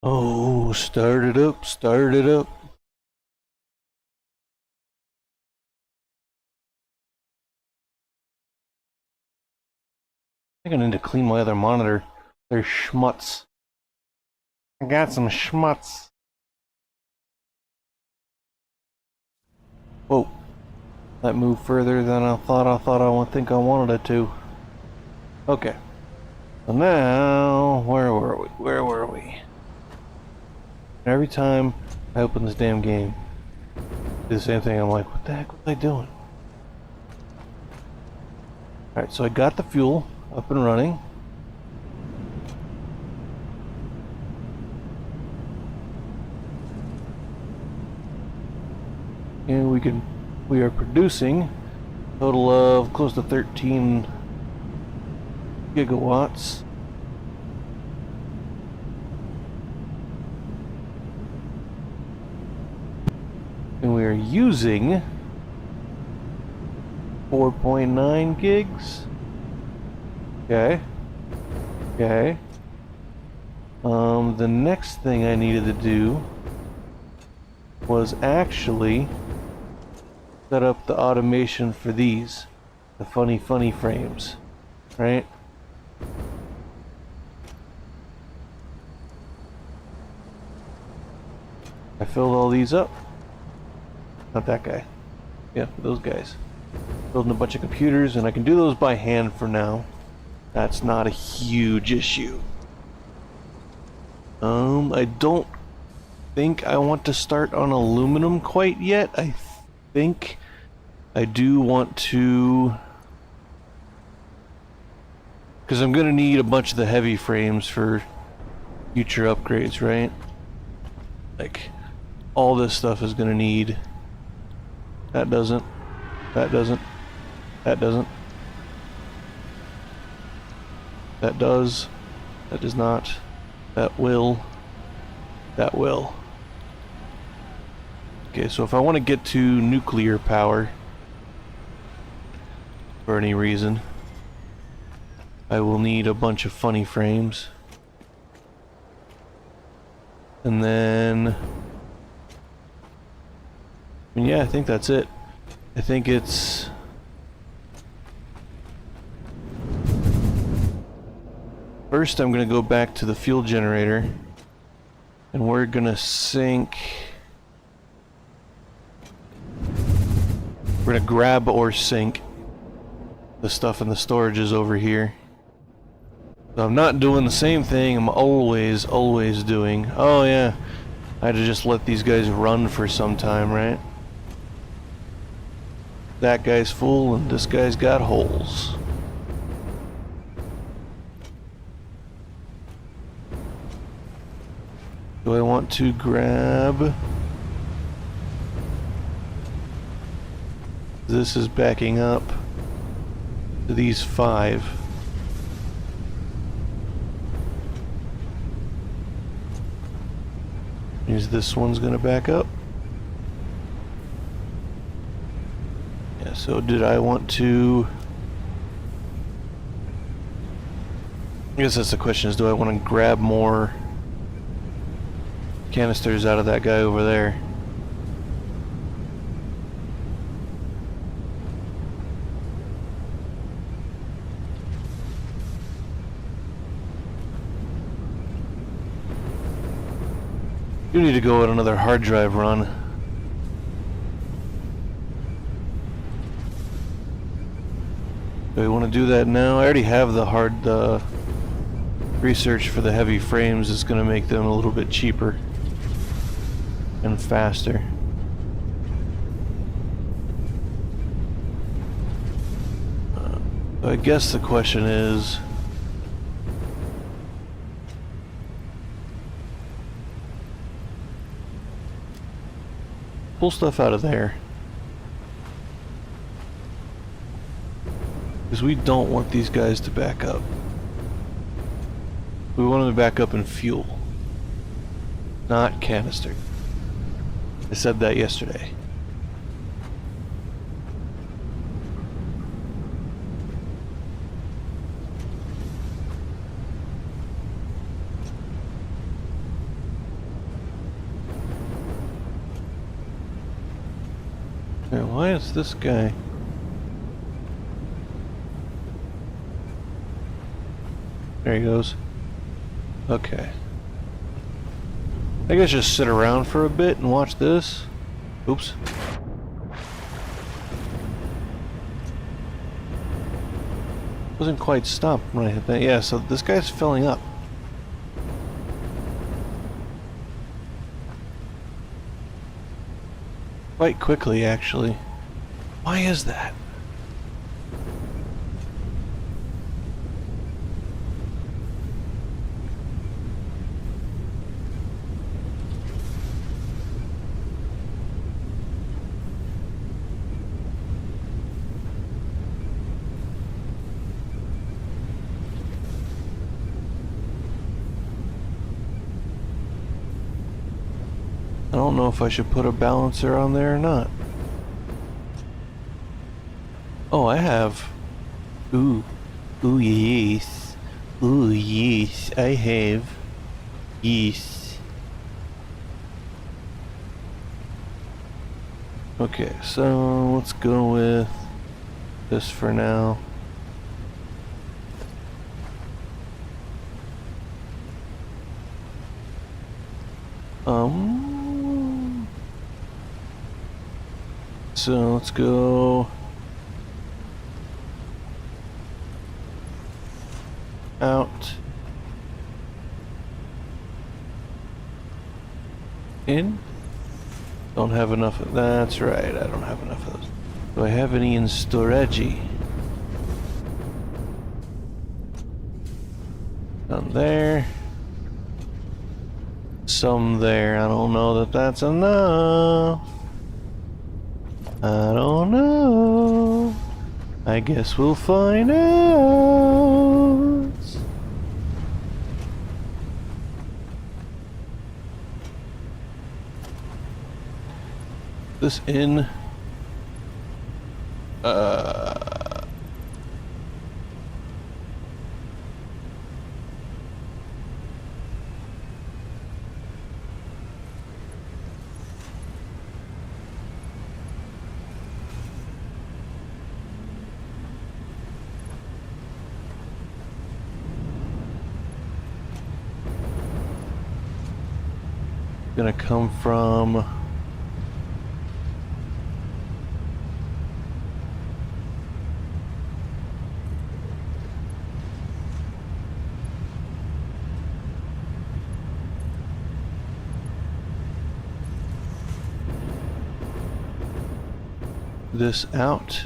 Oh, start it up, start it up. I think I need to clean my other monitor. There's schmutz. I got some schmutz. Whoa. That moved further than I thought I think I wanted it to. Okay. So now, where were we? Where were we? Every time I open this damn game, I do the same thing. I'm like, what the heck was I doing? Alright, so I got the fuel up and running. And we are producing a total of close to 13 gigawatts. And we are using 4.9 gigs. Okay. Okay. The next thing I needed to do was actually set up the automation for these, the funny frames, right? I filled all these up. Not that guy. Yeah, those guys. Building a bunch of computers, and I can do those by hand for now. That's not a huge issue. I don't think I want to start on aluminum quite yet. I think I do want to, because I'm gonna need a bunch of the heavy frames for future upgrades, right? Like, all this stuff is gonna need. That doesn't. That doesn't. That doesn't. That does. That does not. That will. That will. Okay, so if I want to get to nuclear power for any reason, I will need a bunch of funny frames. And then, I mean, yeah, I think that's it. I think it's first I'm gonna go back to the fuel generator, and we're gonna sink. We're gonna grab or sink the stuff in the storages over here. So I'm not doing the same thing I'm always doing. Oh yeah, I had to just let these guys run for some time, right? That guy's full and this guy's got holes. Do I want to grab? This is backing up to these 5. Is this one's gonna back up? Yeah, so did I want to... I guess that's the question, is do I want to grab more canisters out of that guy over there? You need to go at another hard drive run. Do I want to do that now? I already have the research for the heavy frames. It's going to make them a little bit cheaper and faster. I guess the question is, pull stuff out of there, because we don't want these guys to back up. We want them to back up in fuel, not canister. I said that yesterday. Wait, why is this guy? There he goes. Okay. I guess just sit around for a bit and watch this. Oops. Wasn't quite stopped when I hit that. Yeah, so this guy's filling up. Quite quickly, actually. Why is that? I don't know if I should put a balancer on there or not. Oh, I have. Ooh. Ooh, yes. Ooh, yes. I have. Yes. Okay, so let's go with this for now. So let's go out, in. Don't have enough of that's right, I don't have enough of those. Do I have any in storage? None there. Some there. I don't know that that's enough. I don't know. I guess we'll find out. This in. Gonna come from this out.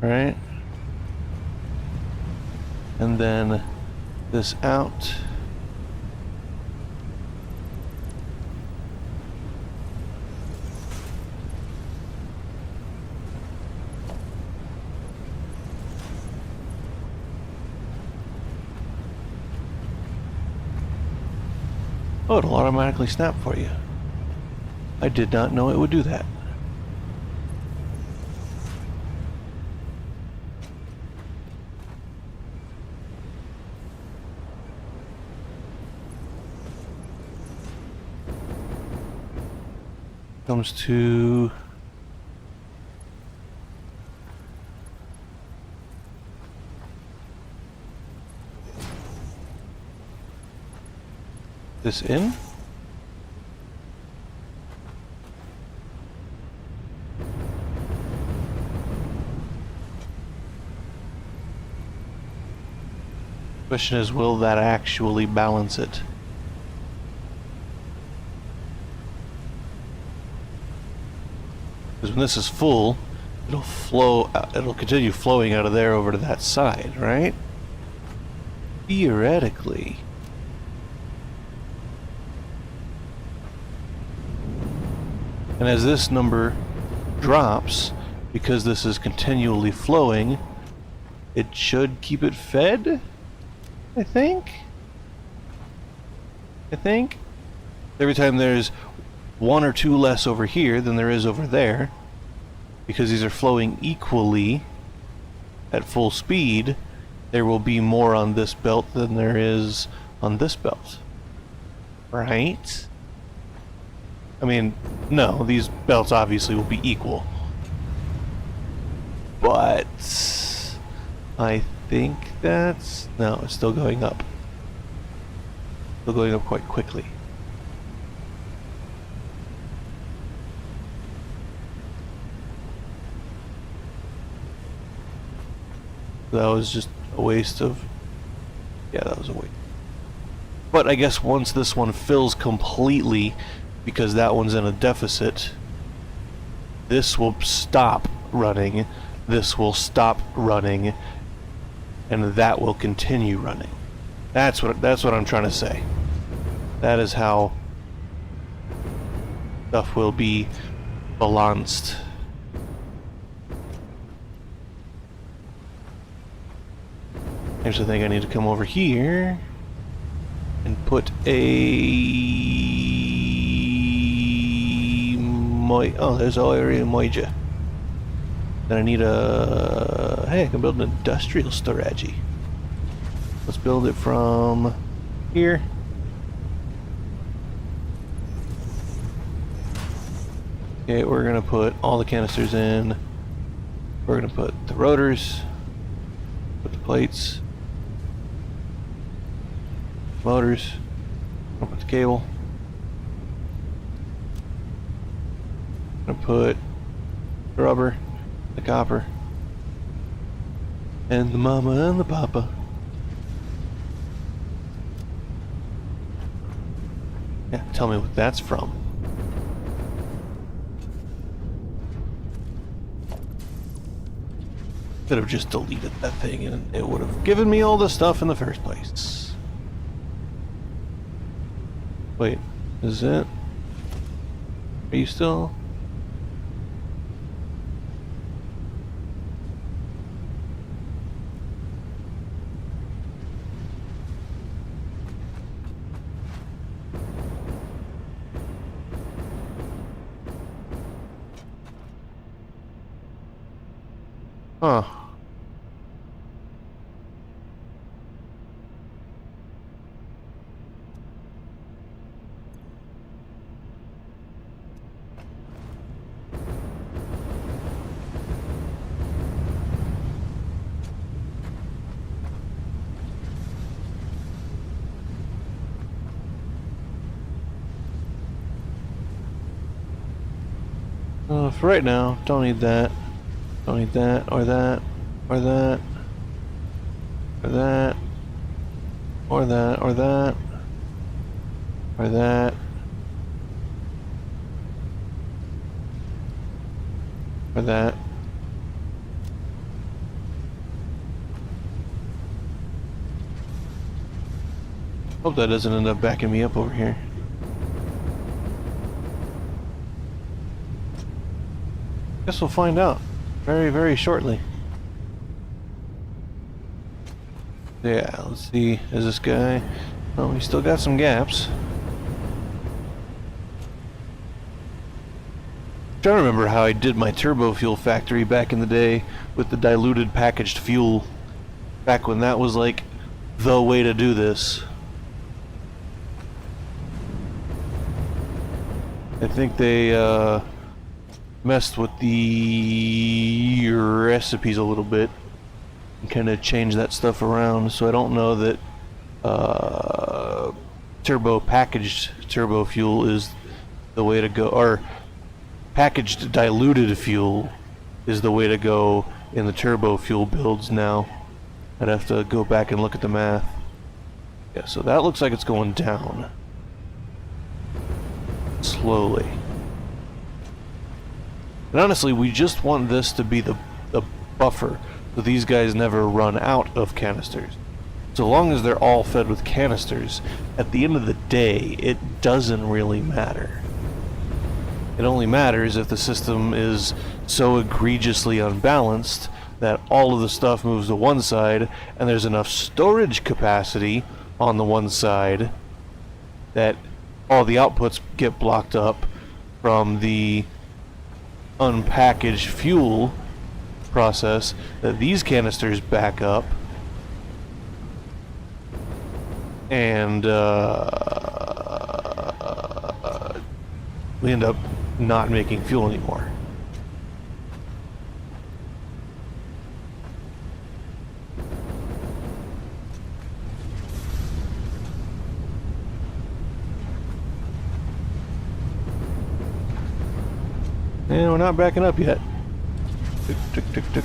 Right? And then this out. Oh, it'll automatically snap for you. I did not know it would do that. Comes to this in. Question is, will that actually balance it? Because when this is full, it'll flow, it'll continue flowing out of there over to that side, right? Theoretically. And as this number drops, because this is continually flowing, it should keep it fed, I think? Every time there's one or two less over here than there is over there, because these are flowing equally at full speed, there will be more on this belt than there is on this belt. Right? I mean, no, these belts obviously will be equal. But I think that's... no, it's still going up. Still going up quite quickly. That was just a waste of... yeah, that was a waste. But I guess once this one fills completely, because that one's in a deficit, this will stop running, this will stop running, and that will continue running. That's what I'm trying to say. That is how stuff will be balanced. I actually think I need to come over here and put oh, there's all area moija. Then I need a... hey, I can build an industrial storage. Let's build it from here. Okay, we're gonna put all the canisters in. We're gonna put the rotors, put the plates, motors, I'm gonna put the cable, I'm gonna put the rubber, the copper, and the mama and the papa. Yeah, tell me what that's from. Could have just deleted that thing and it would have given me all the stuff in the first place. Wait, is it? Are you still? Huh. For right now, don't need that. Don't need that, or that, or that, or that, or that, or that, or that, or that. Hope that doesn't end up backing me up over here. Guess we'll find out very, very shortly. Yeah, let's see. Is this guy... oh, he's still got some gaps. I'm trying to remember how I did my turbo fuel factory back in the day with the diluted packaged fuel. Back when that was like the way to do this. I think they messed with the recipes a little bit and kind of changed that stuff around, so I don't know that packaged turbo fuel is the way to go, or packaged diluted fuel is the way to go in the turbo fuel builds now. I'd have to go back and look at the math. Yeah, so that looks like it's going down slowly. And honestly, we just want this to be the buffer, so these guys never run out of canisters. So long as they're all fed with canisters, at the end of the day, it doesn't really matter. It only matters if the system is so egregiously unbalanced that all of the stuff moves to one side, and there's enough storage capacity on the one side that all the outputs get blocked up from the unpackaged fuel process, that these canisters back up and we end up not making fuel anymore. And we're not backing up yet. Tick, tick, tick, tick.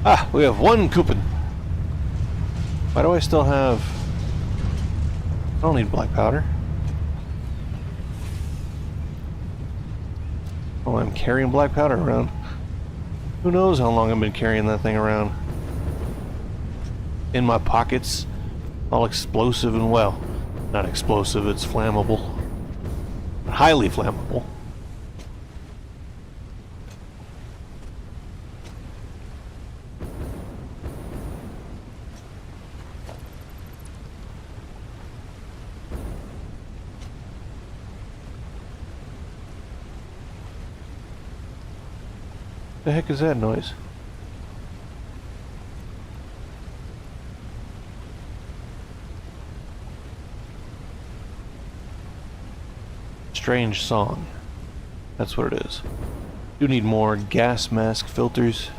Ah, we have one coupon. Why do I still have... I don't need black powder. Oh, I'm carrying black powder around. Who knows how long I've been carrying that thing around. In my pockets, all explosive and well. Not explosive, it's flammable. Highly flammable. The heck is that noise? Strange song. That's what it is. Do need more gas mask filters.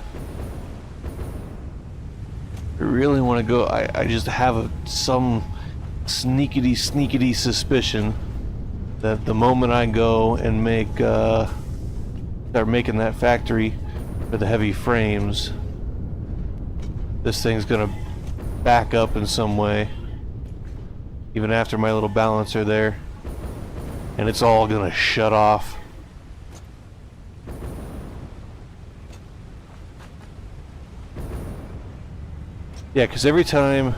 I really want to go. I just have some sneakity suspicion that the moment I go and make start making that factory for the heavy frames, this thing's gonna back up in some way, even after my little balancer there, and it's all gonna shut off. Yeah, because every time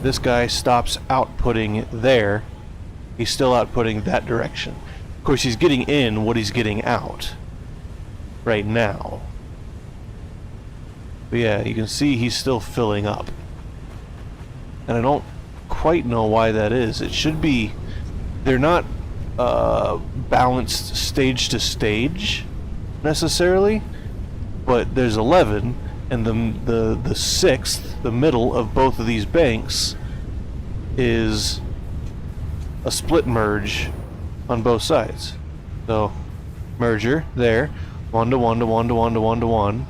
this guy stops outputting there, he's still outputting that direction. Of course, he's getting in what he's getting out right now. But yeah, you can see he's still filling up. And I don't quite know why that is. It should be... They're not balanced stage to stage, necessarily. But there's 11, and the sixth, the middle of both of these banks, is a split merge on both sides. So, merger, there, 1 to 1 to 1 to 1 to 1 to 1.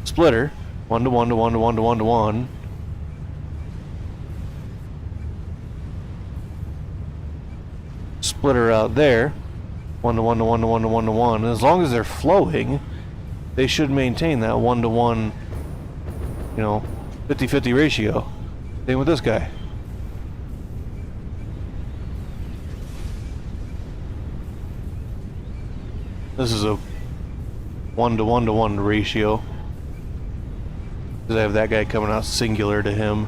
Splitter, 1 to 1 to 1 to 1 to 1 to 1. Splitter out there, 1 to 1 to 1 to 1 to 1 to 1. And as long as they're flowing, they should maintain that 1 to 1, you know, 50-50 ratio. Same with this guy. This is a 1 to 1 to 1 ratio, because I have that guy coming out singular to him.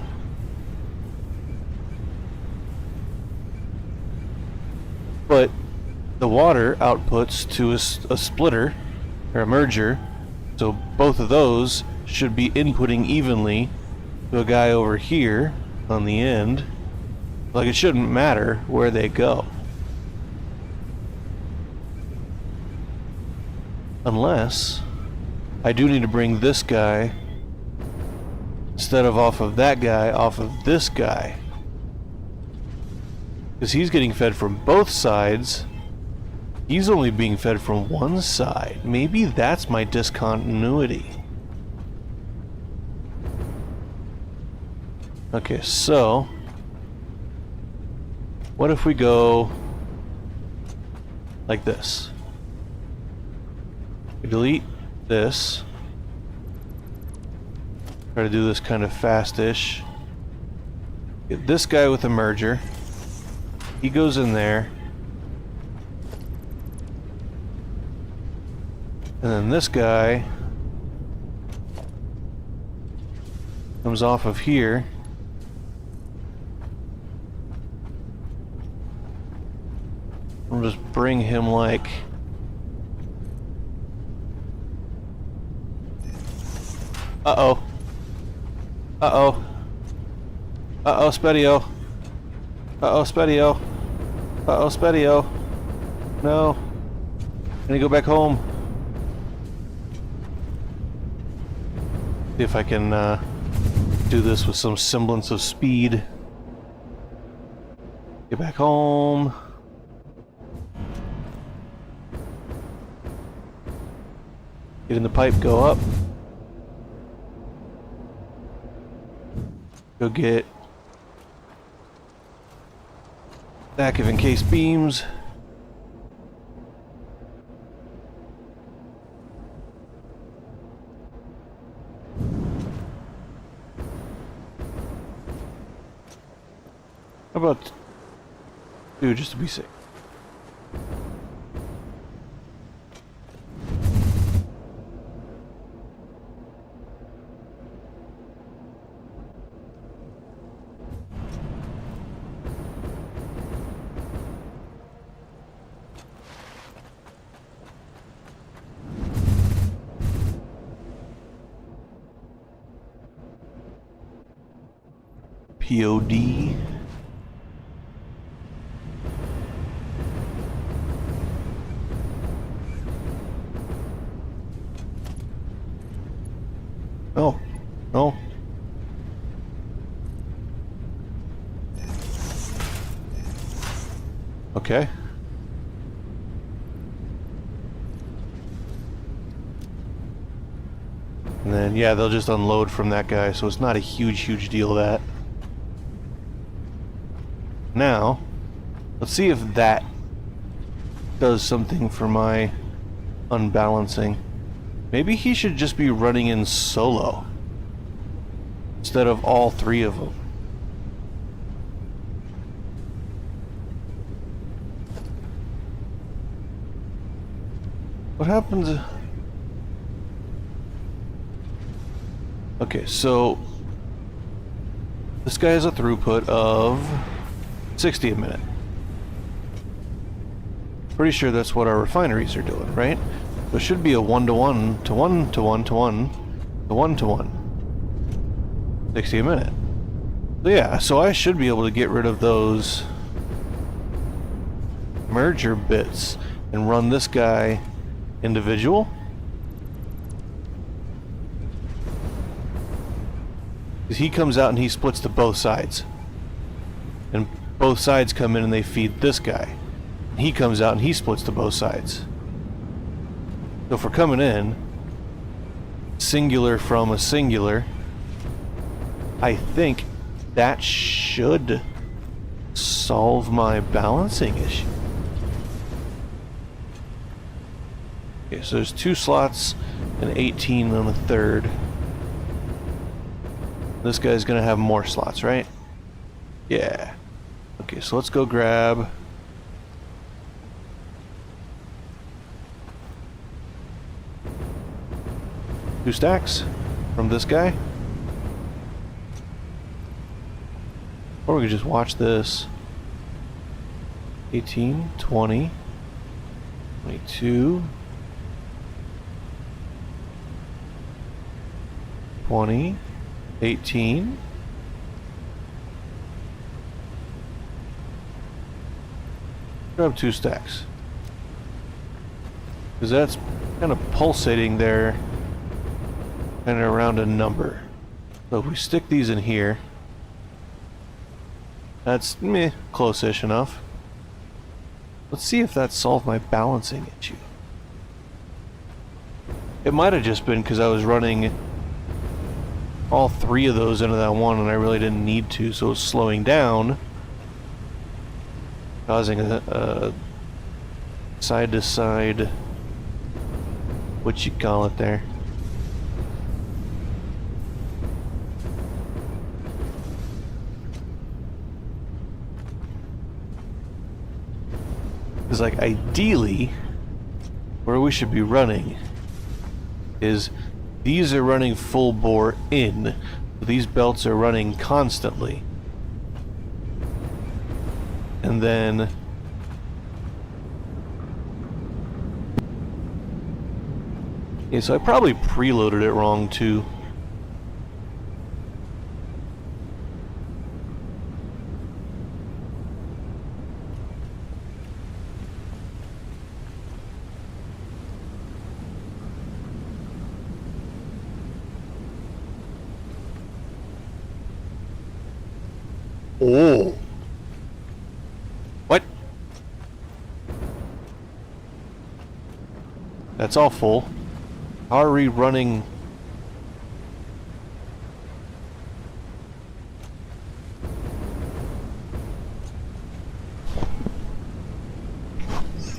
But the water outputs to a splitter, or a merger, so both of those should be inputting evenly to a guy over here on the end. Like, it shouldn't matter where they go. Unless I do need to bring this guy, instead of off of that guy, off of this guy. Because he's getting fed from both sides. He's only being fed from one side. Maybe that's my discontinuity. Okay, so what if we go like this? We delete this. Try to do this kind of fast-ish. Get this guy with a merger. He goes in there. And then this guy comes off of here. I'll just bring him like... Uh-oh. Uh-oh. Uh-oh, Spedio. Uh-oh, Spedio. Uh-oh, Spedio. No. I need to go back home. See if I can do this with some semblance of speed. Get back home. Get in the pipe, go up. Go get stack of encased beams. How about two just to be safe? POD. Oh, no. Okay. And then, yeah, they'll just unload from that guy, so it's not a huge deal that. Now, let's see if that does something for my unbalancing. Maybe he should just be running in solo instead of all three of them. What happens? Okay, so this guy has a throughput of 60 a minute. Pretty sure that's what our refineries are doing, right? So it should be a 1-to-1 to 1 to 1 to 1 to 1 to 1. 60 a minute. So yeah, so I should be able to get rid of those merger bits and run this guy individual. Because he comes out and he splits to both sides. And both sides come in and they feed this guy. He comes out and he splits to both sides. So if we're coming in, singular from a singular, I think that should solve my balancing issue. Okay, so there's 2 slots and 18 on the third. This guy's gonna have more slots, right? Yeah. Okay, so let's go grab two stacks from this guy. Or we could just watch this. 18, 20, 22, 20, 18. Grab 2 stacks. Because that's kind of pulsating there, kind of around a number. So if we stick these in here, that's meh, close-ish enough. Let's see if that solved my balancing issue. It might have just been because I was running all 3 of those into that one and I really didn't need to, so it was slowing down, causing a side-to-side, what you call it there. Because, like, ideally, where we should be running is these are running full bore in. These belts are running constantly. And then yeah, so I probably preloaded it wrong too. Oh. What? That's all full. How are we running?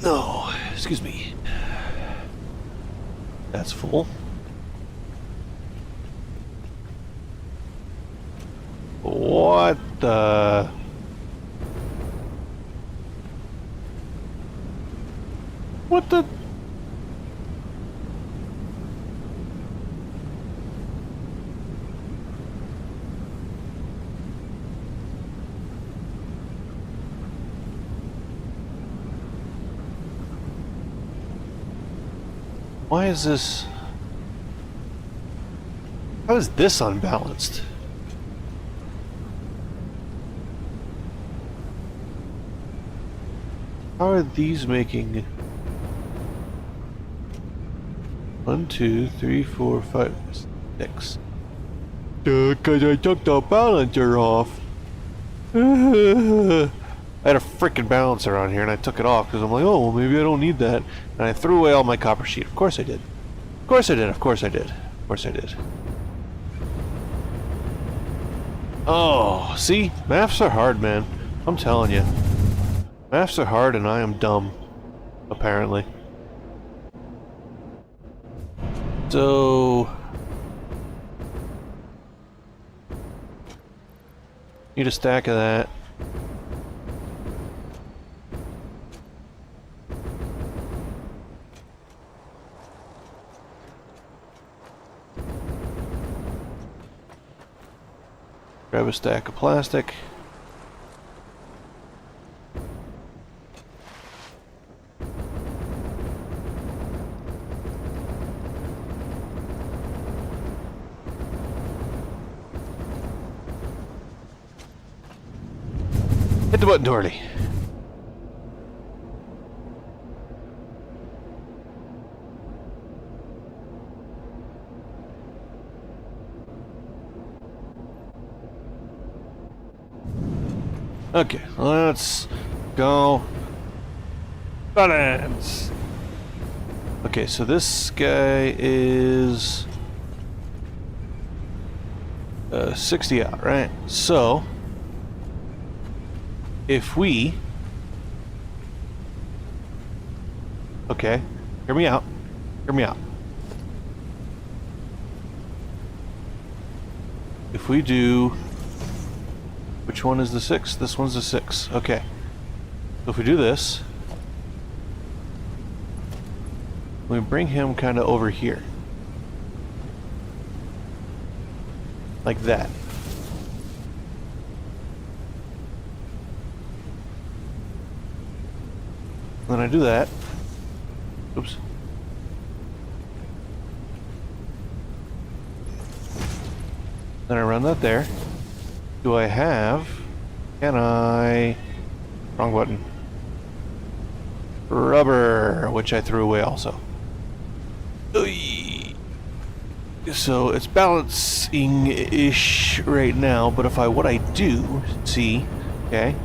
No, excuse me. That's full. What the? What the? Why is this? How is this unbalanced? How are these making 1, 2, 3, 4, 5, 6? Because I took the balancer off. I had a freaking balancer on here and I took it off because I'm like, oh, well, maybe I don't need that. And I threw away all my copper sheet. Of course I did. Of course I did. Of course I did. Of course I did. Oh, see? Maths are hard, man. I'm telling you. Maths are hard and I am dumb. Apparently. So... need a stack of that. Grab a stack of plastic. Hit the button, Doherty. Okay, let's go. Balance. Okay, so this guy is 60 out, right? So if we... okay, hear me out. Hear me out. If we do... which one is the 6? This one's the 6. Okay. So if we do this, we bring him kind of over here. Like that. Then I do that. Oops. Then I run that there. Do I have... can I... wrong button. Rubber, which I threw away also. So it's balancing-ish right now, but if I... what I do, see, okay,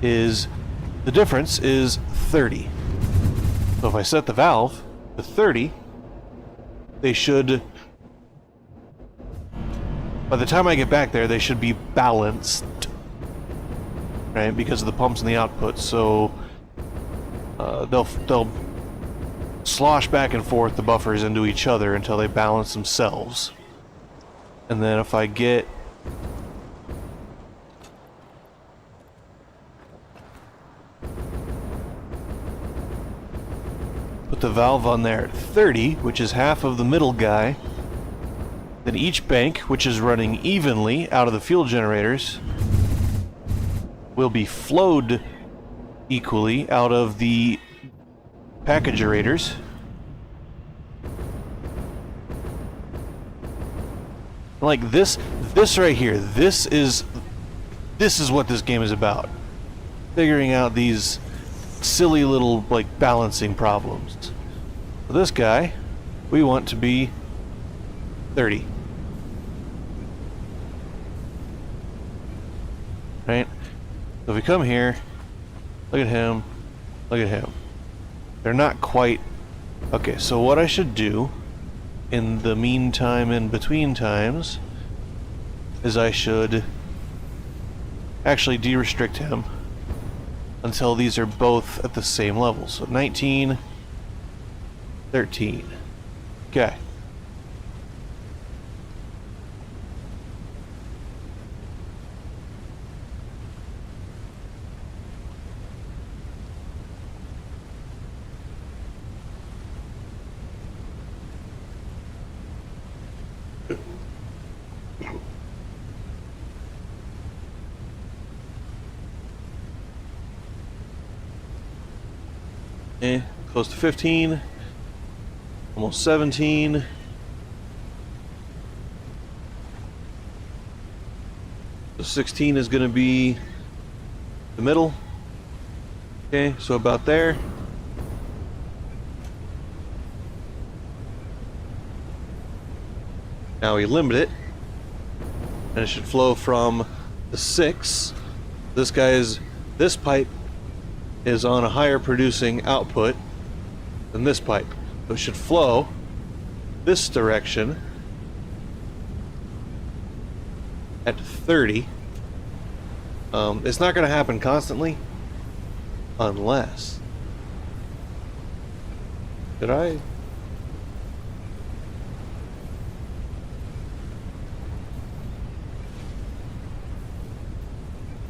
is the difference is 30. So if I set the valve to 30, they should... by the time I get back there, they should be balanced, right? Because of the pumps and the outputs. So they'll slosh back and forth the buffers into each other until they balance themselves. And then if I get put the valve on there at 30, which is half of the middle guy. Then each bank, which is running evenly out of the fuel generators, will be flowed equally out of the packagerators. Like this right here, this is what this game is about. Figuring out these silly little, like, balancing problems. For this guy, we want to be 30. right? So if we come here, look at him, look at him. They're not quite... Okay, so what I should do in the meantime, in between times, is I should actually de-restrict him until these are both at the same level. So 19, 13. Okay. Close to 15, almost 17. So 16 is going to be the middle. Okay, so about there. Now we limit it, and it should flow from the 6. This pipe is on a higher producing output than this pipe. So it should flow this direction at 30. It's not going to happen constantly unless... Did I...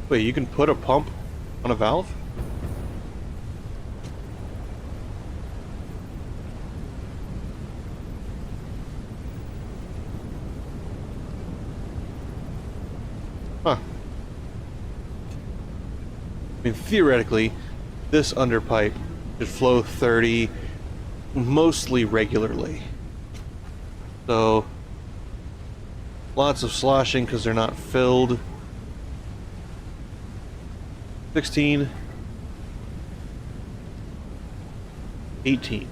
Wait, you can put a pump on a valve? Huh. I mean, theoretically, this underpipe should flow 30 mostly regularly. So, lots of sloshing because they're not filled. 16, 18.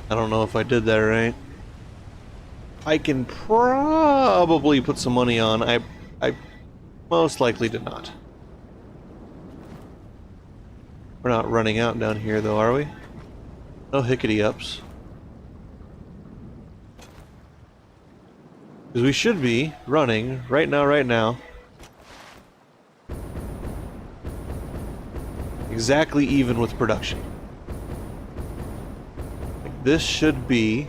I don't know if I did that right. I can probably put some money on. I most likely did not. We're not running out down here though, are we? No hickety ups. Because we should be running right now. Exactly even with production. Like this should be...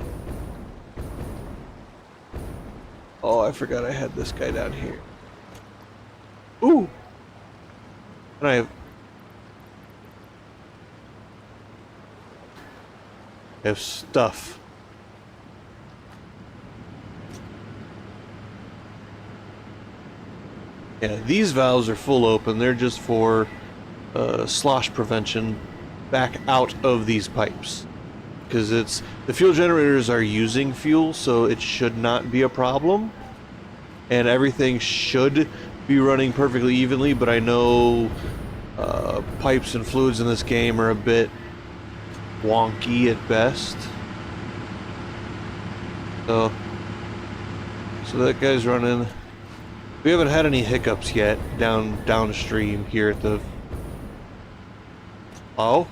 Oh, I forgot I had this guy down here. Ooh! And I have stuff. Yeah, these valves are full open. They're just for slosh prevention back out of these pipes. Because the fuel generators are using fuel, so it should not be a problem. And everything should be running perfectly evenly, but I know pipes and fluids in this game are a bit wonky at best. So that guy's running. We haven't had any hiccups yet downstream here at the... Oh?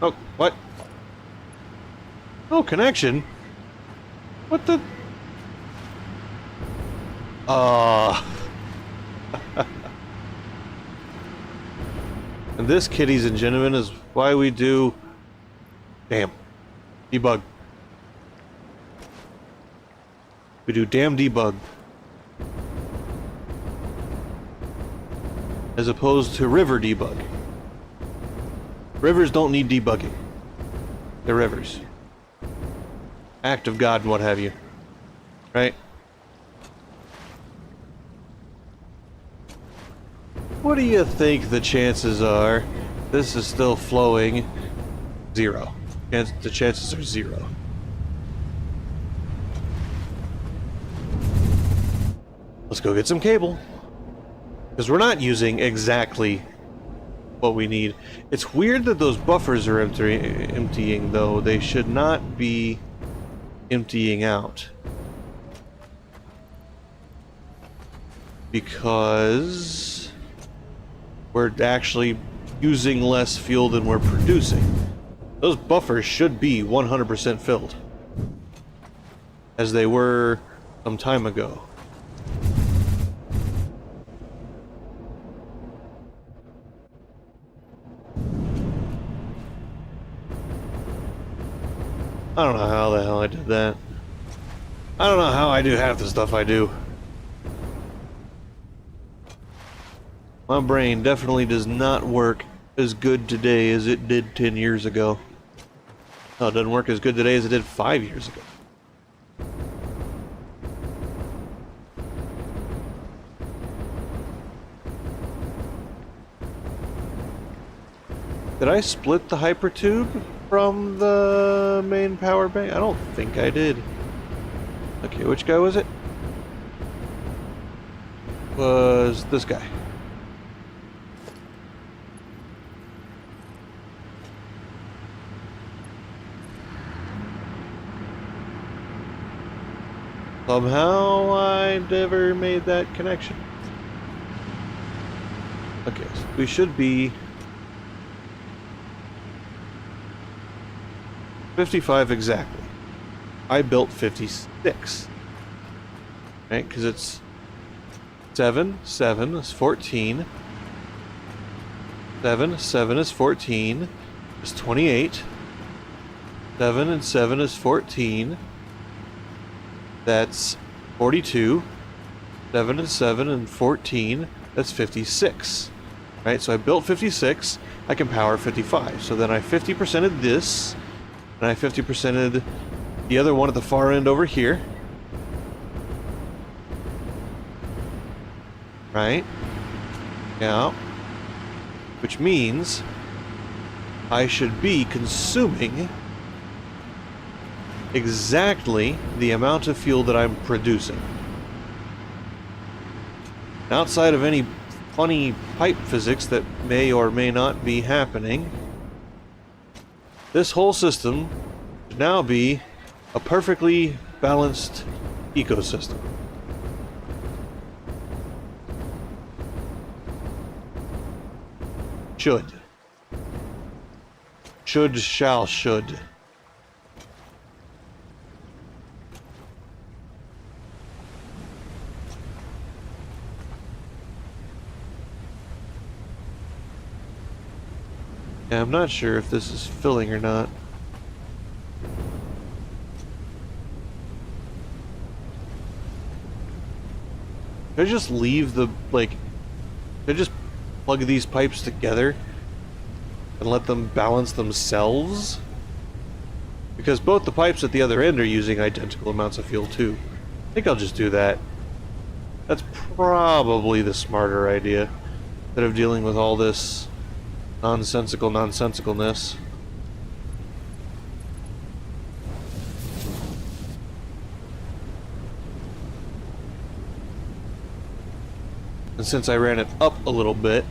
Oh, what? No connection? What the... And this, kiddies and gentlemen, is why we do... Damn. Debug. We do damn debug. As opposed to river debug. Rivers don't need debugging. They're rivers. Act of God and what have you. Right? What do you think the chances are this is still flowing? 0. The chances are 0. Let's go get some cable. Because we're not using exactly what we need. It's weird that those buffers are emptying, though. They should not be emptying out. because we're actually using less fuel than we're producing. Those buffers should be 100% filled, as they were some time ago. I don't know how the hell I did that. I don't know how I do half the stuff I do. My brain definitely does not work as good today as it did 10 years ago. No, it doesn't work as good today as it did 5 years ago. Did I split the hypertube from the main power bank? I don't think I did. Okay, which guy was it? Was this guy. Somehow I never made that connection. Okay, so we should be 55 exactly. I built 56. Right, because it's 7 is 14. 7 is 14. Is 28. 7 and 7 is 14. That's 42. 7 and 7 and 14. That's 56. Right, so I built 56. I can power 55. So then I 50%ed this. And I 50%ed the other one at the far end over here. Right? Yeah. Which means I should be consuming exactly the amount of fuel that I'm producing. Outside of any funny pipe physics that may or may not be happening, this whole system should now be a perfectly balanced ecosystem. Should. Should, shall, should. Yeah, I'm not sure if this is filling or not. Should I just leave the, like, should I just plug these pipes together and let them balance themselves? Because both the pipes at the other end are using identical amounts of fuel too. I think I'll just do that. That's probably the smarter idea, instead of dealing with all this nonsensicalness. And since I ran it up a little bit,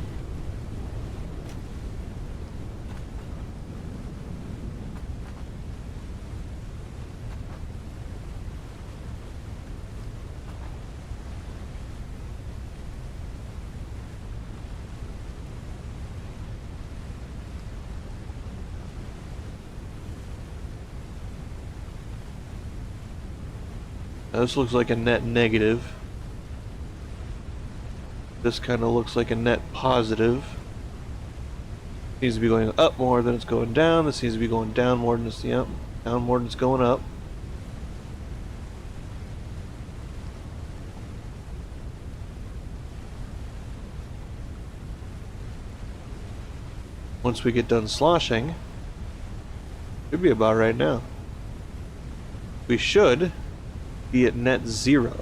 now this looks like a net negative. This kind of looks like a net positive. Needs to be going up more than it's going down. This needs to be going down more than it's, yep, down more than it's going up. Once we get done sloshing, should be about right now. We should be at net zero.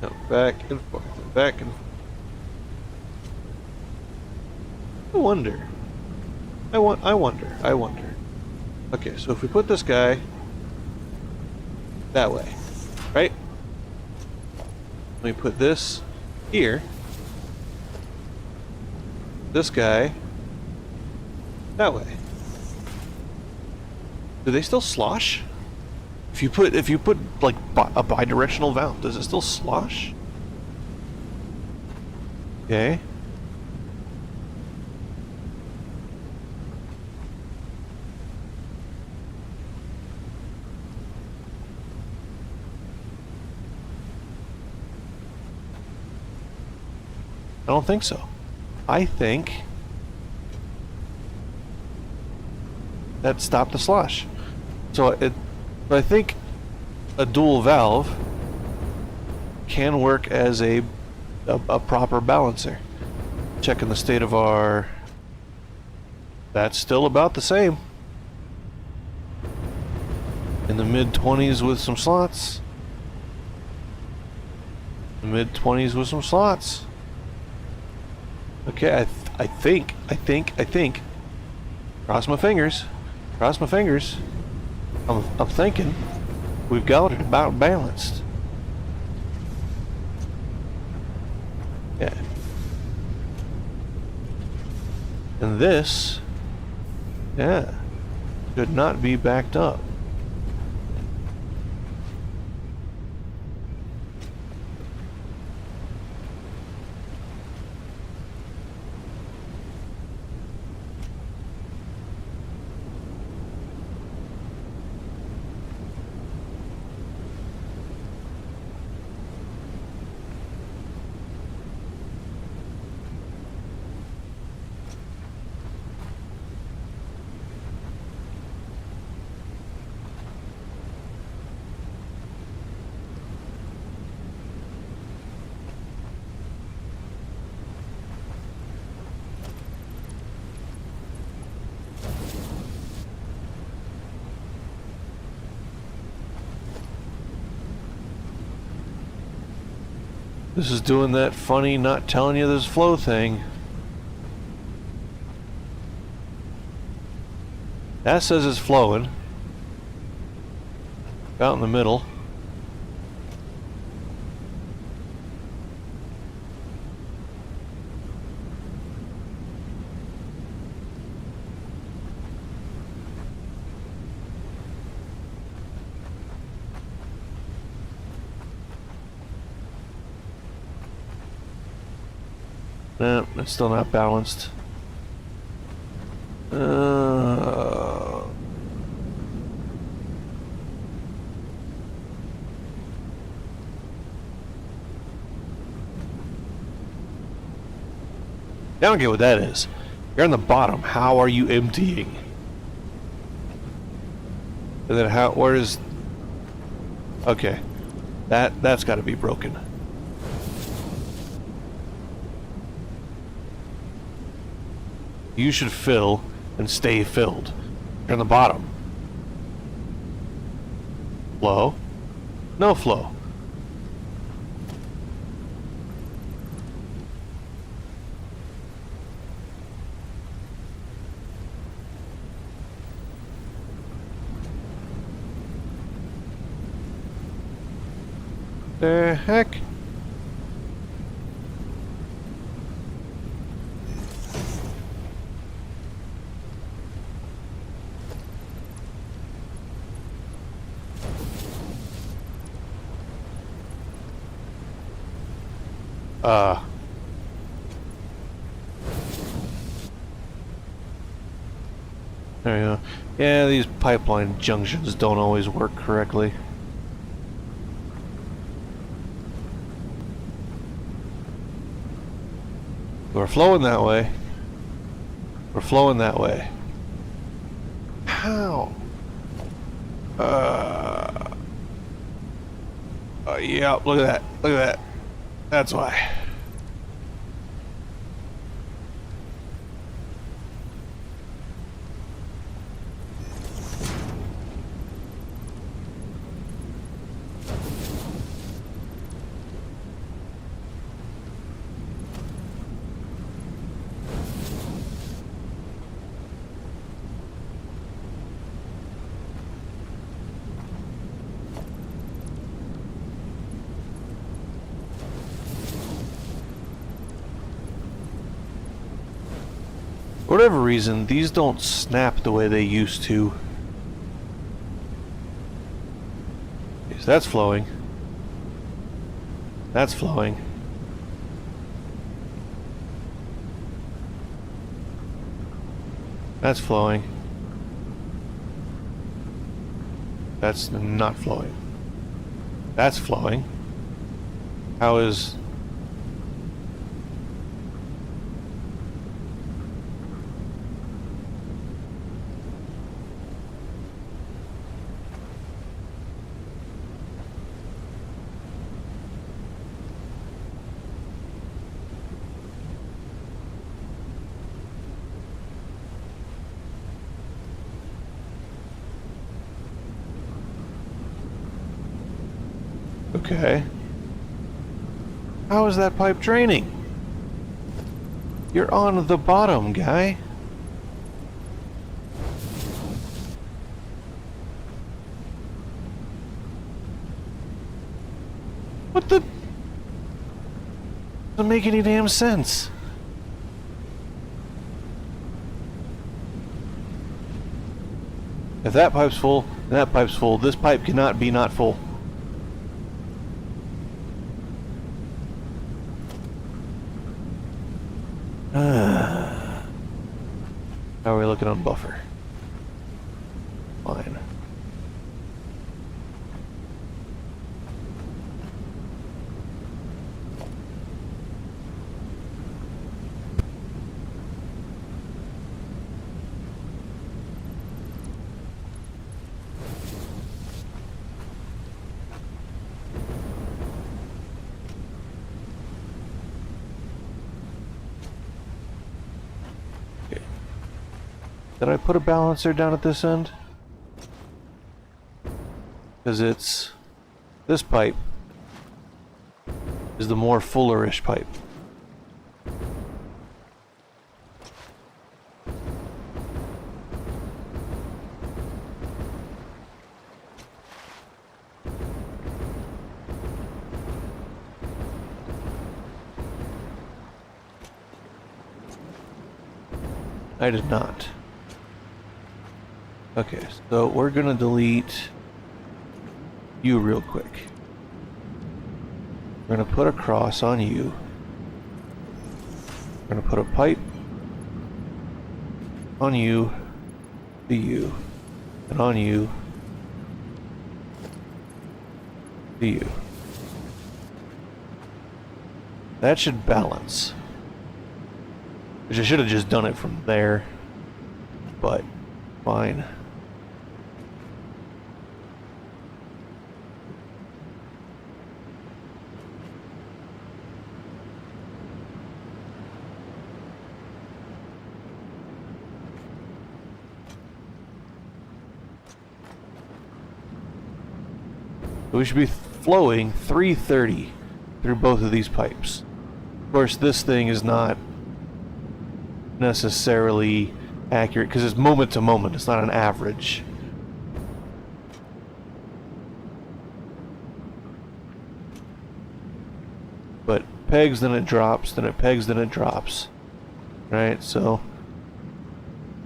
Now back and forth, back and forth. I wonder. Okay, so if we put this guy that way, right? Let me put this here. This guy That way. Do they still slosh? If you put like a bidirectional valve, does it still slosh? Okay. I don't think so. I think that stopped the slosh. So I think a dual valve can work as a proper balancer. Checking the state of our... That's still about the same. In the mid-20s with some slots. Mid-20s with some slots. Okay, I think. Cross my fingers. Cross my fingers. I'm thinking we've got it about balanced. Yeah. And this, yeah, should not be backed up. This is doing that funny not telling you there's flow thing. That says it's flowing. Out in the middle. No, it's still not balanced. I don't get what that is. You're on the bottom. How are you emptying? And then how? Where is? Okay, that's got to be broken. You should fill and stay filled. You're on the bottom. Flow. No flow. The heck? There you go. Yeah, these pipeline junctions don't always work correctly. We're flowing that way. We're flowing that way. How? Yeah, look at that. Look at that. That's why. For whatever reason, these don't snap the way they used to. Okay, so that's flowing. That's flowing. That's flowing. That's not flowing. That's flowing. How is... Okay. How is that pipe draining? You're on the bottom, guy. What the... Doesn't make any damn sense. If that pipe's full, and that pipe's full, this pipe cannot be not full. How are we looking on buffer? Fine. Did I put a balancer down at this end? Because it's... this pipe is the more fullerish pipe. I did not. Okay, so we're gonna delete you real quick. We're gonna put a cross on you. We're gonna put a pipe on you, to you, and on you, to you. That should balance. Which I should have just done it from there, but fine. We should be flowing 330 through both of these pipes. Of course, this thing is not necessarily accurate because it's moment to moment. It's not an average. But pegs, then it drops, then it pegs, then it drops. Right? So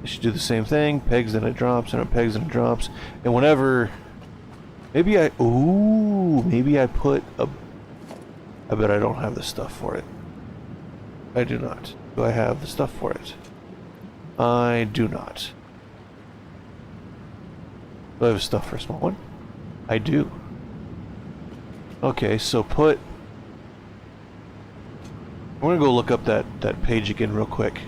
it should do the same thing. Pegs, then it drops, and it pegs, and it drops. And whenever... maybe I... ooh, maybe I put a... I bet I don't have the stuff for it. I do not. Do I have the stuff for it? I do not. Do I have stuff for a small one? I do. Okay, so put... I'm gonna go look up that page again real quick.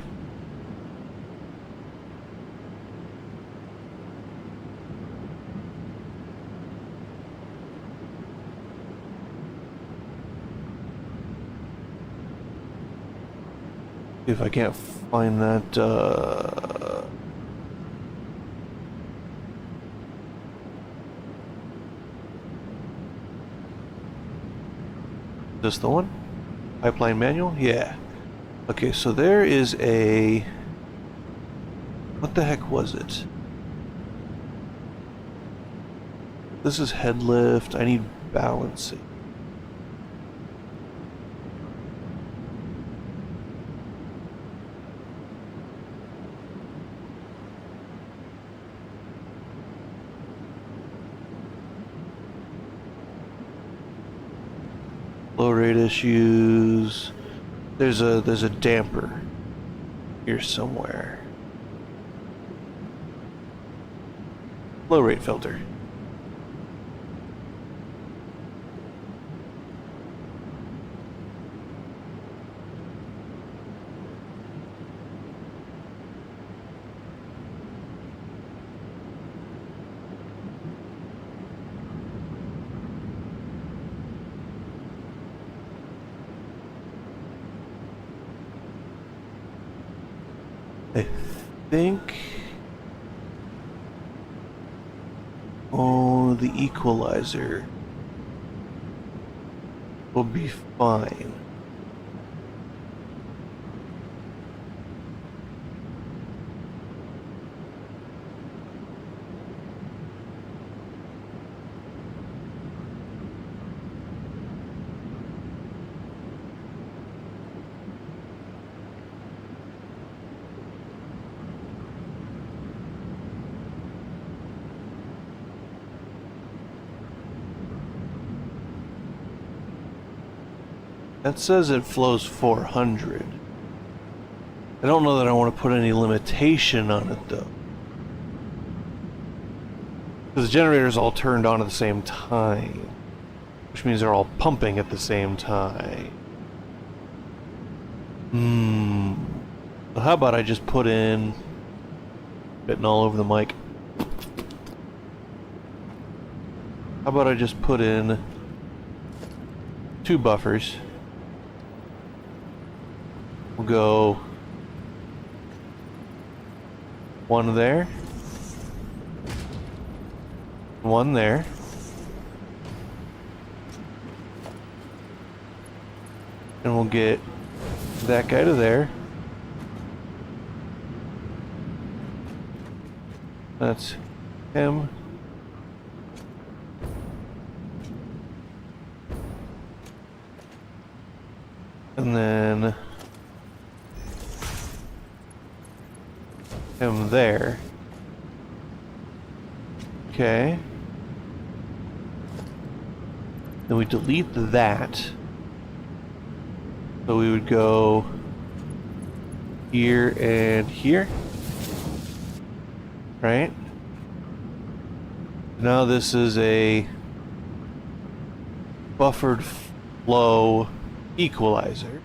If I can't find that, this the one? Pipeline manual? Yeah. Okay, so there is a... what the heck was it? This is head lift. I need balancing. Flow rate issues. There's a damper here somewhere. Flow rate filter. I think... Oh, the equalizer will be fine. That says it flows 400. I don't know that I want to put any limitation on it though. Because the generators all turned on at the same time, which means they're all pumping at the same time. So how about I just put in... Bitten all over the mic. How about I just put in 2 buffers. We'll go 1 there, 1 there, and we'll get that guy to there. That's him. And then him there. Okay. Then we delete that. So we would go here and here. Right? Now this is a buffered flow equalizer.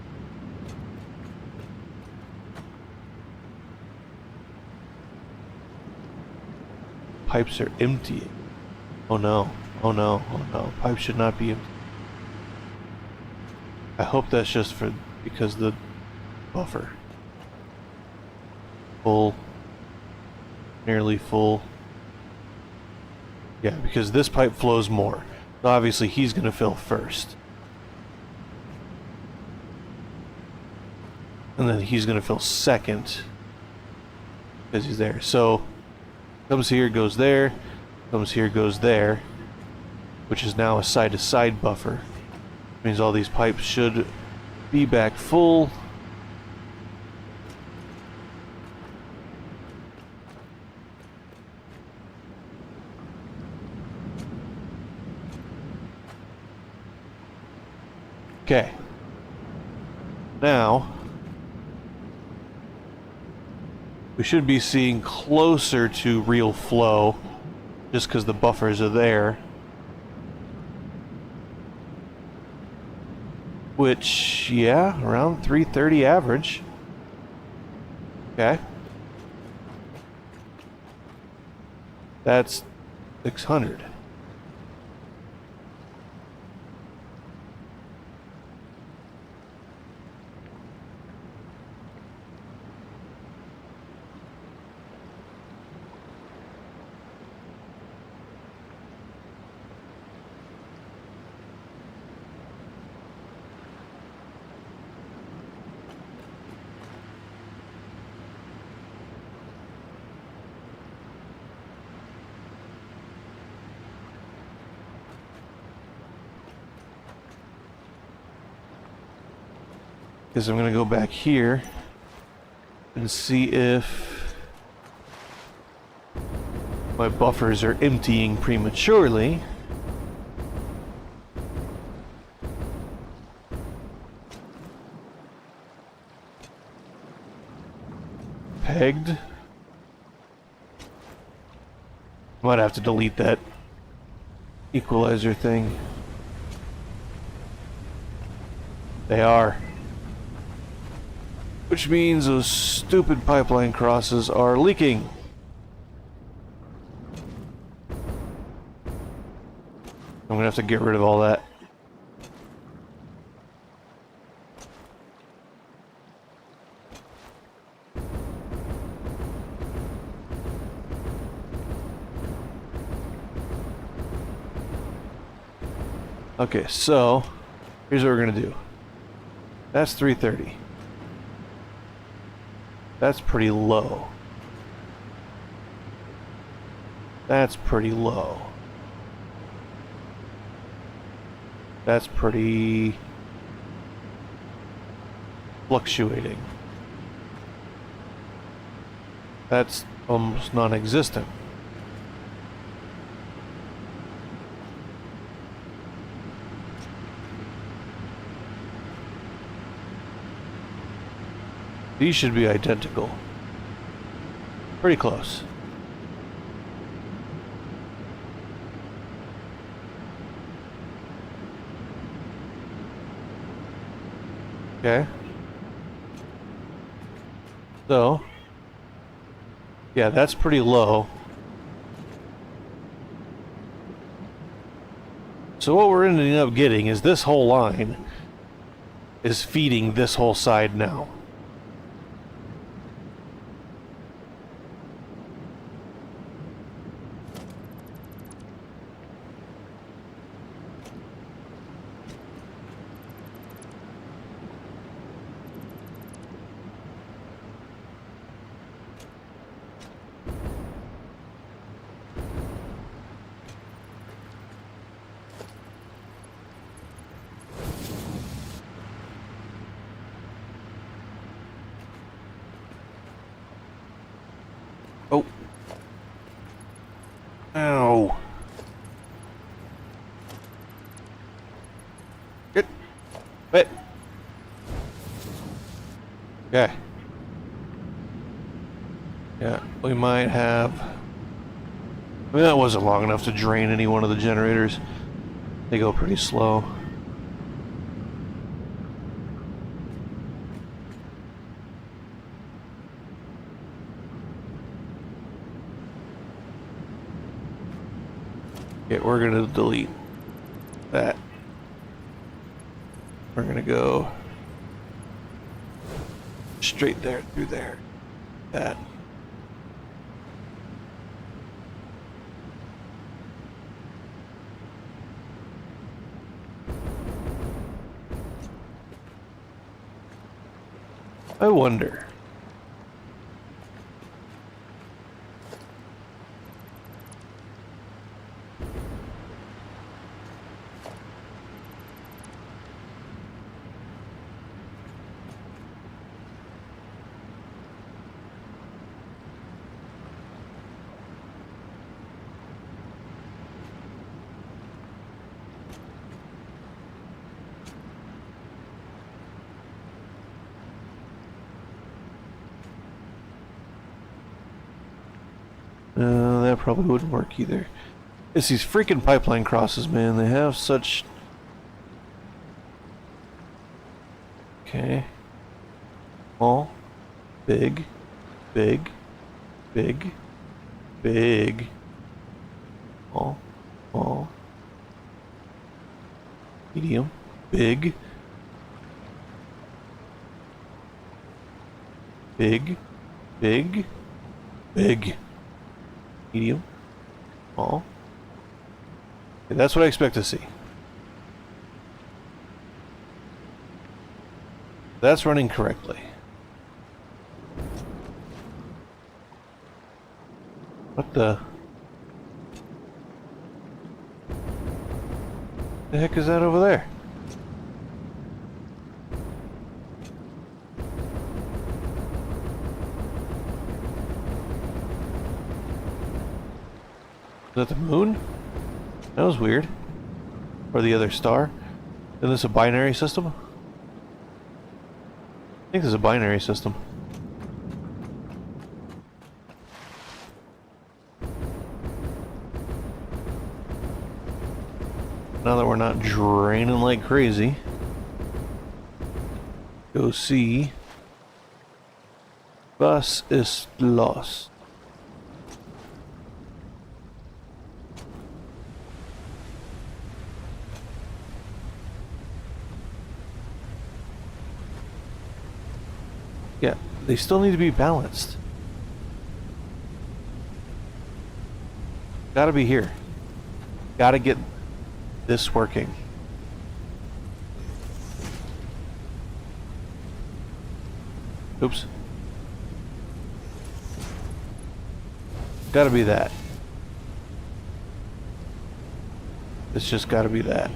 Pipes are emptying. Oh no. Oh no. Oh no. Pipes should not be empty. I hope that's just for because the buffer. Full. Nearly full. Yeah, because this pipe flows more. So obviously he's going to fill first. And then he's going to fill second. Because he's there. So, comes here, goes there. Comes here, goes there. Which is now a side-to-side buffer. Means all these pipes should be back full. Okay. Now, we should be seeing closer to real flow, just because the buffers are there. Which, yeah, around 330 average. Okay. That's 600. Because I'm going to go back here and see if my buffers are emptying prematurely. pegged. Might have to delete that equalizer thing. They are. Which means those stupid pipeline crosses are leaking. I'm gonna have to get rid of all that. Okay, so here's what we're gonna do. That's 330. That's pretty low. That's pretty low. That's pretty fluctuating. That's almost non-existent. These should be identical. Pretty close. Okay. So, yeah, that's pretty low. So what we're ending up getting is this whole line is feeding this whole side now. Oh. Ow. Get. Wait. Okay. Yeah, we might have... I mean, that wasn't long enough to drain any one of the generators. They go pretty slow. Okay, we're gonna delete that. We're gonna go straight there, through there. That. I wonder. That probably wouldn't work either. It's these freaking pipeline crosses, man. They have such... Okay. Small. Big. Big. Big. Big. Small. Small. Medium. Big. Big. Big. Big. Medium. Small. Okay, that's what I expect to see. That's running correctly. What the heck is that over there? Is that the moon? That was weird. Or the other star? Is this a binary system? I think this is a binary system. Now that we're not draining like crazy, go see. Was ist los? Yeah, they still need to be balanced. Gotta be here. Gotta get this working. Oops. Gotta be that. It's just gotta be that.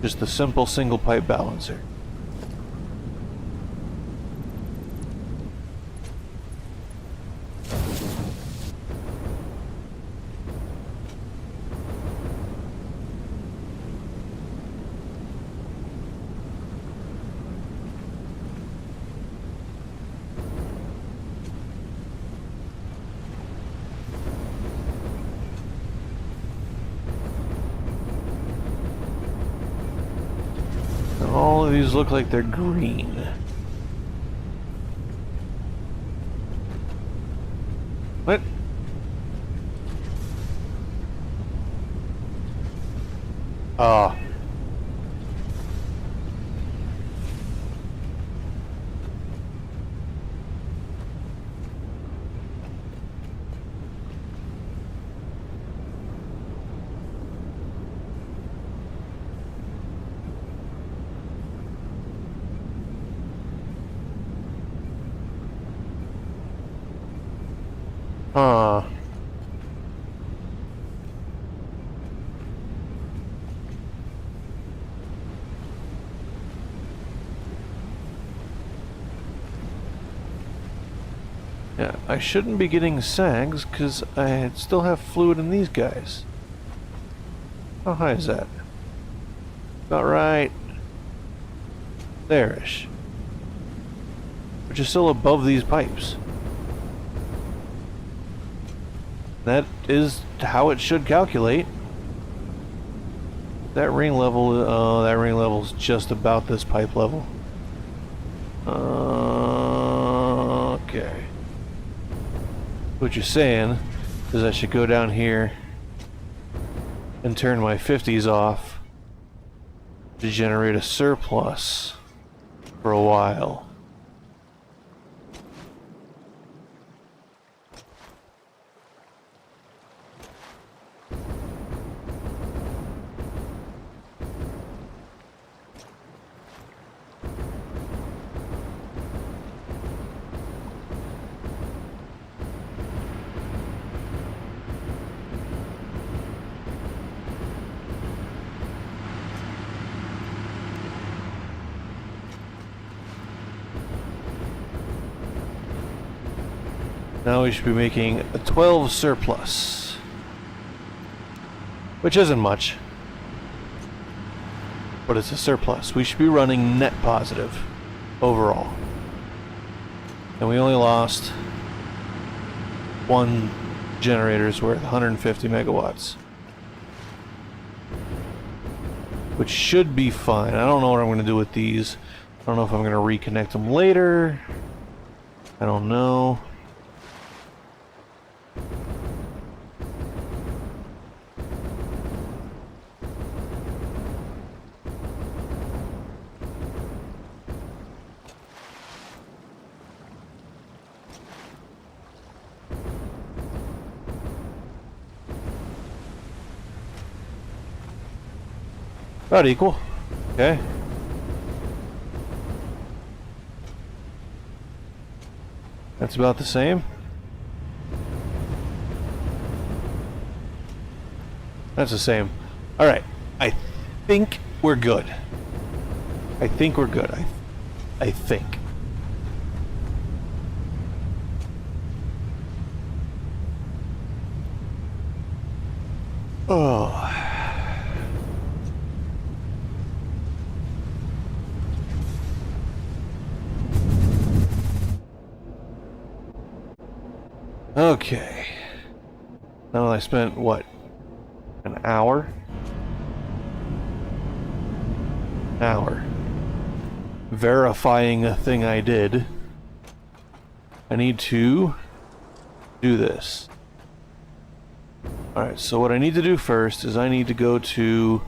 Just the simple single pipe balancer. All of these look like they're green. What? Oh. Huh. Yeah, I shouldn't be getting sags because I still have fluid in these guys. How high is that? About right there-ish. Which is still above these pipes. That is how it should calculate. That ring level, that ring level is just about this pipe level. Okay. What you're saying is I should go down here and turn my 50s off to generate a surplus for a while. Now we should be making a 12 surplus, which isn't much, but it's a surplus. We should be running net positive overall. And we only lost one generator's worth, 150 megawatts. Which should be fine. I don't know what I'm going to do with these. I don't know if I'm going to reconnect them later. I don't know. About equal. Okay. That's about the same. That's the same. Alright. I think we're good. I think we're good. I think. Oh. Okay. Now I spent, what, an hour? Verifying a thing I did. I need to do this. Alright, so what I need to do first is I need to go to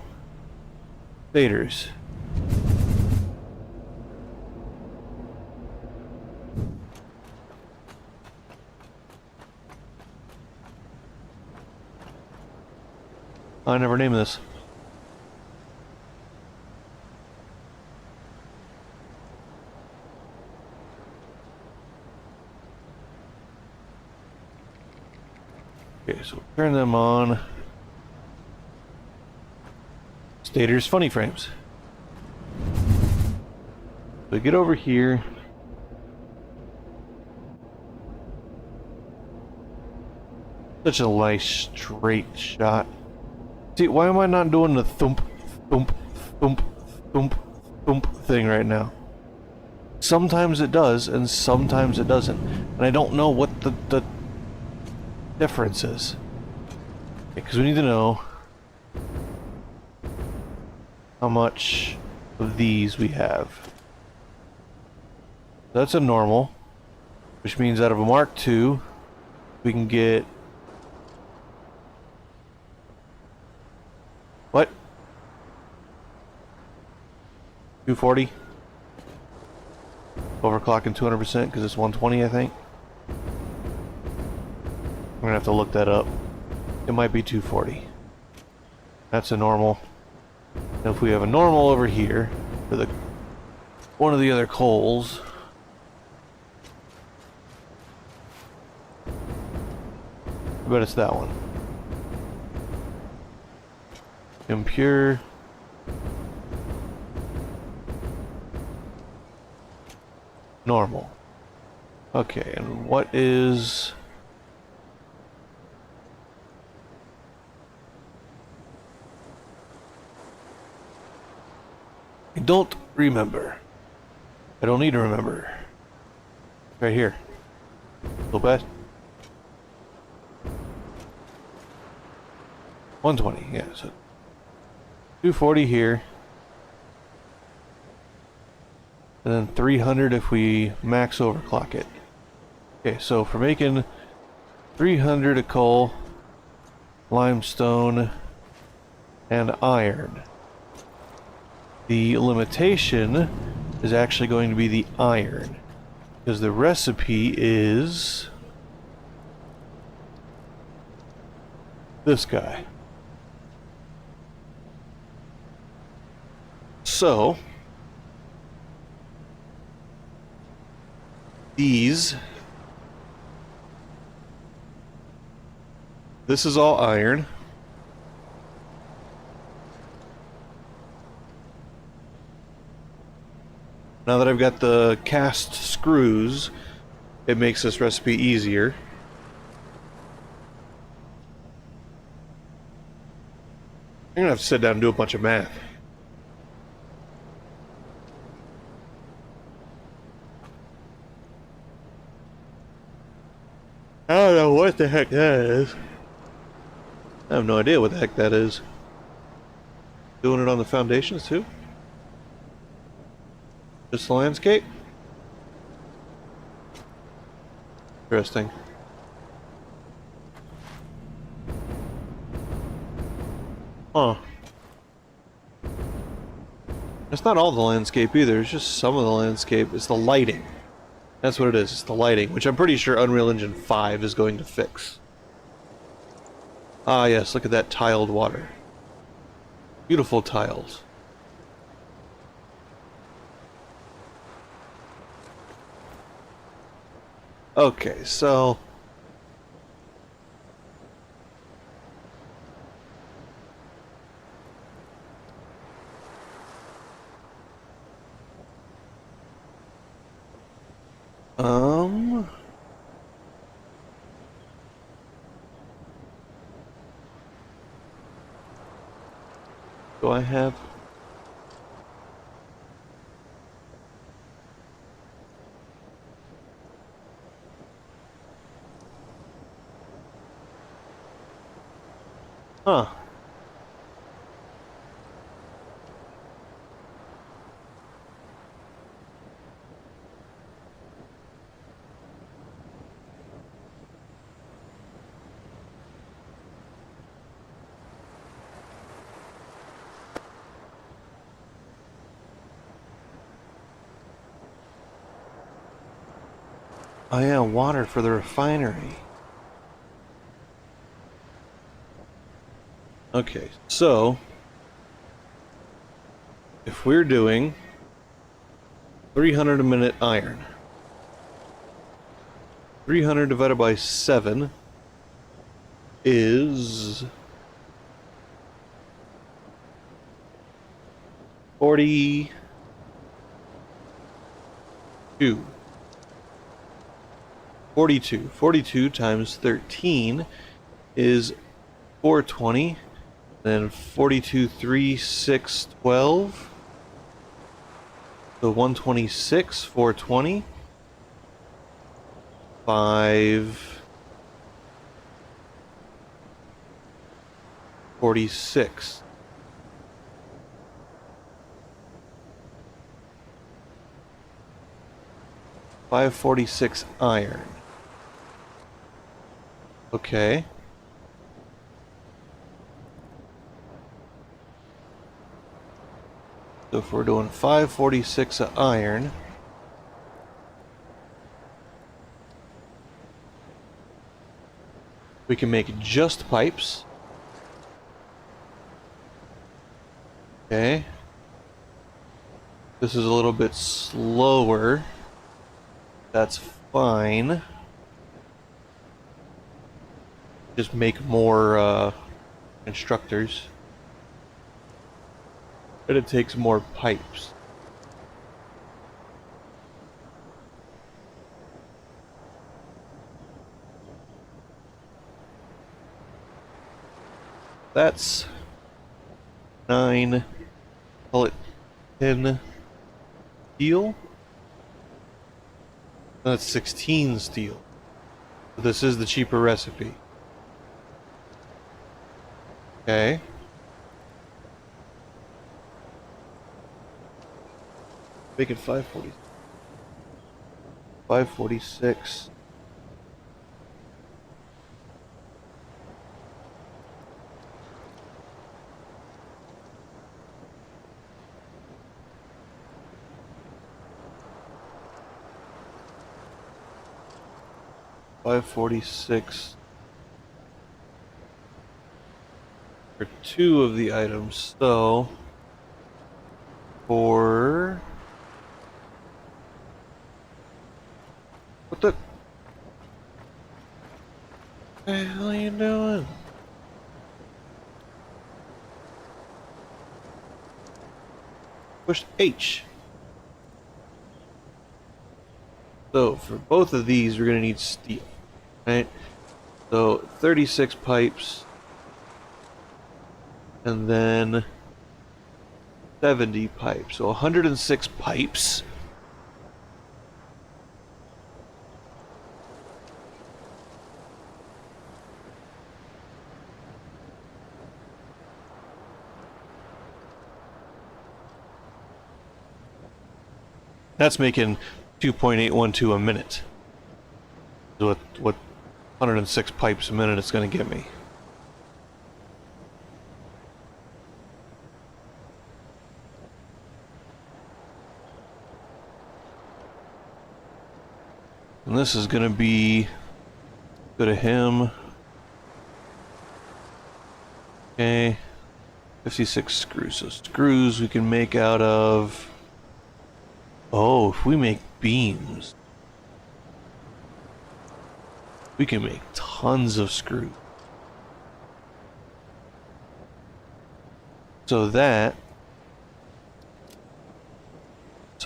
stators. I never named this. Okay, so turn them on. Stators funny frames. So get over here. Such a nice straight shot. See, why am I not doing the thump, thump, thump, thump, thump thing right now? Sometimes it does, and sometimes it doesn't. And I don't know what the difference is. Because we need to know how much of these we have. That's a normal, which means out of a Mark II, we can get... What? 240? Overclocking 200% because it's 120, I think. I'm gonna have to look that up. It might be 240. That's a normal. And if we have a normal over here for the one of the other coals, I bet it's that one. Impure. Normal. Okay, and what is... I don't remember. I don't need to remember. Right here. So bad. 120, yeah, so 240 here. And then 300 if we max overclock it. Okay, so for making 300 of coal, limestone, and iron, the limitation is actually going to be the iron, because the recipe is this guy. So these, this is all iron. Now that I've got the cast screws, it makes this recipe easier. I'm gonna have to sit down and do a bunch of math. I don't know what the heck that is. I have no idea what the heck that is. Doing it on the foundations too? Just the landscape? Interesting. Huh. It's not all the landscape either, it's just some of the landscape. It's the lighting. That's what it is, it's the lighting, which I'm pretty sure Unreal Engine 5 is going to fix. Ah yes, look at that tiled water. Beautiful tiles. Okay, so... Do I have... Huh. Oh yeah, water for the refinery. Okay, so if we're doing 300 a minute iron, 300 divided by 7 is 42. 42 times 13 is 420. Then 42, 3, 6, 12. So 126, 420. 5, 46. $546 iron. Okay. So if we're doing 546 of iron, we can make just pipes. Okay. This is a little bit slower. That's fine. Just make more constructors. But it takes more pipes. That's 9, call it 10 steel. That's 16 steel. So this is the cheaper recipe. Okay. Make it 540. 546. $546 for 2 of the items. So for what the hell are you doing? Push H. So for both of these, we're gonna need steel, right? So 36 pipes, and then 70 pipes. So 106 pipes. That's making 2.812 a minute. What 106 pipes a minute it's going to get me. And this is going to be, go to him. Okay, 56 screws. So screws we can make out of, oh, if we make beams, we can make tons of screws. So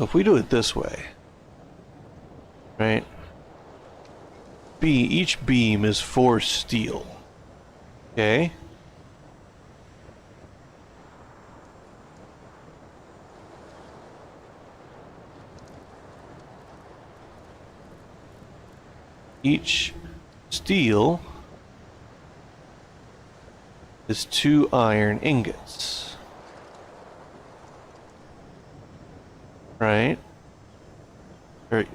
if we do it this way, right? Each beam is 4 steel. Okay? Each steel is 2 iron ingots. Right? Or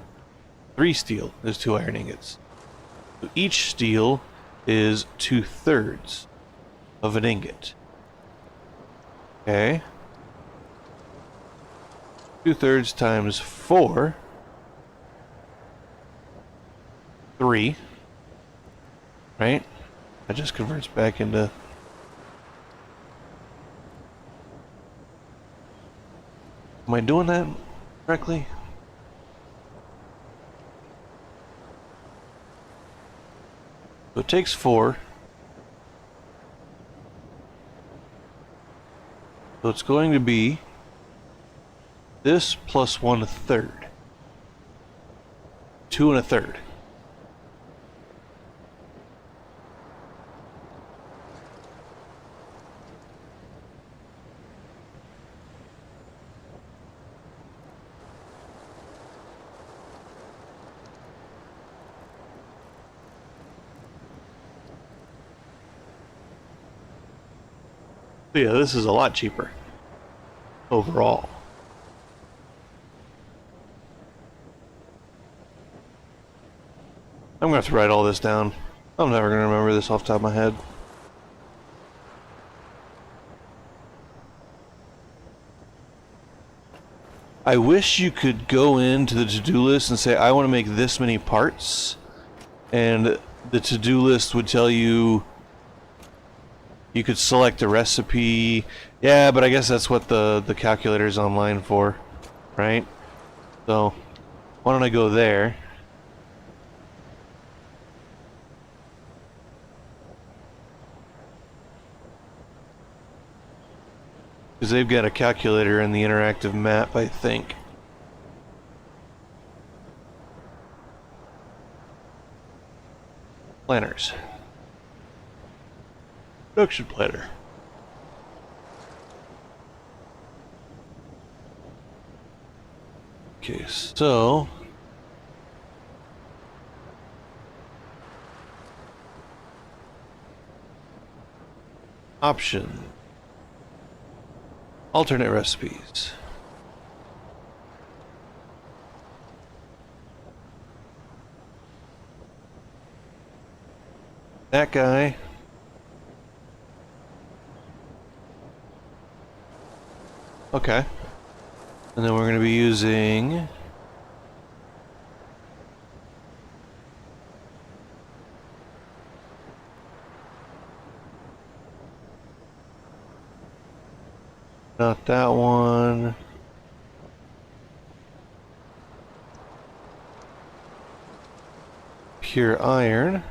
3 steel is 2 iron ingots. So each steel is 2/3 of an ingot. Okay. 2/3 times 4. 3. Right? That just converts back into... Am I doing that correctly? So it takes 4. So it's going to be this plus 1/3. 2 1/3. So yeah, this is a lot cheaper overall. I'm gonna have to write all this down. I'm never gonna remember this off the top of my head. I wish you could go into the to-do list and say, I want to make this many parts, and the to-do list would tell you you could select a recipe. Yeah, but I guess that's what the calculator's online for, right? So why don't I go there? Because they've got a calculator in the interactive map, I think. Planners. Production planner. Okay, so... Option. Alternate recipes. That guy. Okay. And then we're going to be using... Not that one. Pure iron.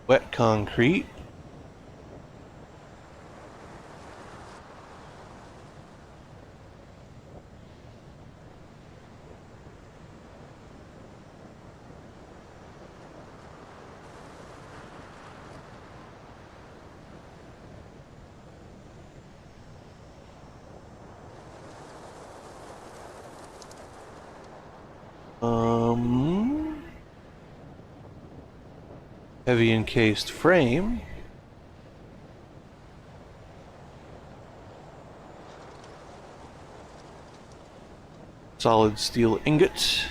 Wet concrete. Heavy encased frame. Solid steel ingot.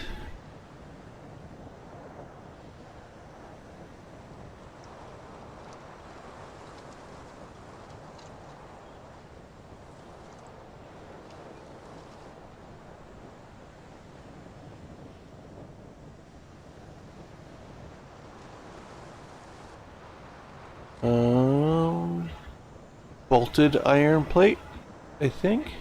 Bolted iron plate, I think.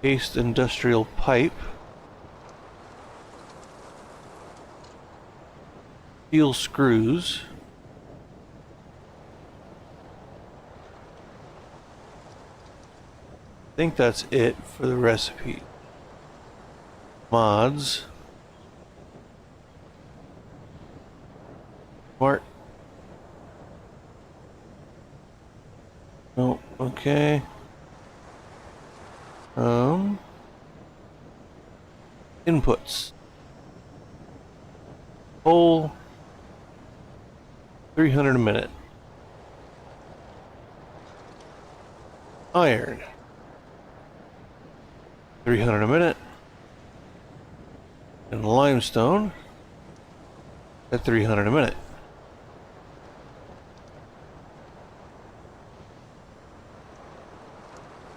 Cased industrial pipe. Steel screws. I think that's it for the recipe. Mods. Okay. Inputs. Coal, 300 a minute. Iron, 300 a minute. And limestone at 300 a minute.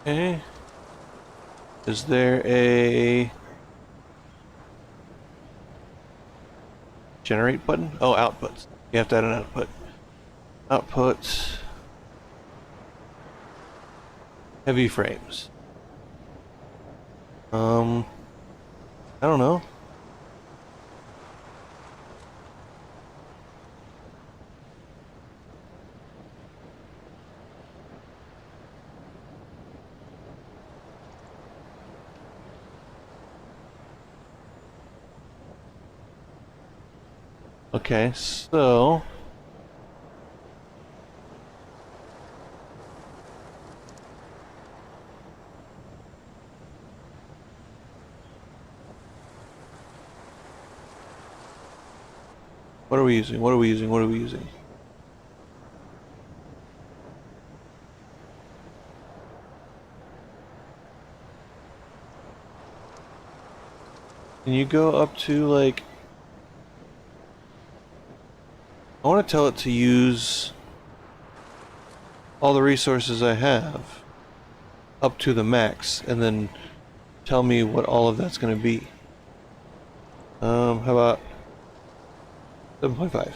Okay. Is there a generate button? Oh, outputs. You have to add an output. Outputs. Heavy frames. I don't know. Okay, so what are we using? What are we using? What are we using? Can you go up to, like, I want to tell it to use all the resources I have up to the max and then tell me what all of that's going to be. How about 7.5?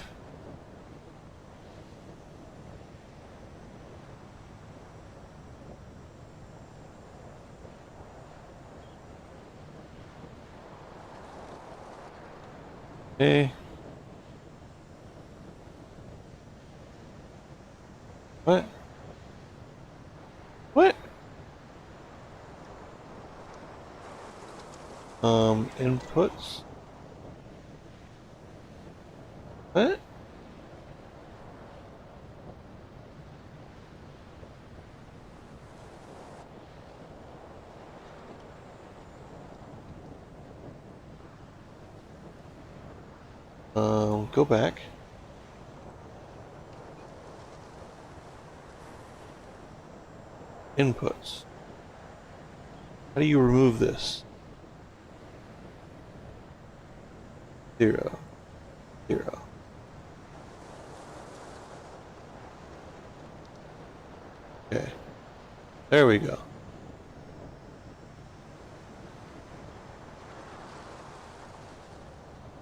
Okay. What? What? Inputs? What? Go back. Inputs. How do you remove this? 0. 0. Okay. There we go.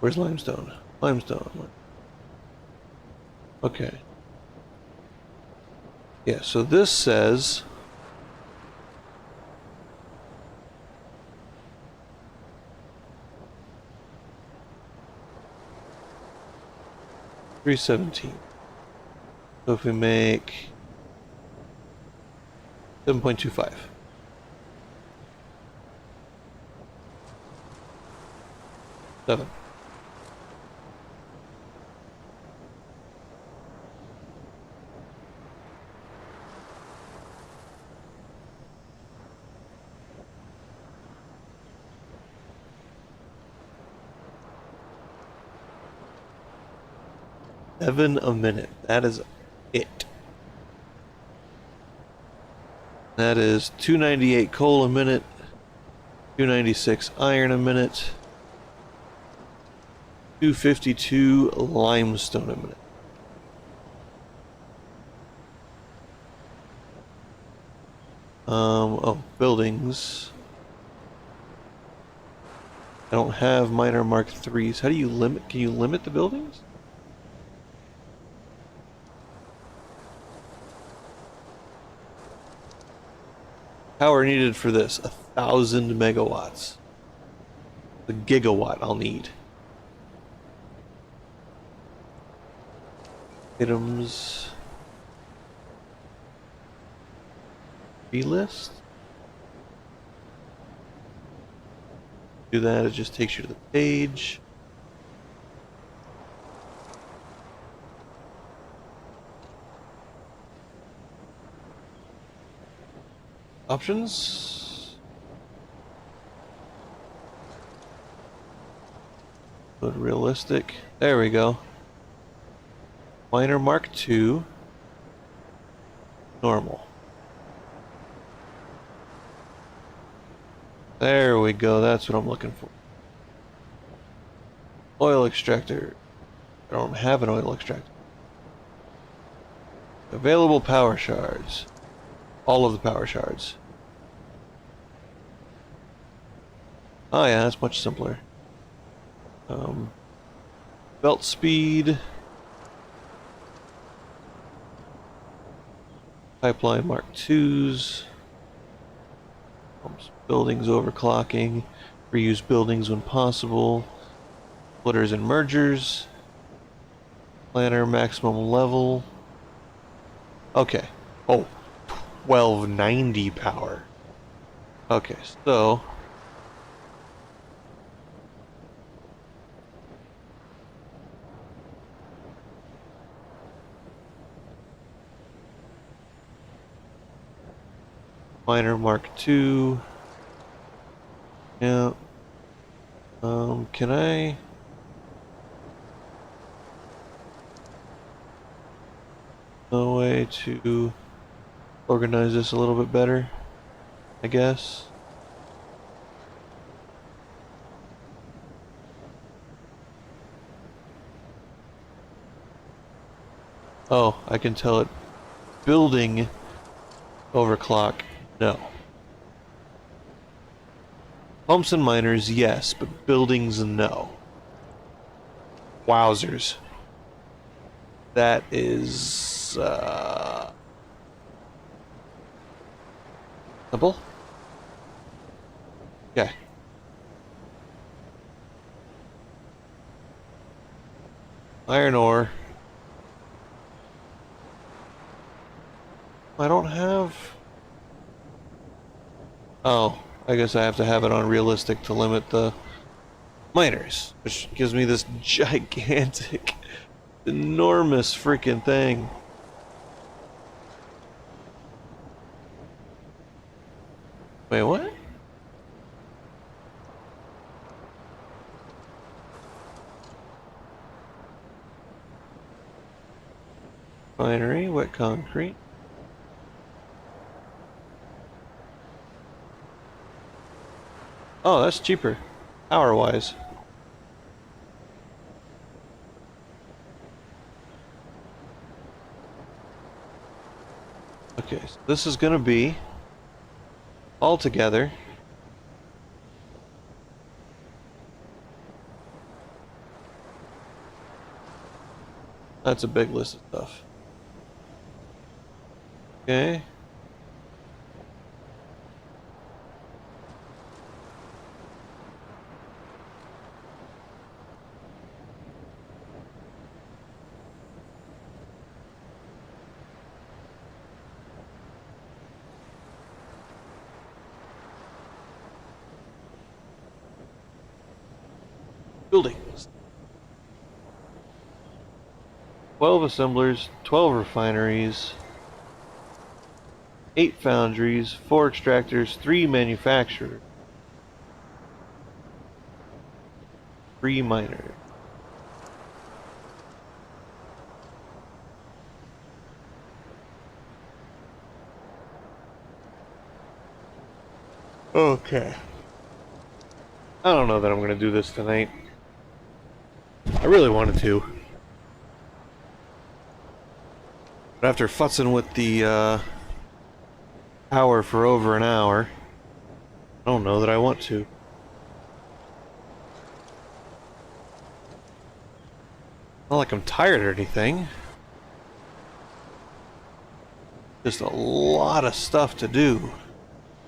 Where's limestone? Limestone. Okay. Yeah, so this says $317. So if we make 7.25. 7. Seven a minute. That is it. That is 298 coal a minute, 296 iron a minute, 252 limestone a minute. Oh, buildings. I don't have minor Mark IIIs. How do you limit? Can you limit the buildings? Power needed for this, 1,000 megawatts. The gigawatt I'll need. Items. List. Do that, it just takes you to the page. Options. Good realistic. There we go. Miner Mark II. Normal. There we go. That's what I'm looking for. Oil extractor. I don't have an oil extractor. Available power shards. All of the power shards. Oh yeah, that's much simpler. Belt speed. Pipeline Mark IIs. Buildings overclocking. Reuse buildings when possible. Splitters and mergers. Planner maximum level. Okay. Oh, 1290 power. Okay, so Miner Mark II. Yeah. Can I? No way to organize this a little bit better, I guess. Oh, I can tell it. Building overclock, no. Pumps and miners, yes, but buildings, no. Wowzers. That is, simple? Okay. Iron ore. I don't have... Oh, I guess I have to have it on realistic to limit the miners, which gives me this gigantic, enormous freaking thing. Wait, what? Refinery, wet concrete. Oh, that's cheaper, power-wise. Okay, so this is gonna be all together. That's a big list of stuff. Okay. Buildings. 12 assemblers, 12 refineries, 8 foundries, 4 extractors, 3 manufacturers, 3 miners. Okay. I don't know that I'm going to do this tonight. I really wanted to. But after futzing with the power for over an hour, I don't know that I want to. Not like I'm tired or anything. Just a lot of stuff to do to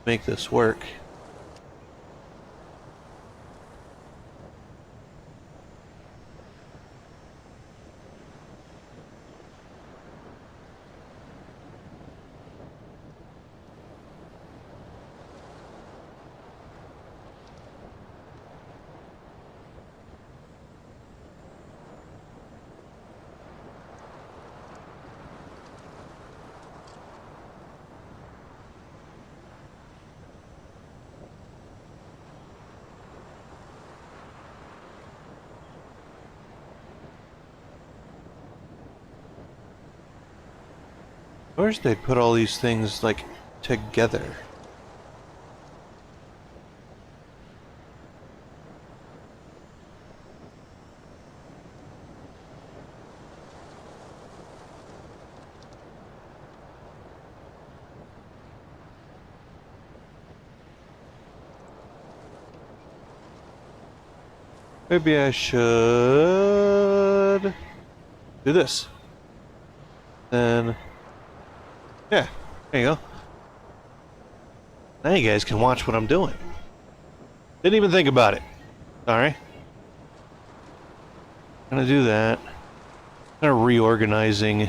make this work. I wish they'd put all these things, like, together. Maybe I should do this. Then, yeah, there you go. Now you guys can watch what I'm doing. Didn't even think about it. Sorry. Gonna do that. Kind of reorganizing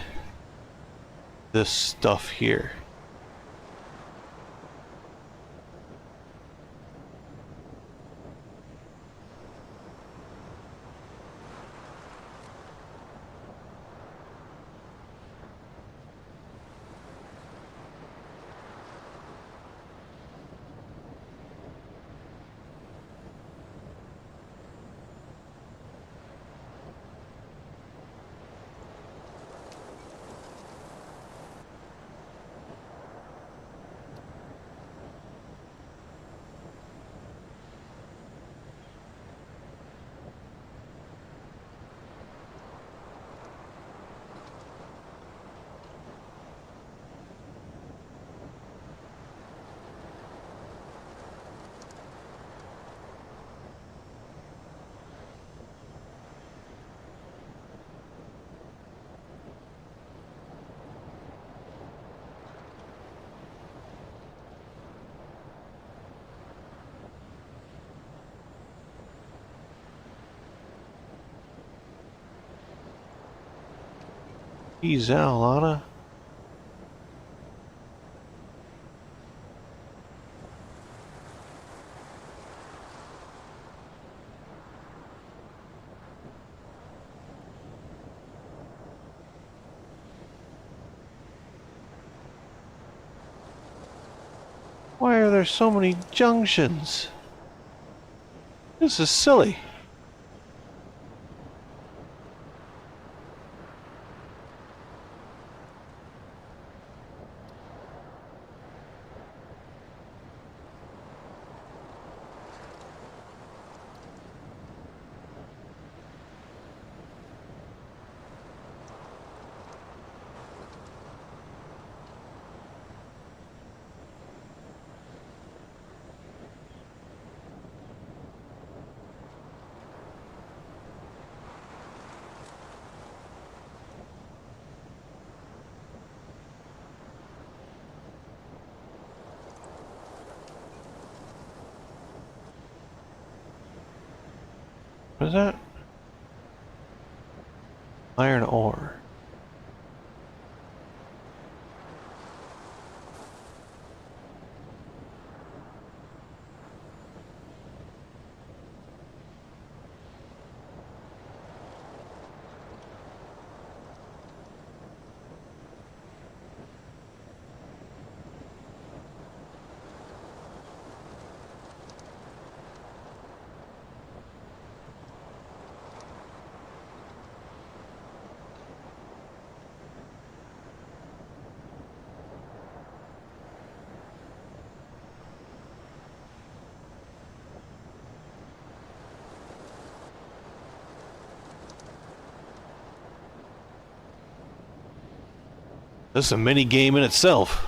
this stuff here. Ease out, Lana. Why are there so many junctions? This is silly. What is that? Iron ore. This is a mini game in itself.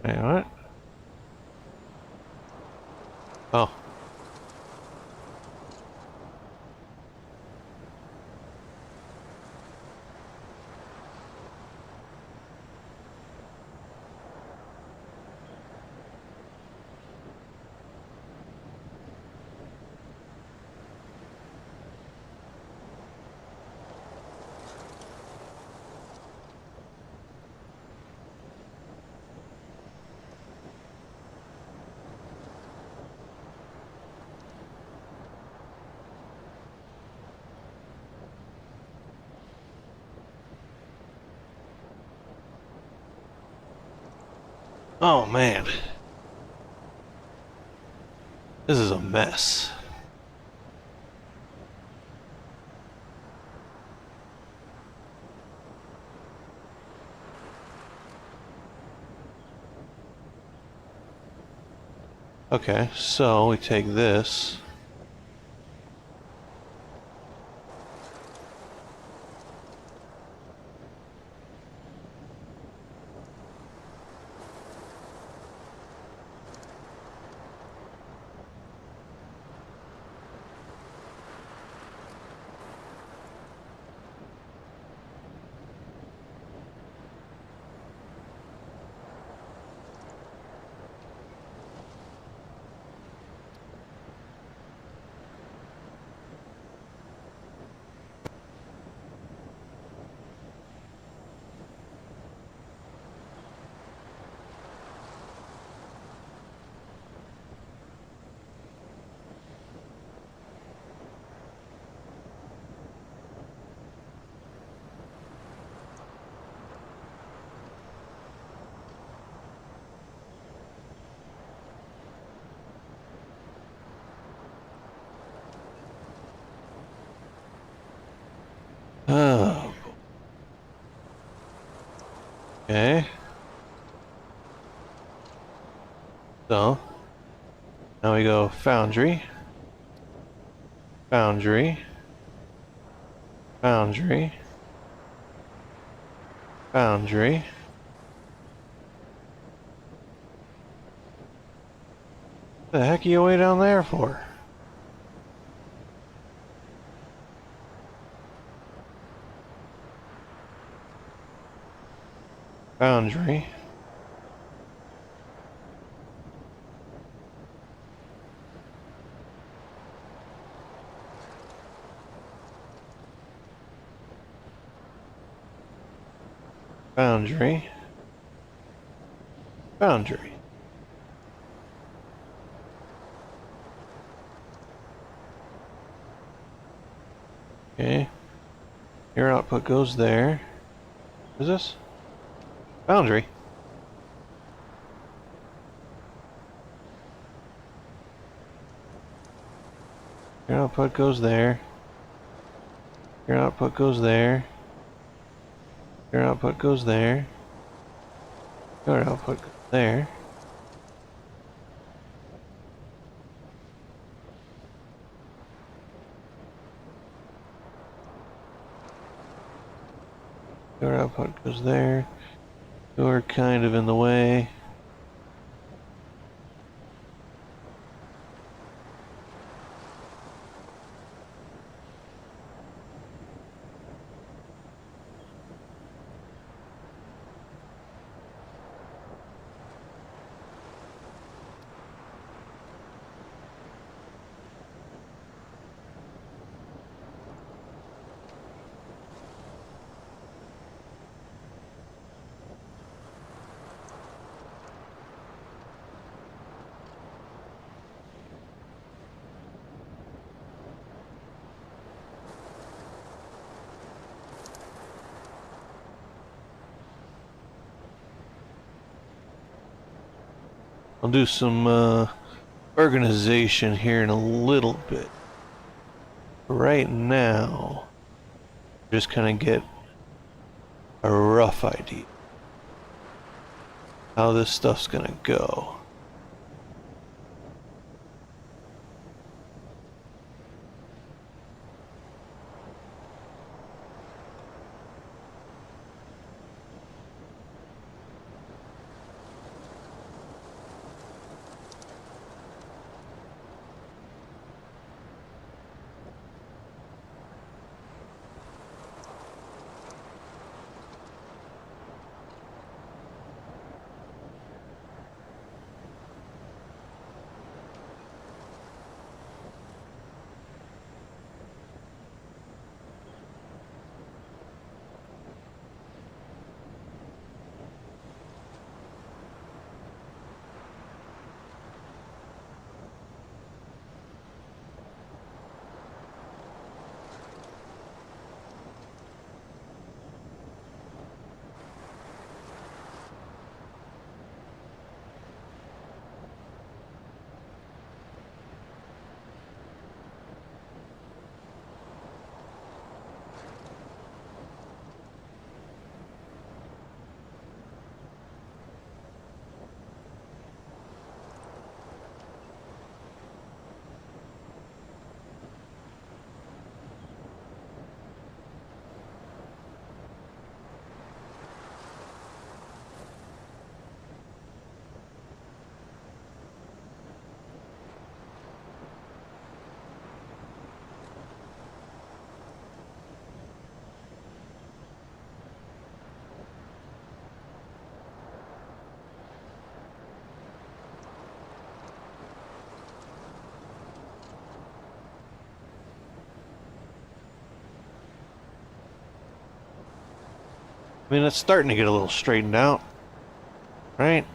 Wait, what? Oh. Oh man, this is a mess. Okay, so we take this. Oh, okay. So now we go foundry, foundry, foundry, foundry. What the heck are you way down there for? Foundry. Foundry. Foundry. Okay. Your output goes there. Is this? Foundry. Your output goes there. Your output goes there. Your output goes there. Your output goes there. Your output goes there. You're kind of in the way. I'll do some organization here in a little bit. Right now, just kind of get a rough idea how this stuff's gonna go. I mean, it's starting to get a little straightened out, right?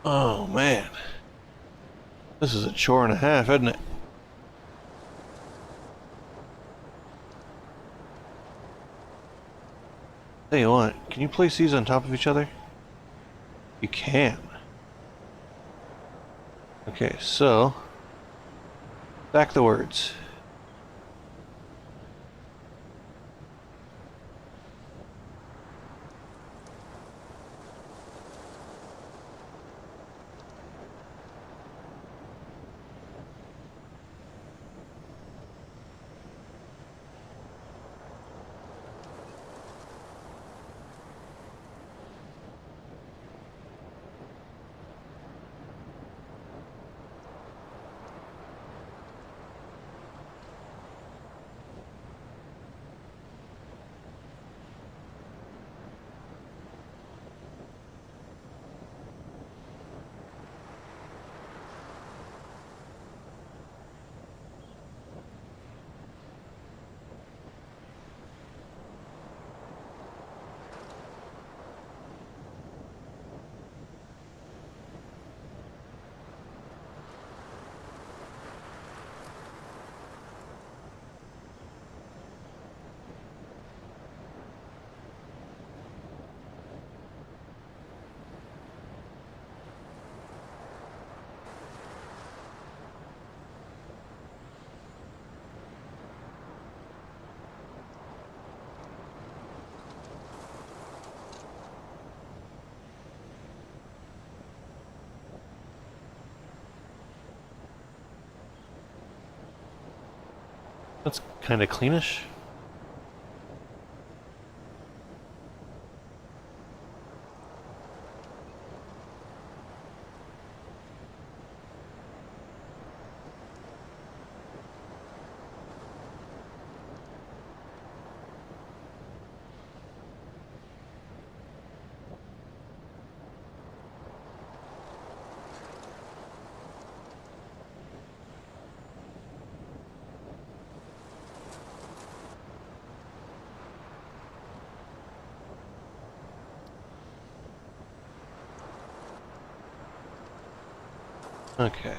Oh man, this is a chore and a half, isn't it? Tell you what, can you place these on top of each other? You can. Okay, so stack the words. That's kind of cleanish. Okay.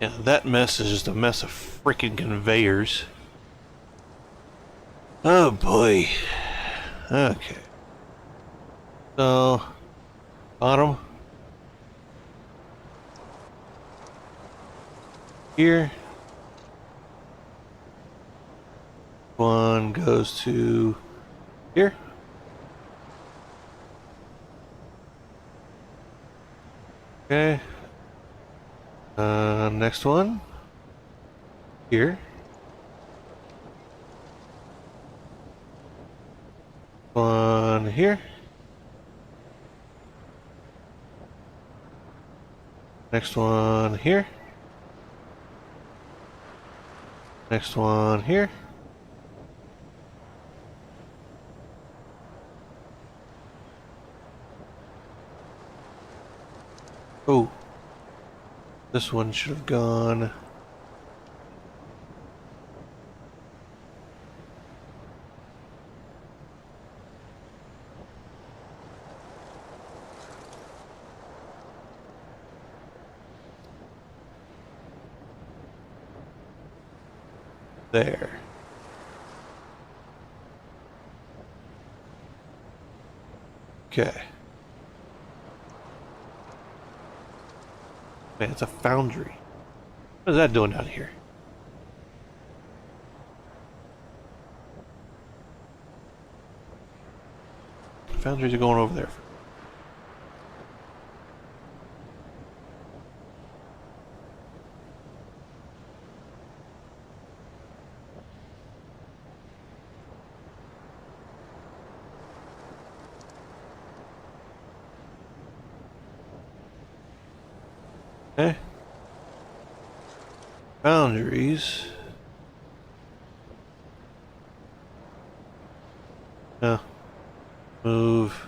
Yeah, that mess is just a mess of freaking conveyors. Oh boy. Okay. So, bottom. Here. One goes to here. Okay. Next one. Here. One here. Next one here. Next one here. Oh. This one should have gone there. Okay. Man, it's a foundry. What is that doing down here? Foundries are going over there. Okay. Boundaries. Now, move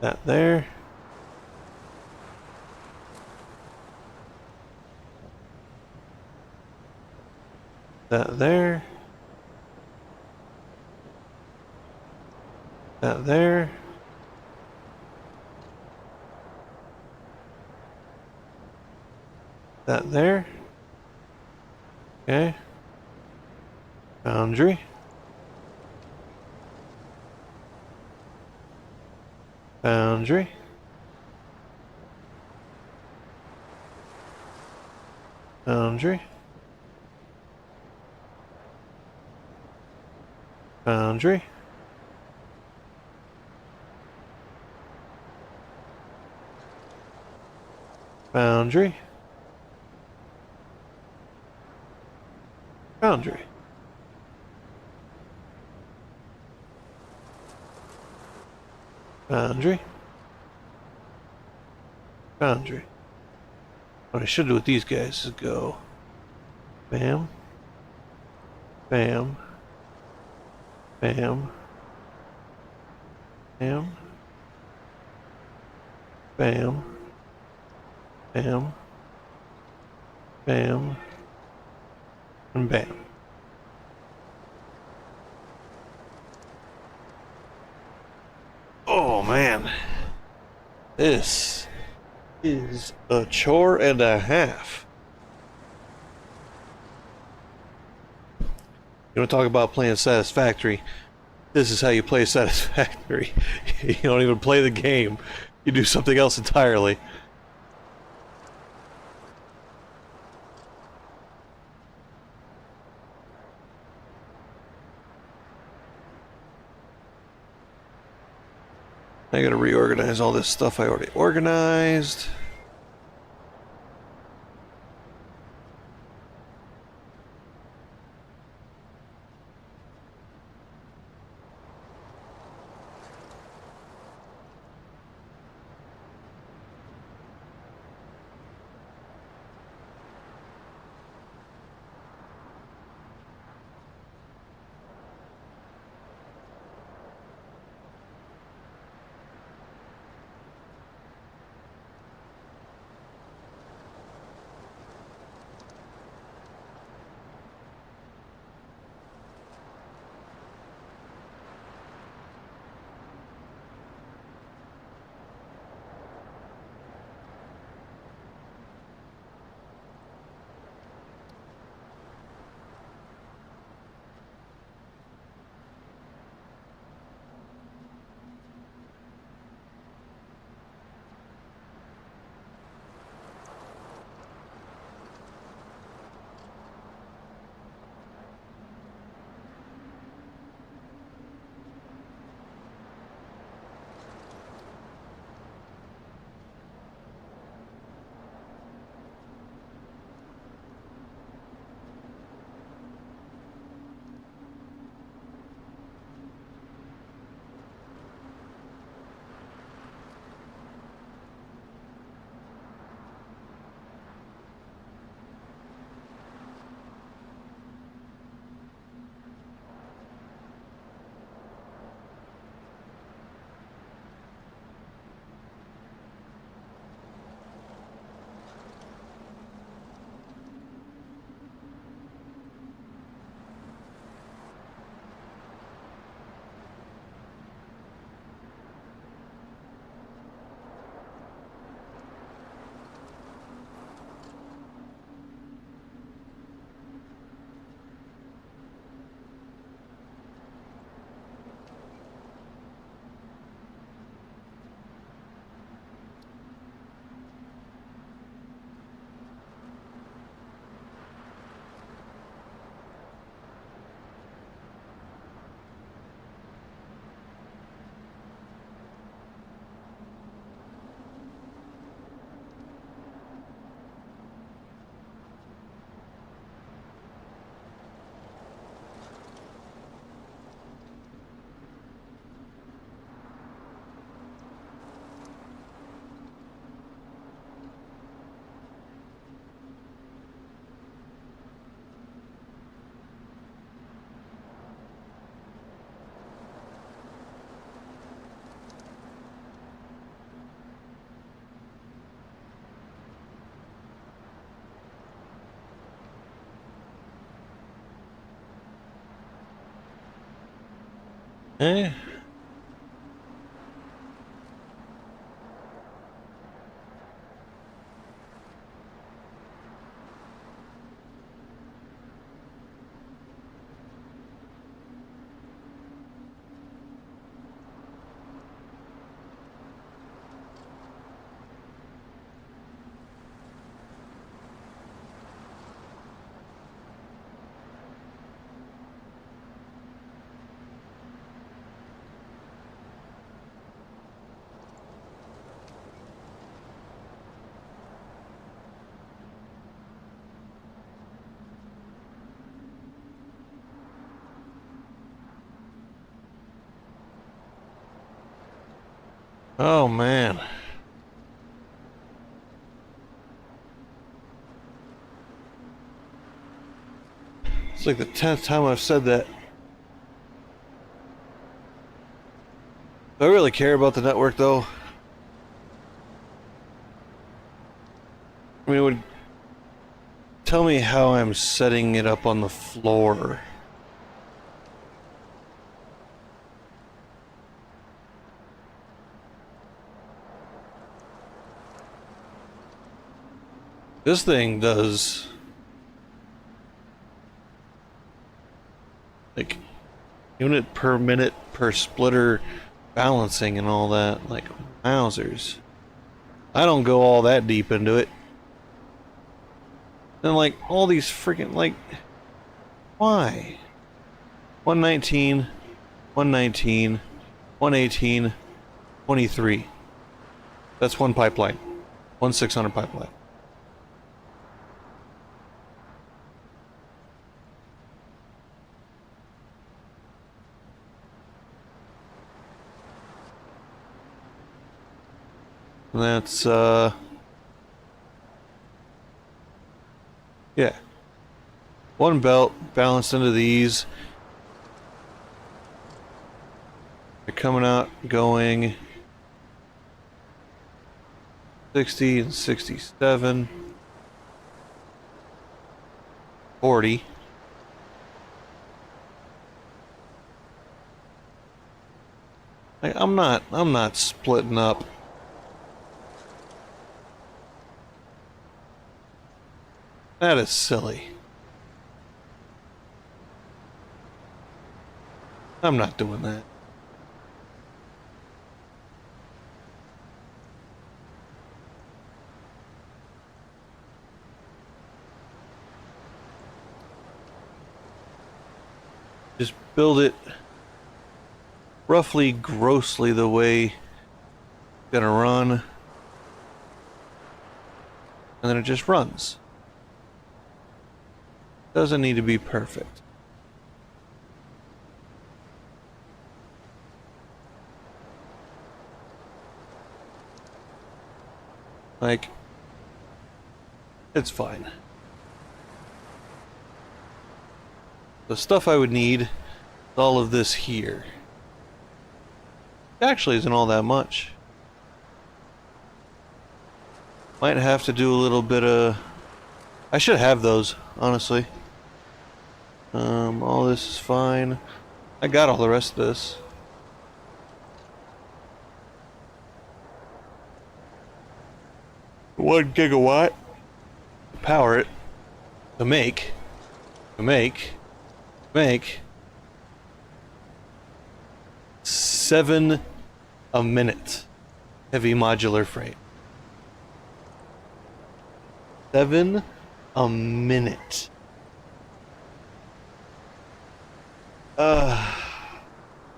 that there. That there. That there. That there. Okay. Boundary. Boundary. Boundary. Boundary. Boundary. Boundary. Boundary. Boundary. What I should do with these guys is go bam, bam, bam, bam, bam, bam, bam, and bam. Oh man, this is a chore and a half. You want to talk about playing Satisfactory? This is how you play Satisfactory. You don't even play the game. You do something else entirely. I gotta reorganize all this stuff I already organized. Eh? Oh man. It's like the 10th time I've said that. Do I really care about the network though? I mean, it would tell me how I'm setting it up on the floor. This thing does like unit per minute per splitter balancing and all that, like wowzers. I don't go all that deep into it. And like all these freaking like why? 119, 119, 118, 23. That's one pipeline. 1/600 pipeline. And that's yeah. One belt balanced into these. They're coming out going 60 and 67. 40. I'm not splitting up. That is silly. I'm not doing that. Just build it roughly grossly the way it's gonna run, and then it just runs. Doesn't need to be perfect. Like, it's fine. The stuff I would need is all of this here. It actually isn't all that much. Might have to do a little bit of... I should have those, honestly. All this is fine. I got all the rest of this. One gigawatt to power it to make 7 a minute heavy modular frame. 7 a minute.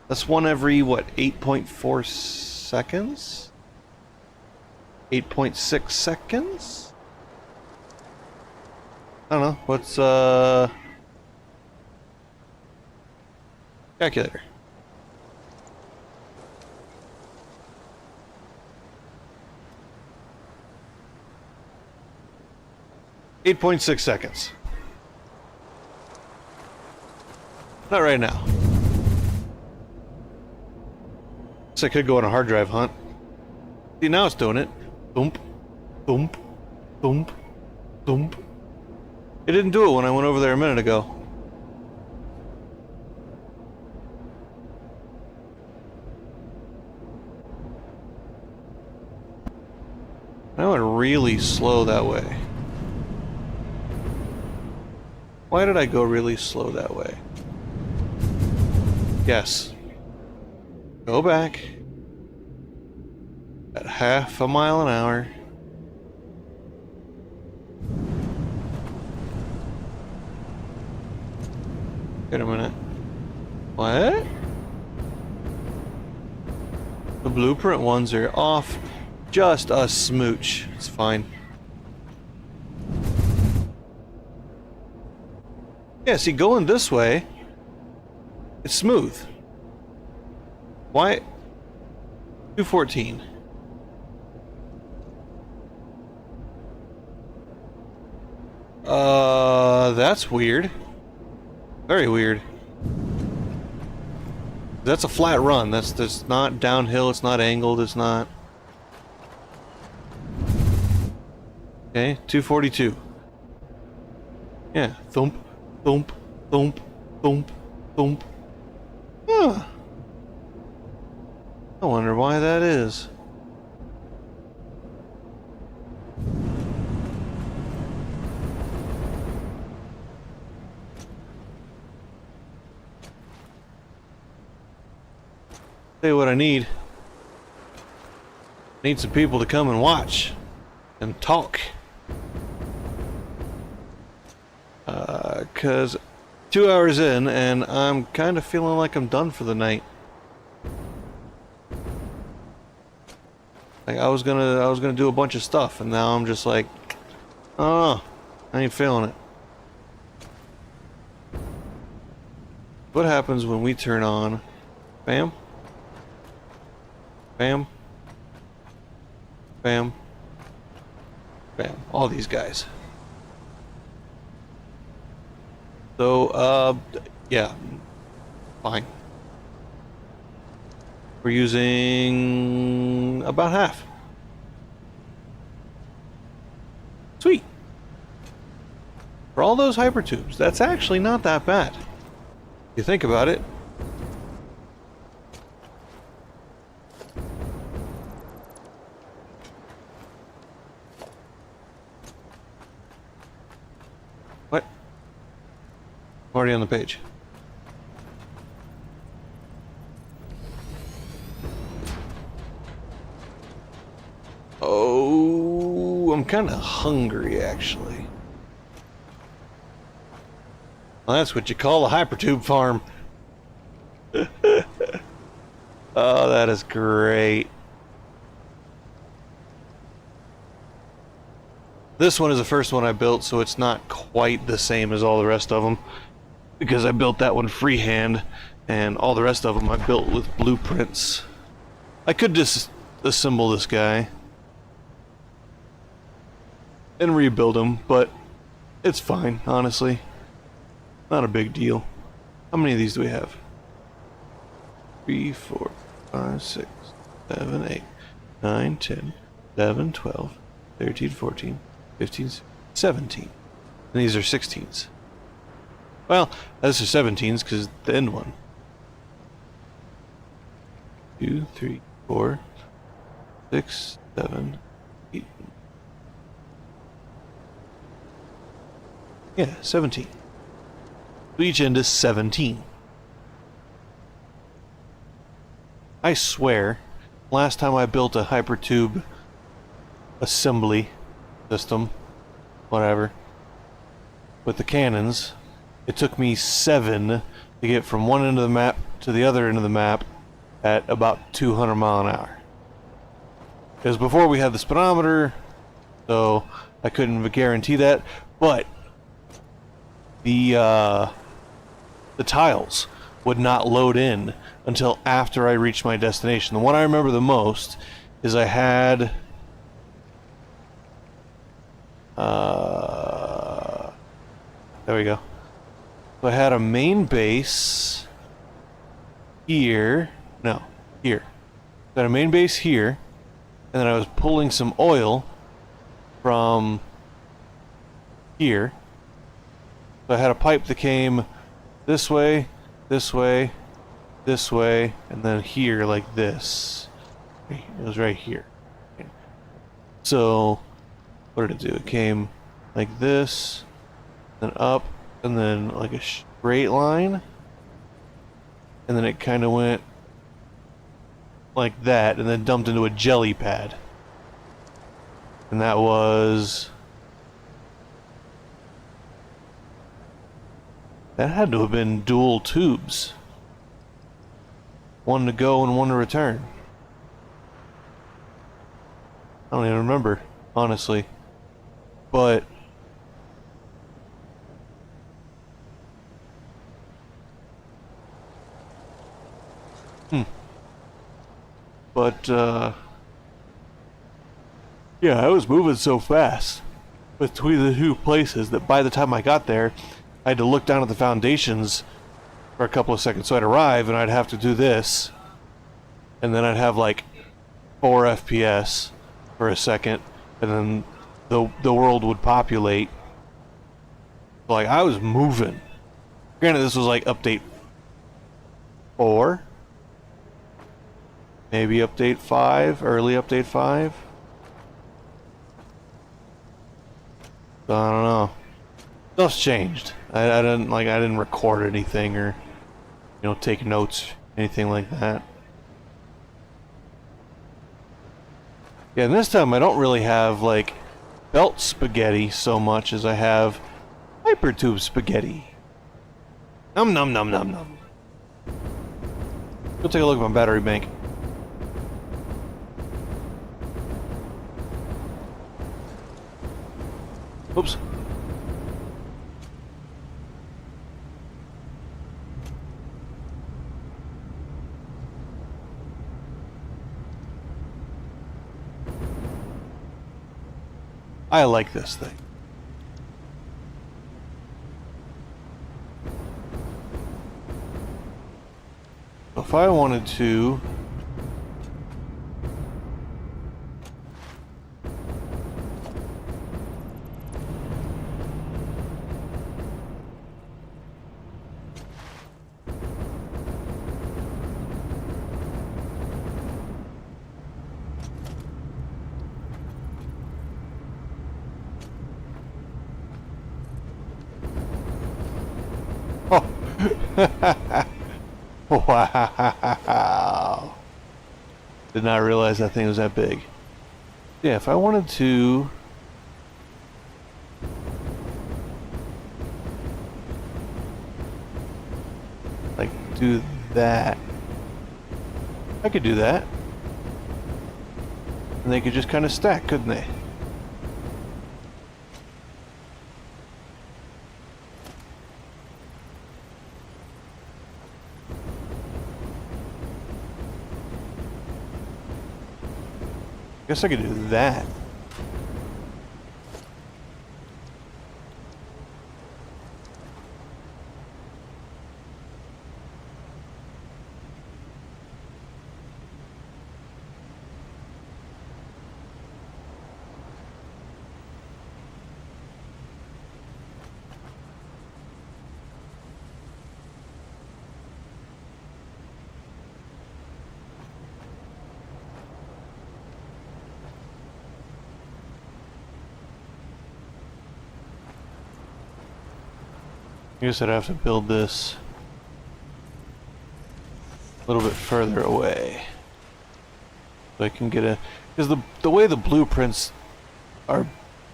That's one every what, 8.4 seconds? 8.6 seconds? I don't know. What's calculator? .6 seconds. Not right now. So I could go on a hard drive hunt. See, now it's doing it. Thump, thump, thump, thump. It didn't do it when I went over there a minute ago. really slow that way? Why did I go really slow that way? Yes. Go back. At half a mile an hour. Wait a minute. What? The blueprint ones are off just a smooch. It's fine. Yeah, see, going this way, it's smooth. Why? 214. That's weird. Very weird. That's a flat run. That's not downhill. It's not angled. It's not. Okay, 242. Yeah, thump, thump, thump, thump, thump. Huh. I wonder why that is. Tell you what I need. I need some people to come and watch and talk. Cause 2 hours in and I'm kind of feeling like I'm done for the night. Like I was gonna do a bunch of stuff and now I'm just like, oh, I ain't feeling it. What happens when we turn on bam? Bam. Bam. Bam. All these guys. So, yeah. Fine. We're using about half. Sweet. For all those hypertubes, that's actually not that bad. If you think about it. What? I'm already on the page. Oh, I'm kind of hungry, actually. Well, that's what you call a hypertube farm. Oh, that is great. This one is the first one I built, so it's not quite the same as all the rest of them. Because I built that one freehand, and all the rest of them I built with blueprints. I could just assemble this guy and rebuild him, but it's fine, honestly. Not a big deal. How many of these do we have? 3, 4, 5, 6, 7, 8, 9, 10, 11, 12, 13, 14, 15, 17. And these are 16s. Well, those are 17s because the end one. 2, 3, 4, 6, 7, 8. Yeah, 17. So each end is 17. I swear, last time I built a hypertube assembly system, whatever, with the cannons, it took me 7 to get from one end of the map to the other end of the map at about 200 mile an hour. Because before we had the speedometer, so I couldn't guarantee that, but the tiles would not load in until after I reached my destination. The one I remember the most is I had there we go. So I had a main base here. No, here. I had a main base here, and then I was pulling some oil from here. So I had a pipe that came this way, this way, this way, and then here like this. It was right here. So what did it do? It came like this, then up, and then like a straight line, and then it kind of went like that, and then dumped into a jelly pad. And that was... that had to have been dual tubes. One to go and one to return. I don't even remember, honestly. But... But, yeah, I was moving so fast between the two places that by the time I got there, I had to look down at the foundations for a couple of seconds. So I'd arrive and I'd have to do this, and then I'd have like 4 FPS for a second, and then the world would populate. Like, I was moving. Granted, this was like update 4, maybe update 5, early update 5. So I don't know. Stuff's changed. I didn't record anything or, you know, take notes, anything like that. Yeah, and this time I don't really have like belt spaghetti so much as I have hypertube spaghetti. Num num num num num. Go take a look at my battery bank. Oops. I like this thing. If I wanted to... Oh! Wow! Did not realize that thing was that big. Yeah, if I wanted to... like, do that. I could do that. And they could just kind of stack, couldn't they? Guess I could do that. I guess I'd have to build this a little bit further away so I can get a... because the way the blueprints are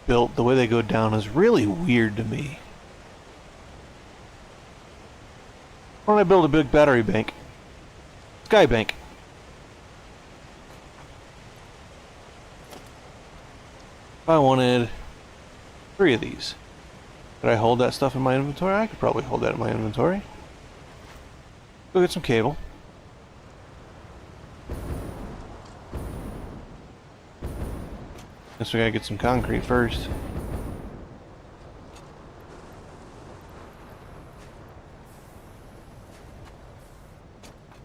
built, the way they go down is really weird to me. Why don't I build a big battery bank? Sky bank. If I wanted 3 of these. Could I hold that stuff in my inventory? I could probably hold that in my inventory. Go get some cable. Guess we gotta get some concrete first.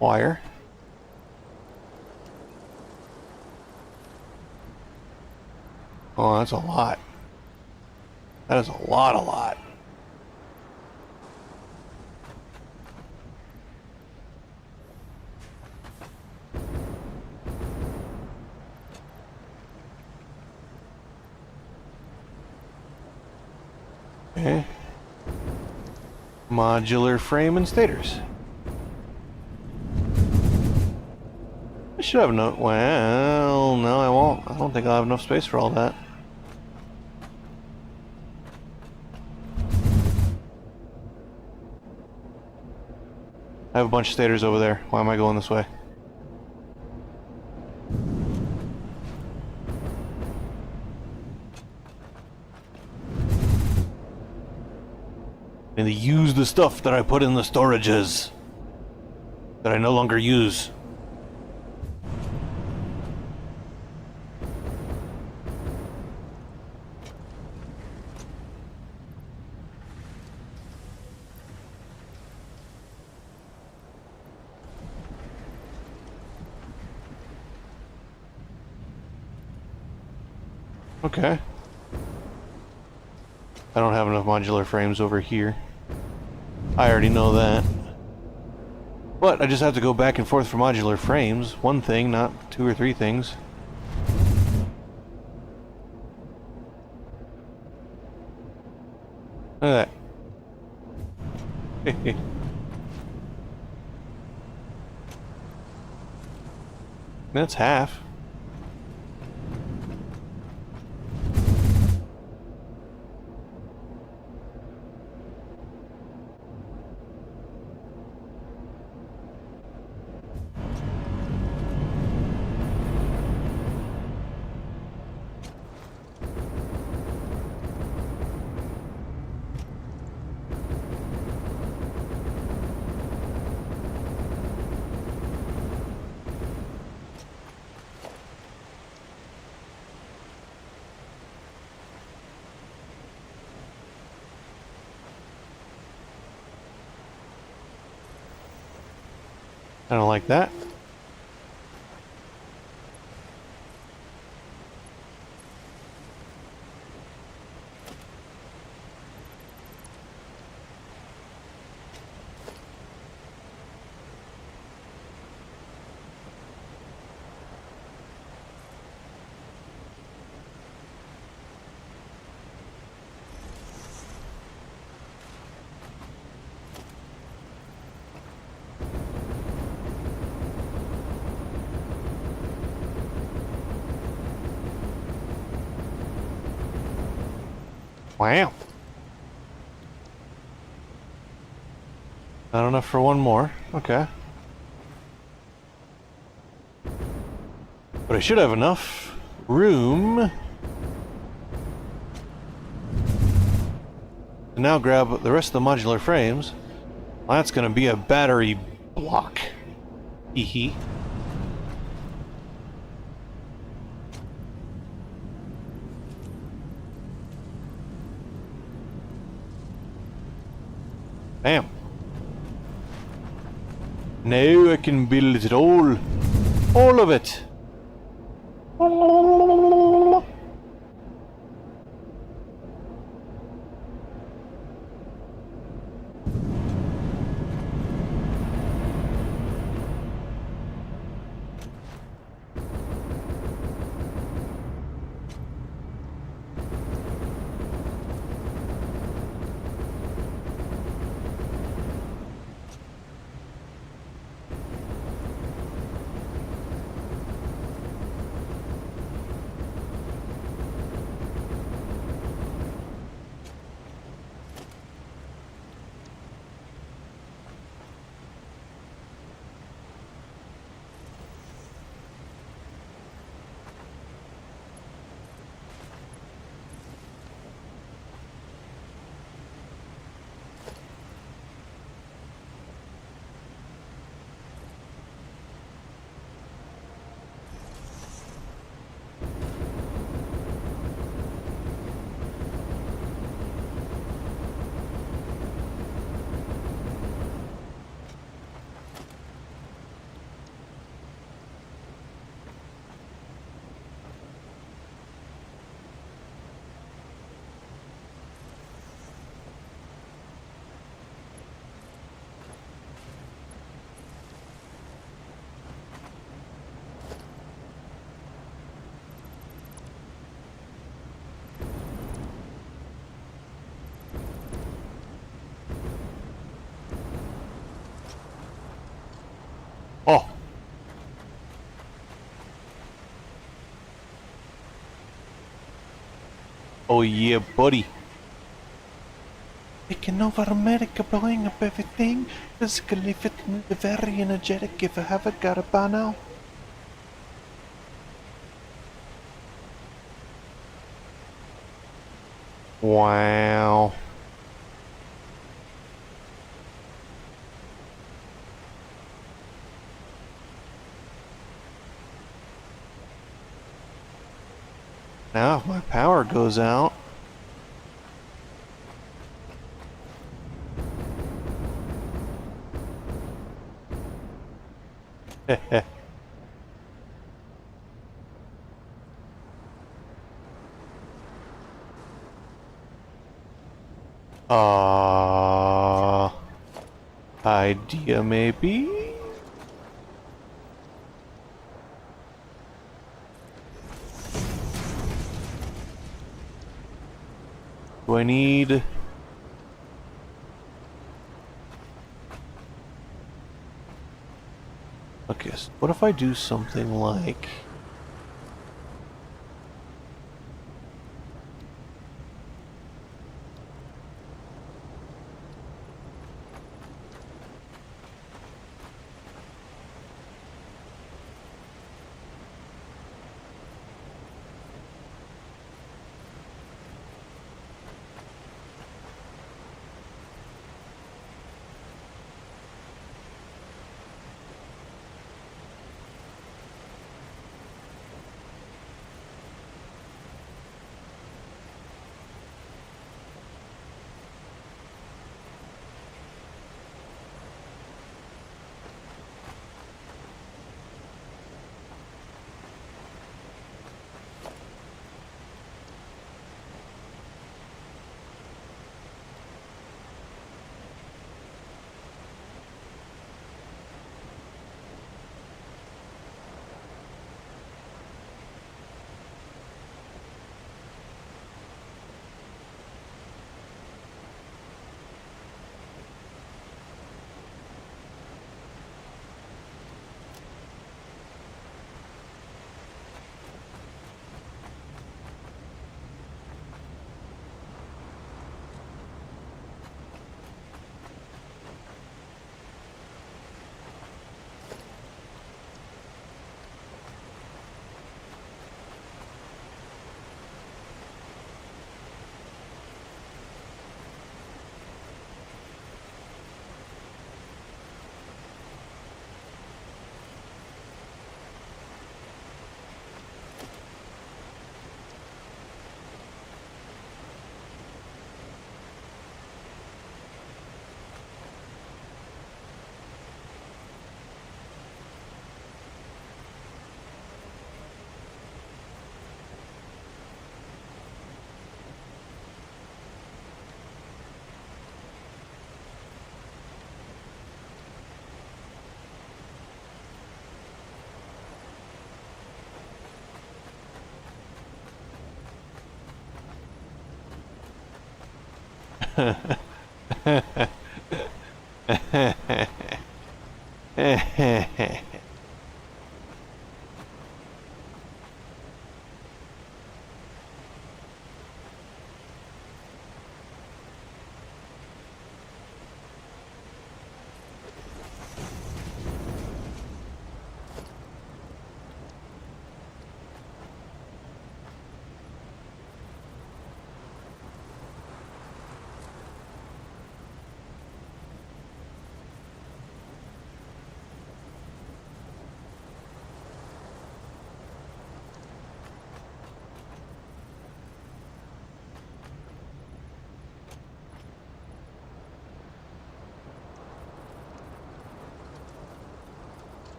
Wire. Oh, that's a lot. That is a lot. Okay. Modular frame and stators. I should have enough. Well, no, I won't. I don't think I'll have enough space for all that. I have a bunch of stators over there. Why am I going this way? And to use the stuff that I put in the storages that I no longer use. Okay. I don't have enough modular frames over here. I already know that. But I just have to go back and forth for modular frames. One thing, not two or three things. Look at that. That's half. I don't like that. Wow. Not enough for one more. Okay. But I should have enough room to now grab the rest of the modular frames. Well, that's going to be a battery block. Hee hee. Bam. Now I can build it all. All of it. Oh yeah, buddy. Taking over America, blowing up everything. Physically fit and very energetic. If I haven't got it by now. Wow. Now if my power goes out. Heh. Idea maybe? Do I need... Okay, so what if I do something like...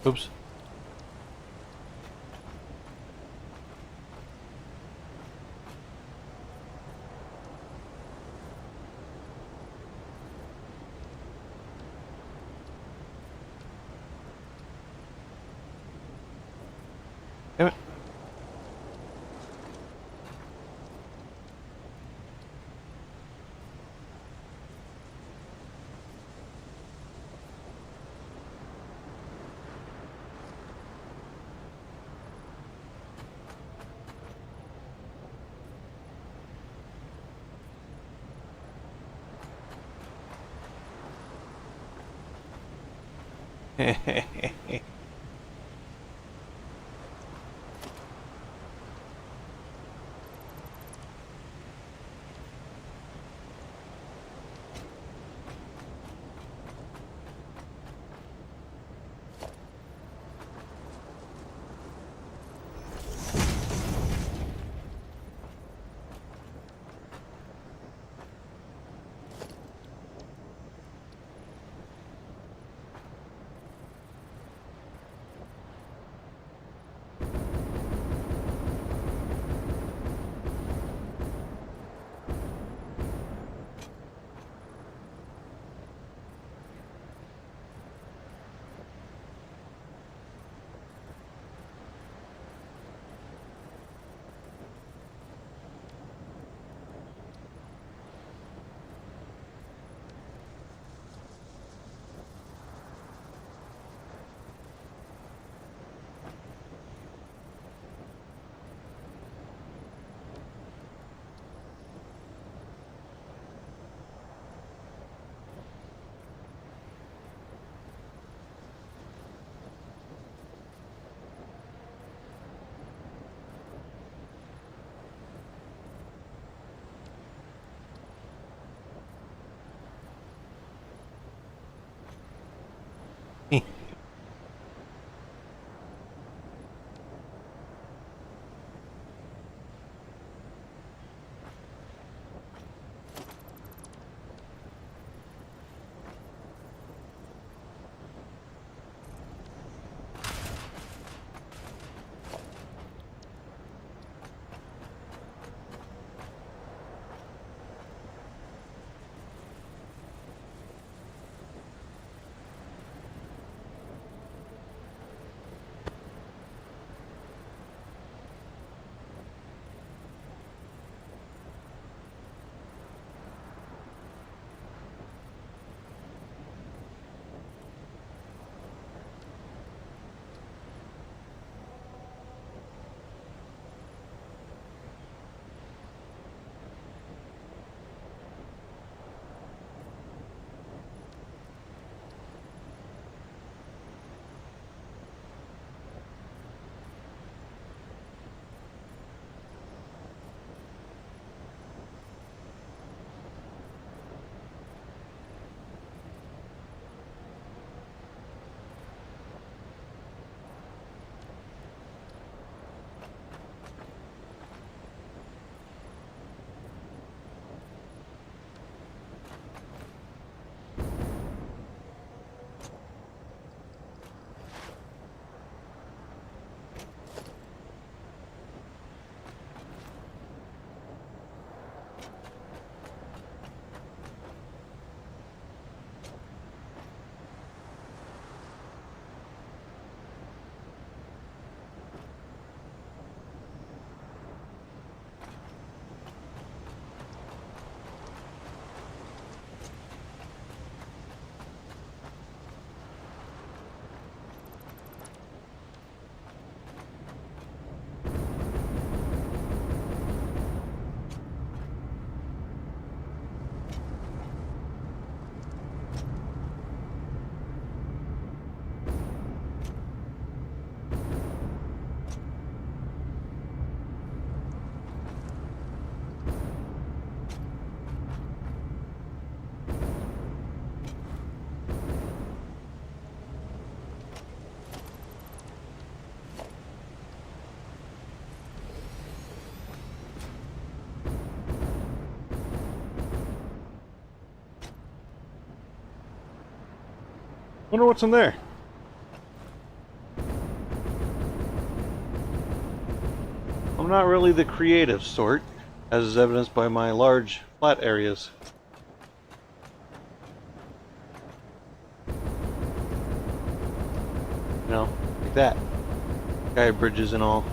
Oops. Damn it. Wonder what's in there. I'm not really the creative sort, as is evidenced by my large flat areas. You know, like that. Sky bridges and all.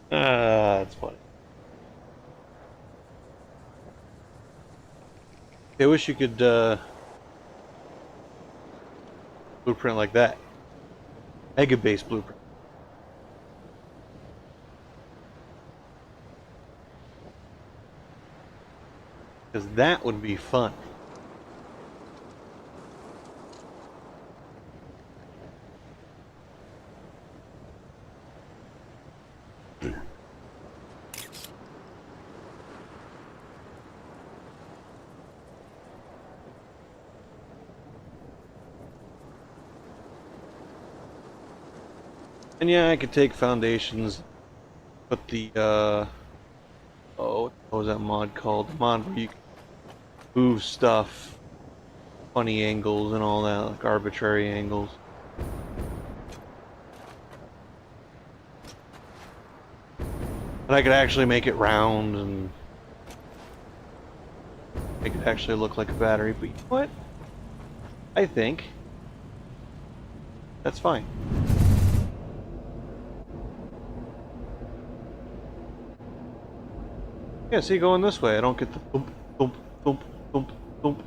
That's funny. I wish you could blueprint like that. Mega-based blueprint. Because that would be fun. And yeah, I could take foundations, put the, oh, what was that mod called? The mod where you can move stuff, funny angles and all that, like arbitrary angles. And I could actually make it round and make it actually look like a battery, but you know what? I think that's fine. Yeah, see, going this way, I don't get the thump, thump, thump, thump, thump.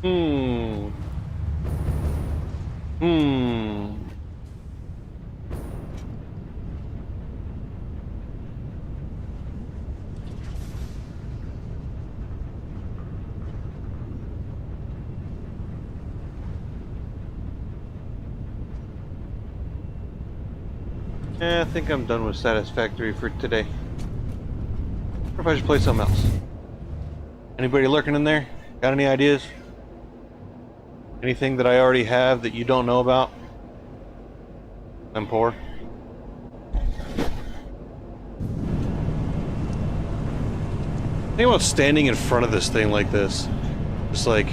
Hmm. Hmm. Yeah, I think I'm done with Satisfactory for today. Or if I should play something else. Anybody lurking in there? Got any ideas? Anything that I already have that you don't know about? I'm poor. Think about standing in front of this thing like this. Just like...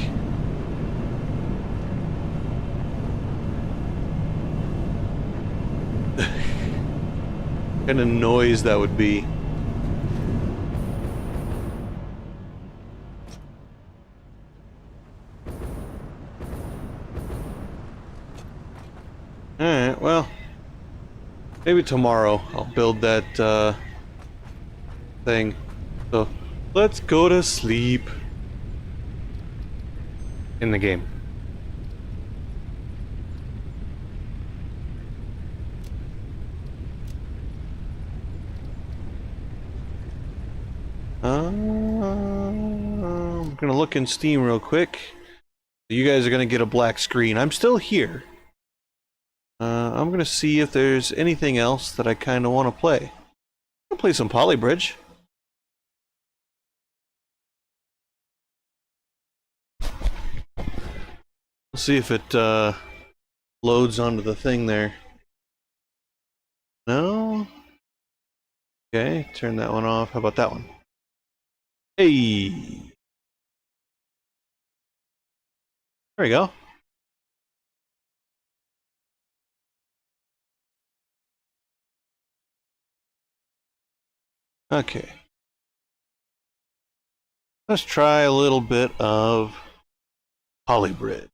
kind of noise that would be. Alright, well... maybe tomorrow I'll build that, thing. So, let's go to sleep. In the game. I'm gonna look in Steam real quick. You guys are gonna get a black screen. I'm still here. I'm gonna see if there's anything else that I kind of want to play. I'll play some Polybridge. We'll see if it loads onto the thing there. No? Okay, turn that one off. How about that one? Hey! There we go. Okay. Let's try a little bit of Polybridge.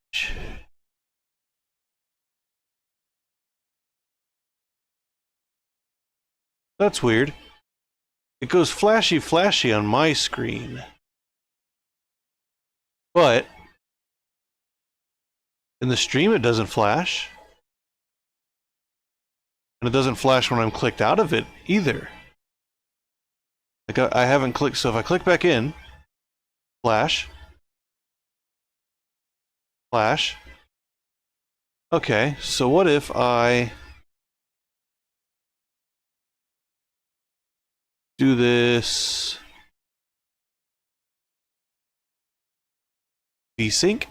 That's weird. It goes flashy flashy on my screen. But in the stream, it doesn't flash. And it doesn't flash when I'm clicked out of it either. Like I haven't clicked, so if I click back in, flash, flash. Okay, so what if I do this desync?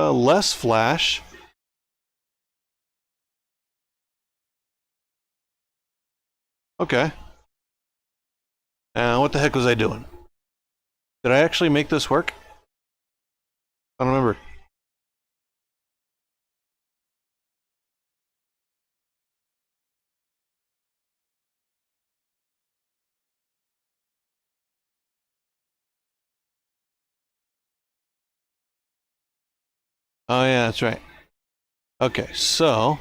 Less flash. Okay. Now, what the heck was I doing? Did I actually make this work? I don't remember. Oh yeah, that's right. Okay, so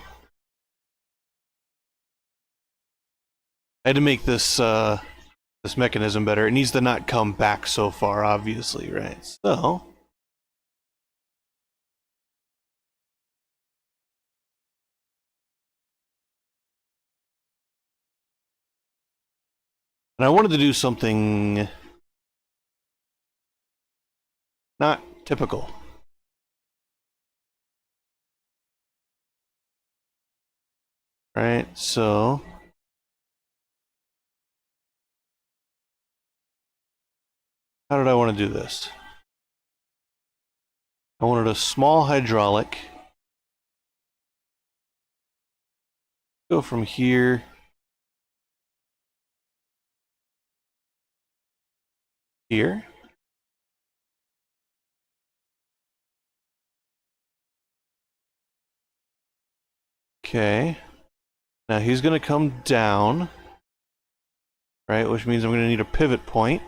I had to make this this mechanism better. It needs to not come back so far, obviously, right? So and I wanted to do something not typical. Right, so how did I want to do this? I wanted a small hydraulic. Go from here. Here. Okay. Now he's going to come down. Right, which means I'm going to need a pivot point.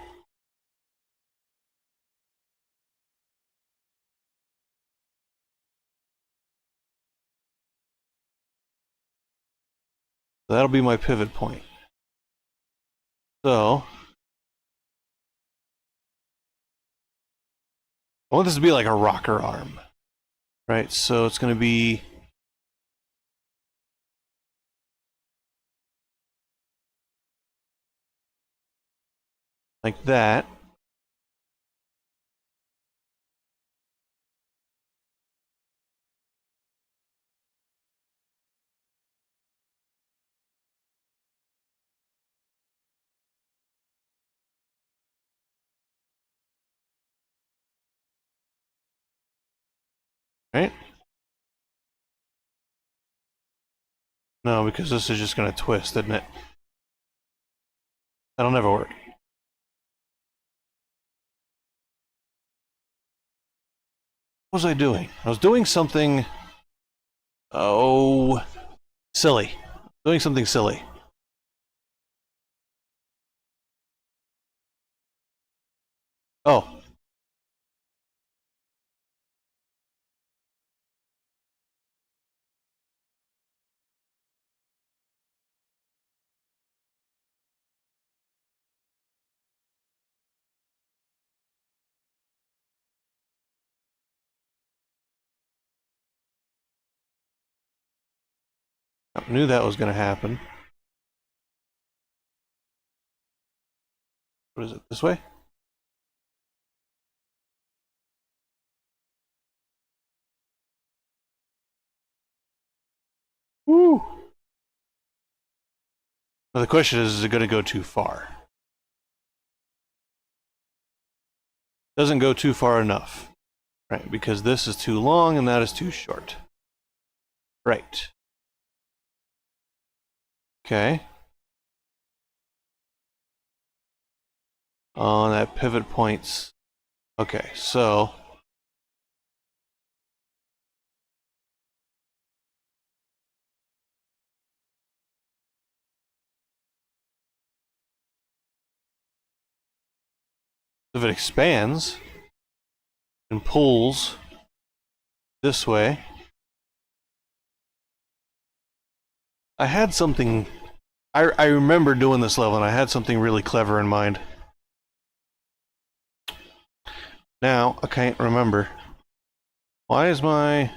So that'll be my pivot point. So I want this to be like a rocker arm. Right, so it's going to be like that. Right? No, because this is just going to twist, isn't it? That'll never work. What was I doing? I was doing something... Oh... silly. Doing something silly. Oh. I knew that was going to happen. What is it? This way? Woo! Now the question is it going to go too far? Doesn't go too far enough. Right, because this is too long and that is too short. Right. Okay. On that pivot points. Okay, so if it expands and pulls this way, I had something I remember doing this level and I had something really clever in mind. Now, I can't remember. Why is my...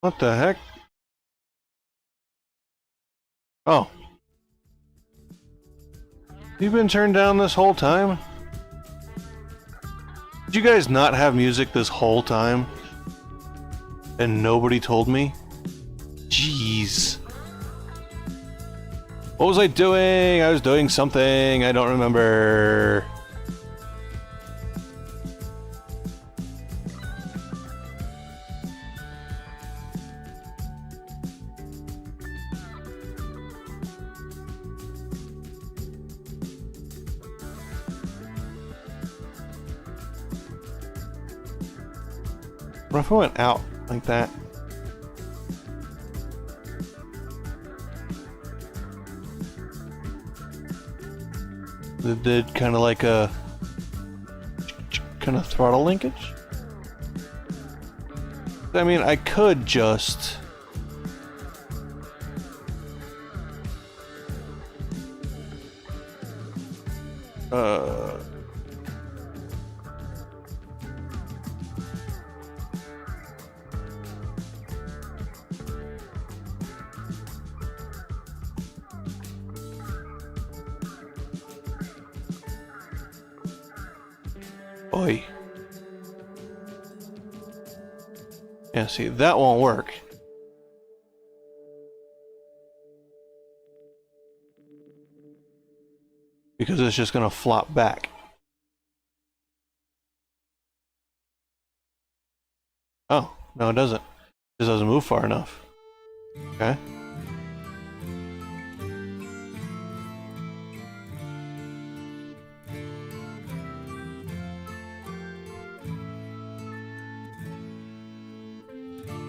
What the heck? Oh. You've been turned down this whole time? Did you guys not have music this whole time? And nobody told me? Jeez. What was I doing? I was doing something. I don't remember. What if I went out like that? It did kind of like a kind of throttle linkage. I mean, I could just Oi. Yeah, see, that won't work. Because it's just gonna flop back. Oh, no it doesn't. It doesn't move far enough. Okay.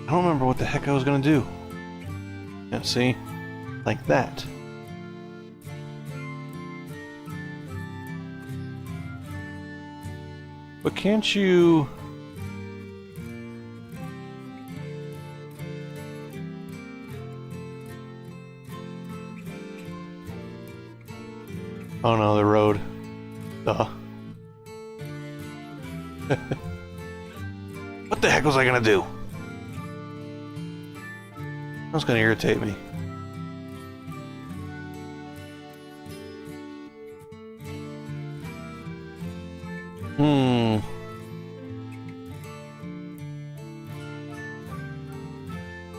I don't remember what the heck I was gonna do. Yeah, see? Like that. But can't you... Oh no, the road. Duh. What the heck was I gonna do? That's gonna irritate me.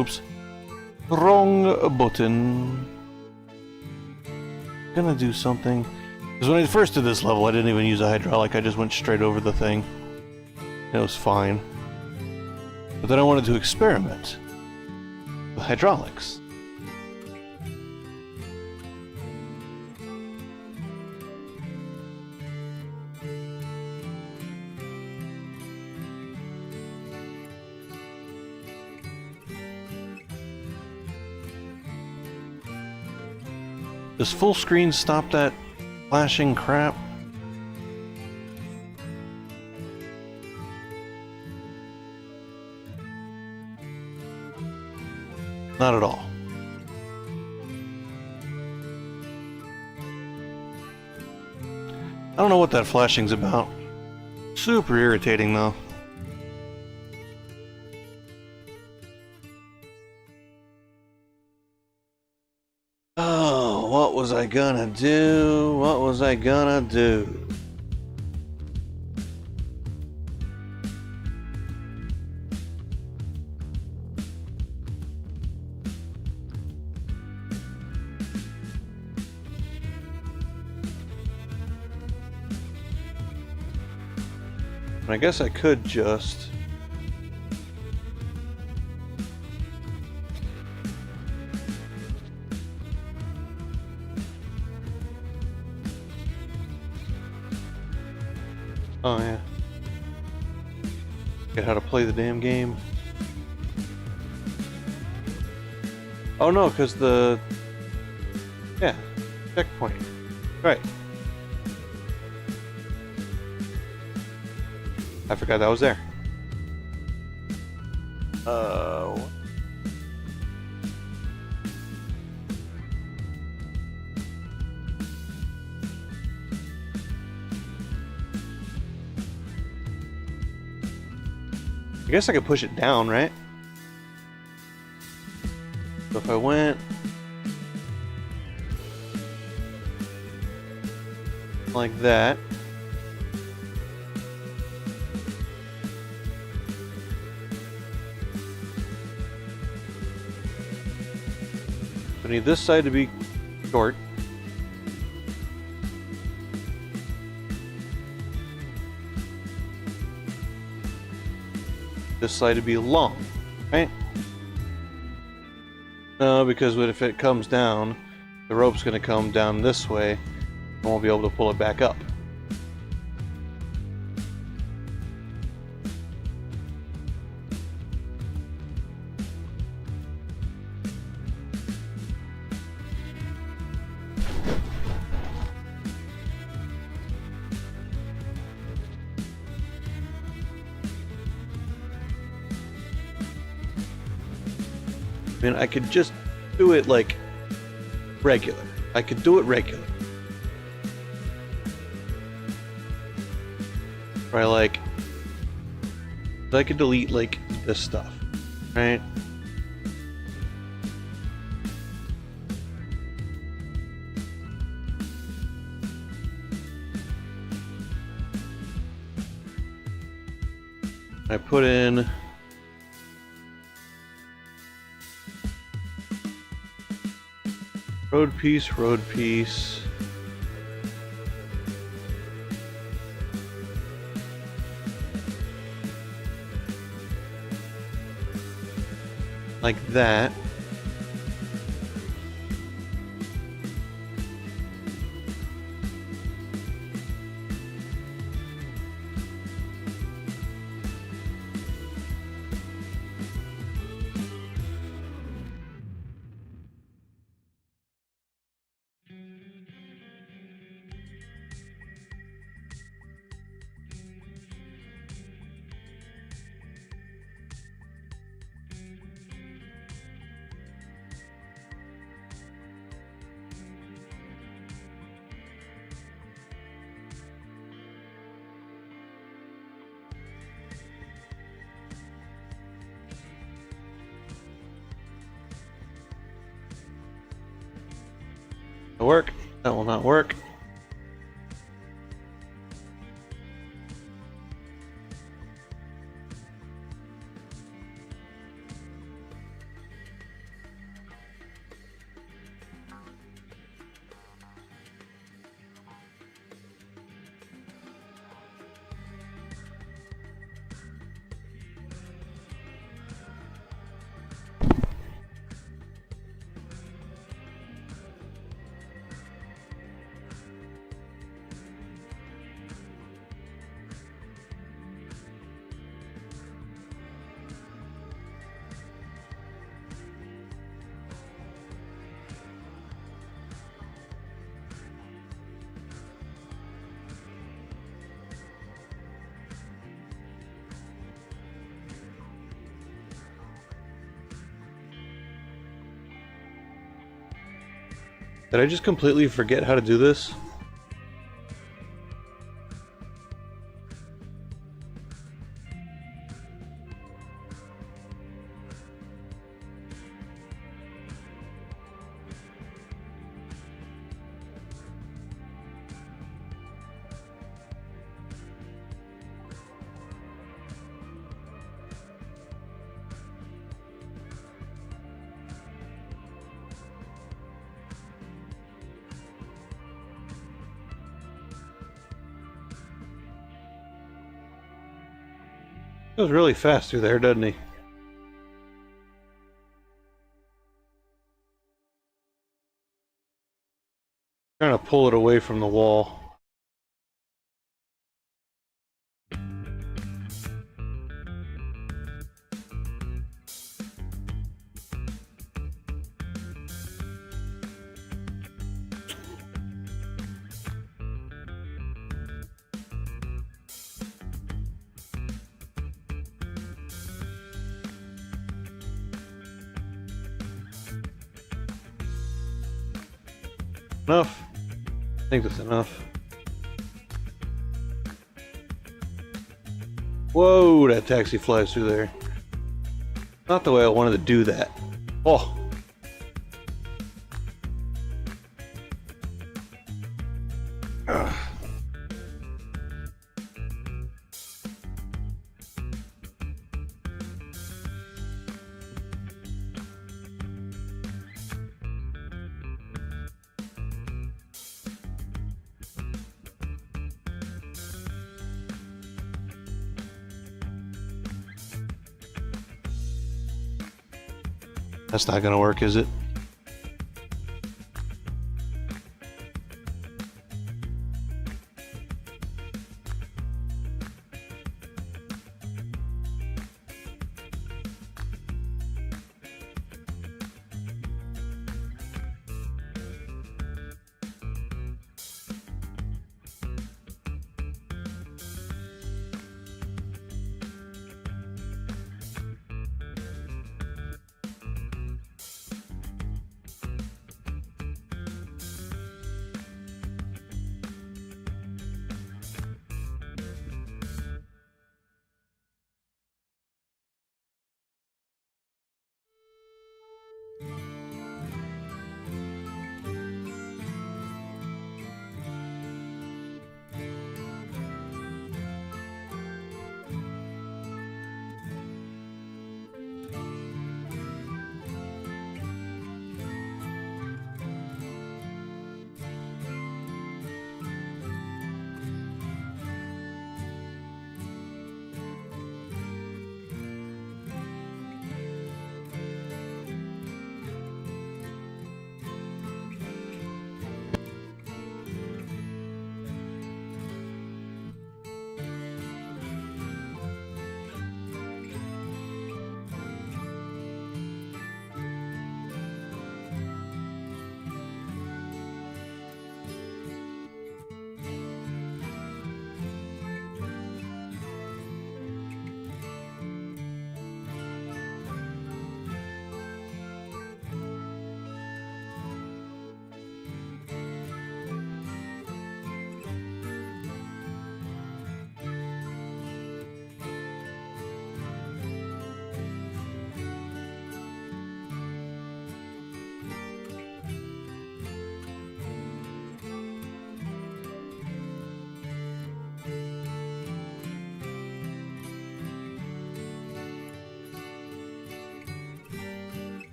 Oops. Wrong button. Gonna do something. Because when I first did this level, I didn't even use a hydraulic, I just went straight over the thing. It was fine. But then I wanted to experiment with hydraulics. Does full screen stop that flashing crap? Not at all. I don't know what that flashing's about. Super irritating though. Oh, what was I gonna do? What was I gonna do? I guess I could just... Oh yeah. Get how to play the damn game. Oh no, because the... Yeah, checkpoint. Right. I forgot that was there. I guess I could push it down, right? So if I went like that, I need this side to be short. This side to be long, right? No, because if it comes down, the rope's going to come down this way. I won't be able to pull it back up. I mean, I could just do it like regular. I could do it regular. Or I could delete like this stuff, right? I put in road piece. Like that. Work. That will not work. Did I just completely forget how to do this? It was really fast through there, doesn't he? Trying to pull it away from the wall. Enough? I think that's enough. Whoa, that taxi flies through there. Not the way I wanted to do that. Oh. Ugh. That's not gonna work, is it?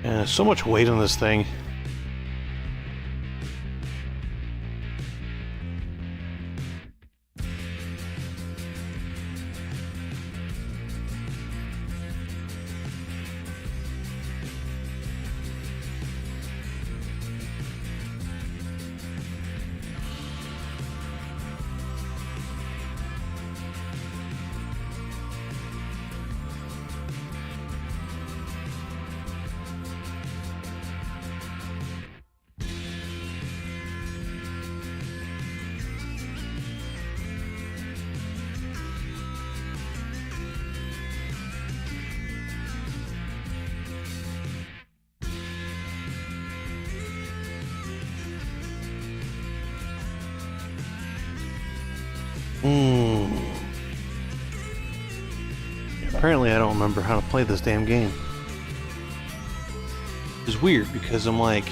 And there's so much weight on this thing. Apparently I don't remember how to play this damn game. It's weird because I'm like...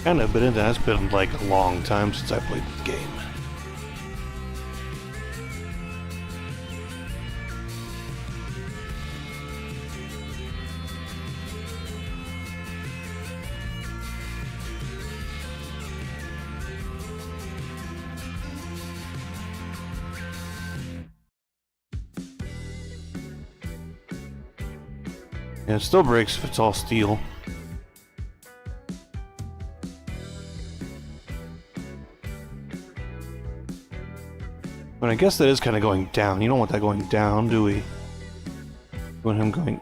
kind of, but it has been like a long time since I played this game. And it still breaks if it's all steel. But I guess that is kind of going down. You don't want that going down, do we? You want him going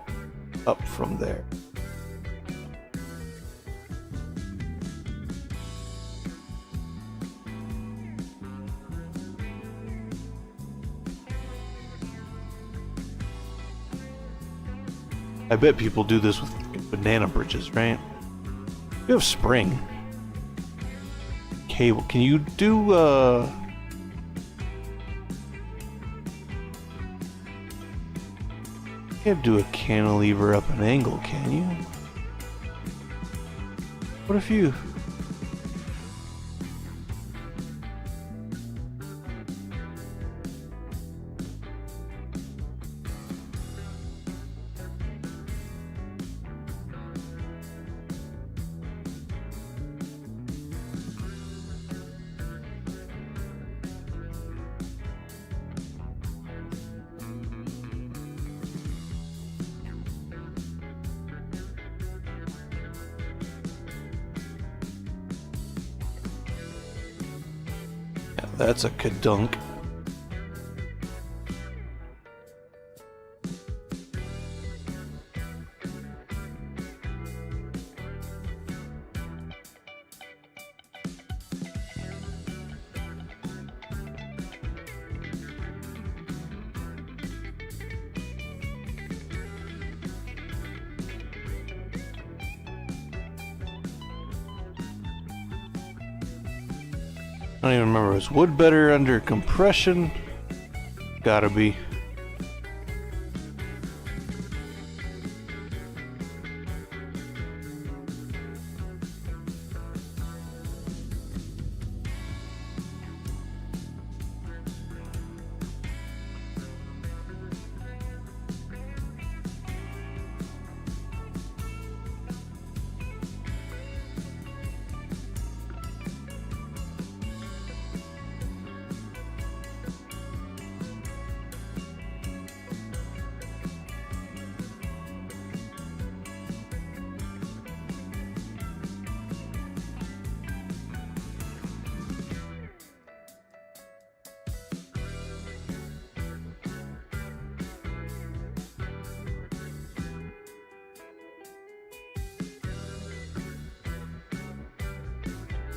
up from there. I bet people do this with banana bridges, right? You have spring. Cable. Can you do, you can't do a cantilever up an angle, can you? What if you... That's a kadunk. I don't even remember. Is wood better under compression? Gotta be.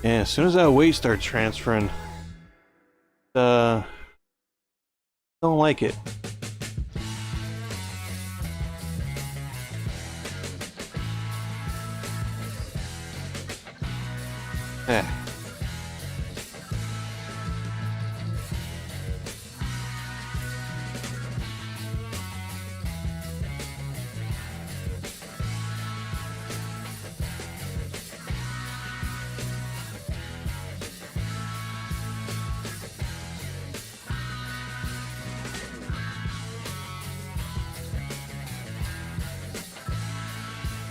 Yeah, as soon as that weight starts transferring, don't like it. Yeah.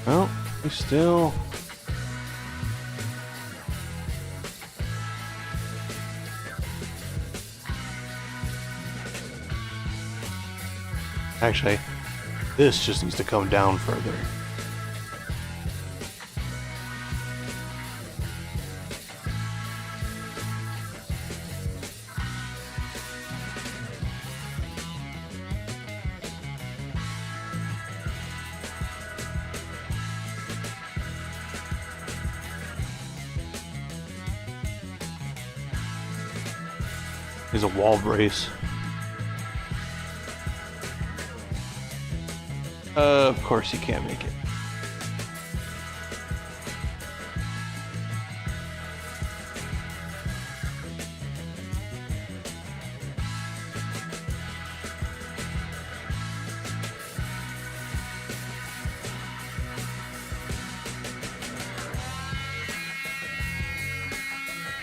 Well, we still... Actually, this just needs to come down further. Is a wall brace. Of course you can't make it.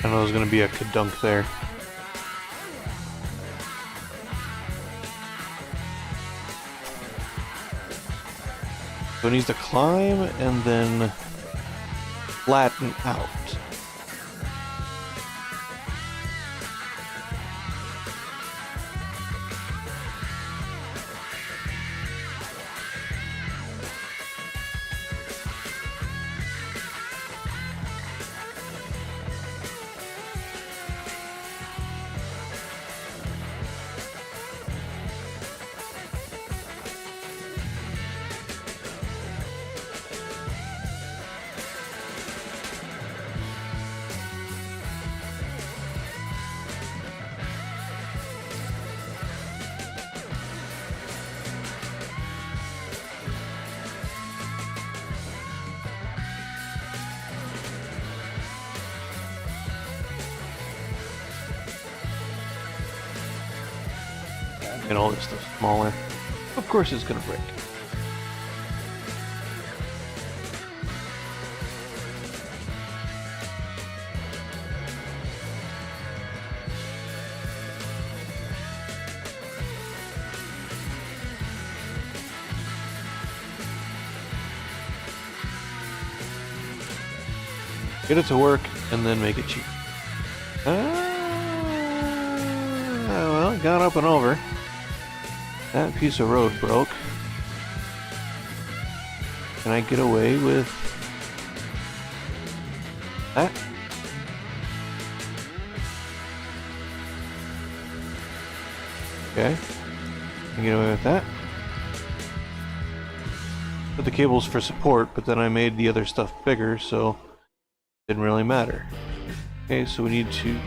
I know there's gonna be a kadunk there. So it needs to climb and then flatten out. And all this stuff smaller. Of course it's gonna break. Get it to work and then make it cheap. Well, it got up and over. That piece of road broke. Can I get away with that? Okay. I can get away with that. Put the cables for support, but then I made the other stuff bigger, so it didn't really matter. Okay, so we need to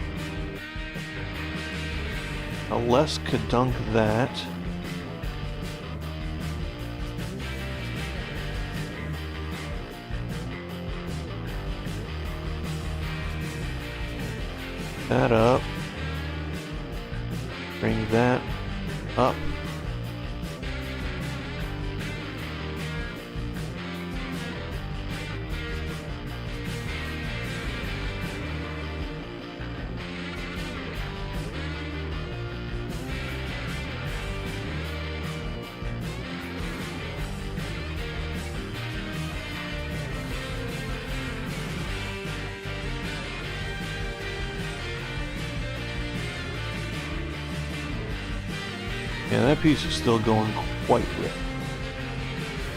less kadunk that. That up. Bring that up. Yeah, that piece is still going quite well.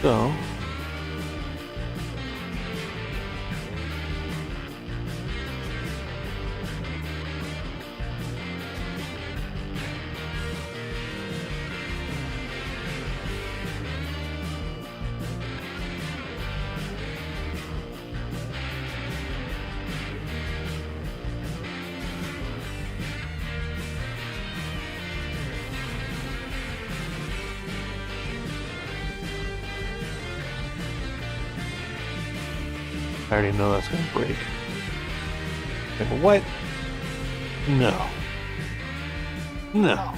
So, I already know that's gonna break. Like, what? No. No.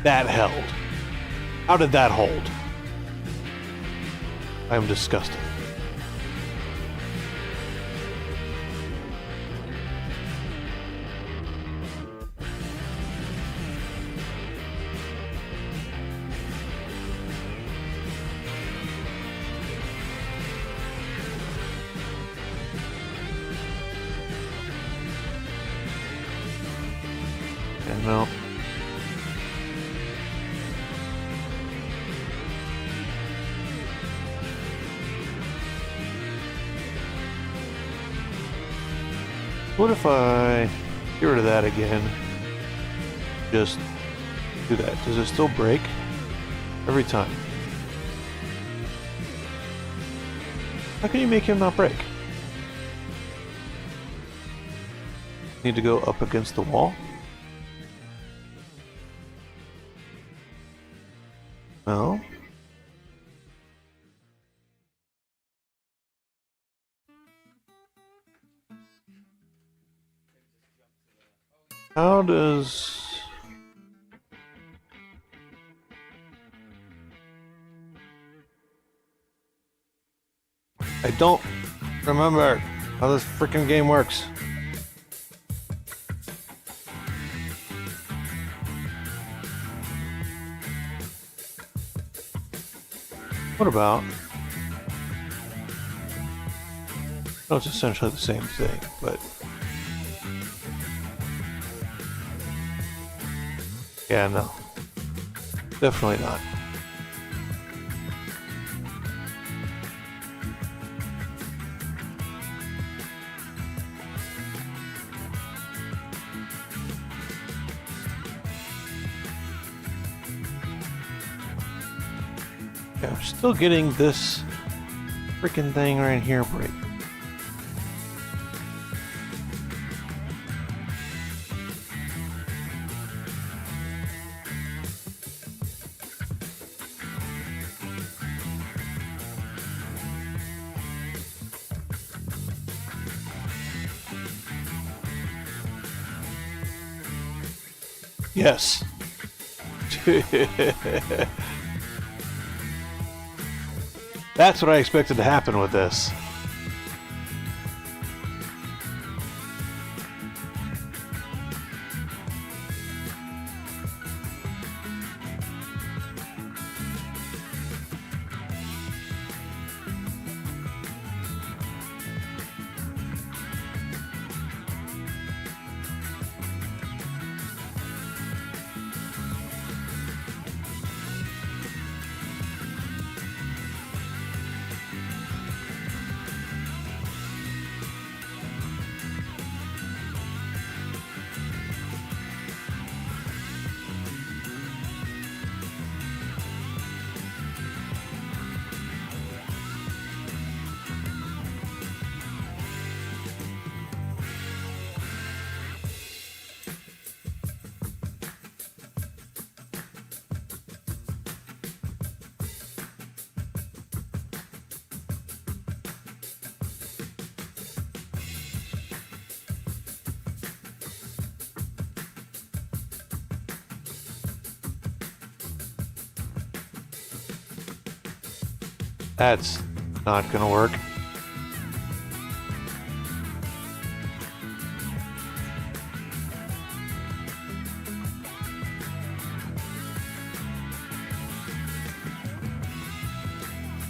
That held. How did that hold? I am disgusted. Okay, no. What if I get rid of that again? Just do that. Does it still break? Every time. How can you make him not break? Need to go up against the wall? No. How does... I don't remember how this freaking game works. What about... Oh, it's essentially the same thing, but... Yeah, no. Definitely not. Yeah, I'm still getting this freaking thing right here break. Yes. That's what I expected to happen with this. That's not gonna work.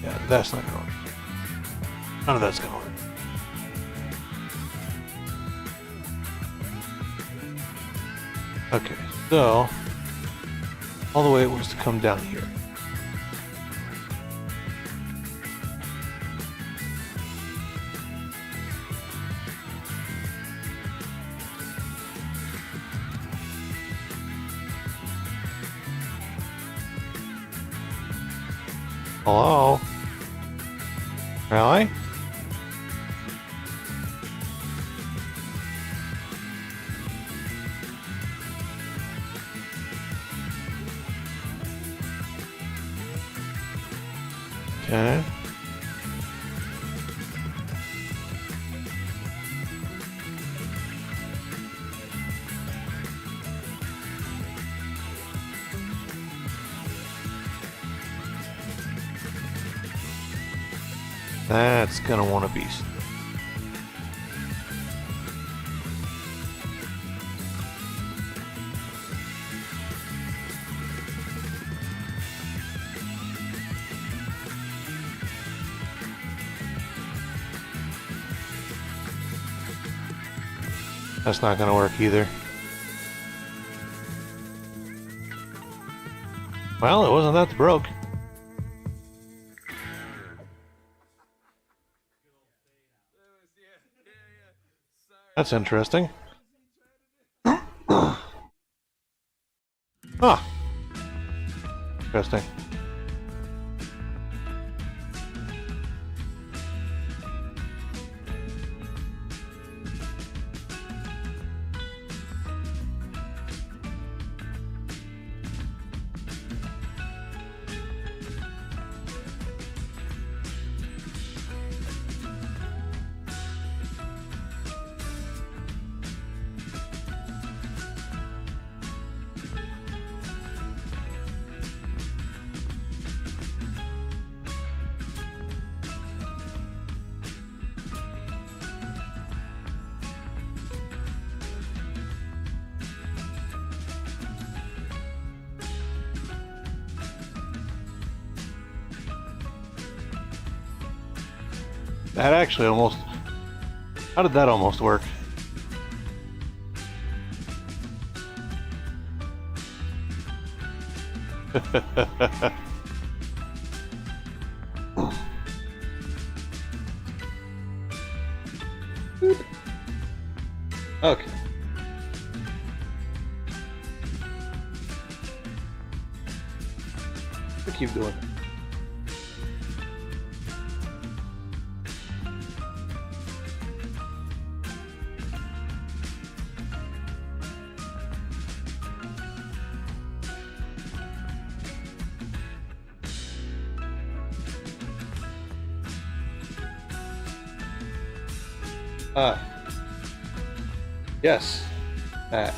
Yeah, that's not gonna work. None of that's gonna work. Okay, so all the way it was to come down here. Hello? Really? Okay. That's gonna want a beast. That's not gonna work either. Well, it wasn't that broke. That's interesting. Huh. Interesting. That actually almost... How did that almost work? Okay. We'll keep doing it. Yes, that.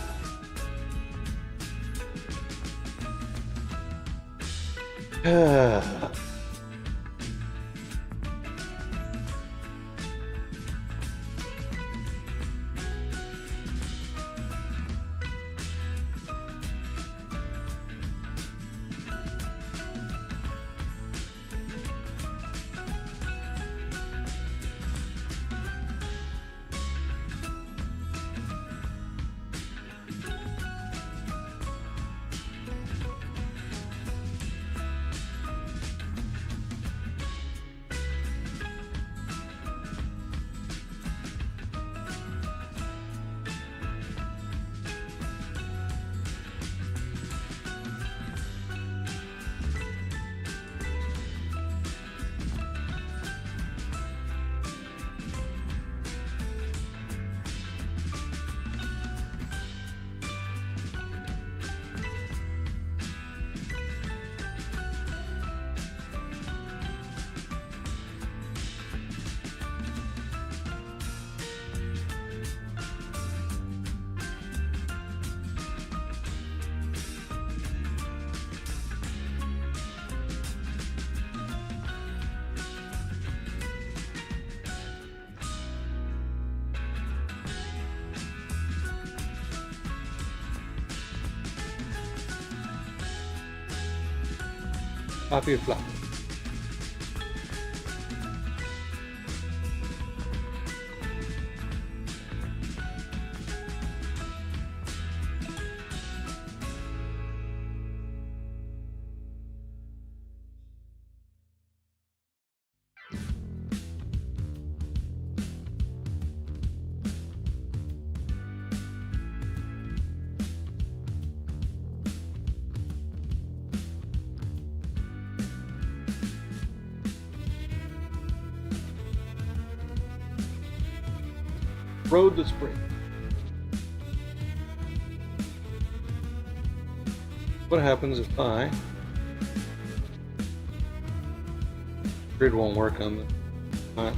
Copy of flop. Road to spring. What happens if I... Grid won't work on the flat.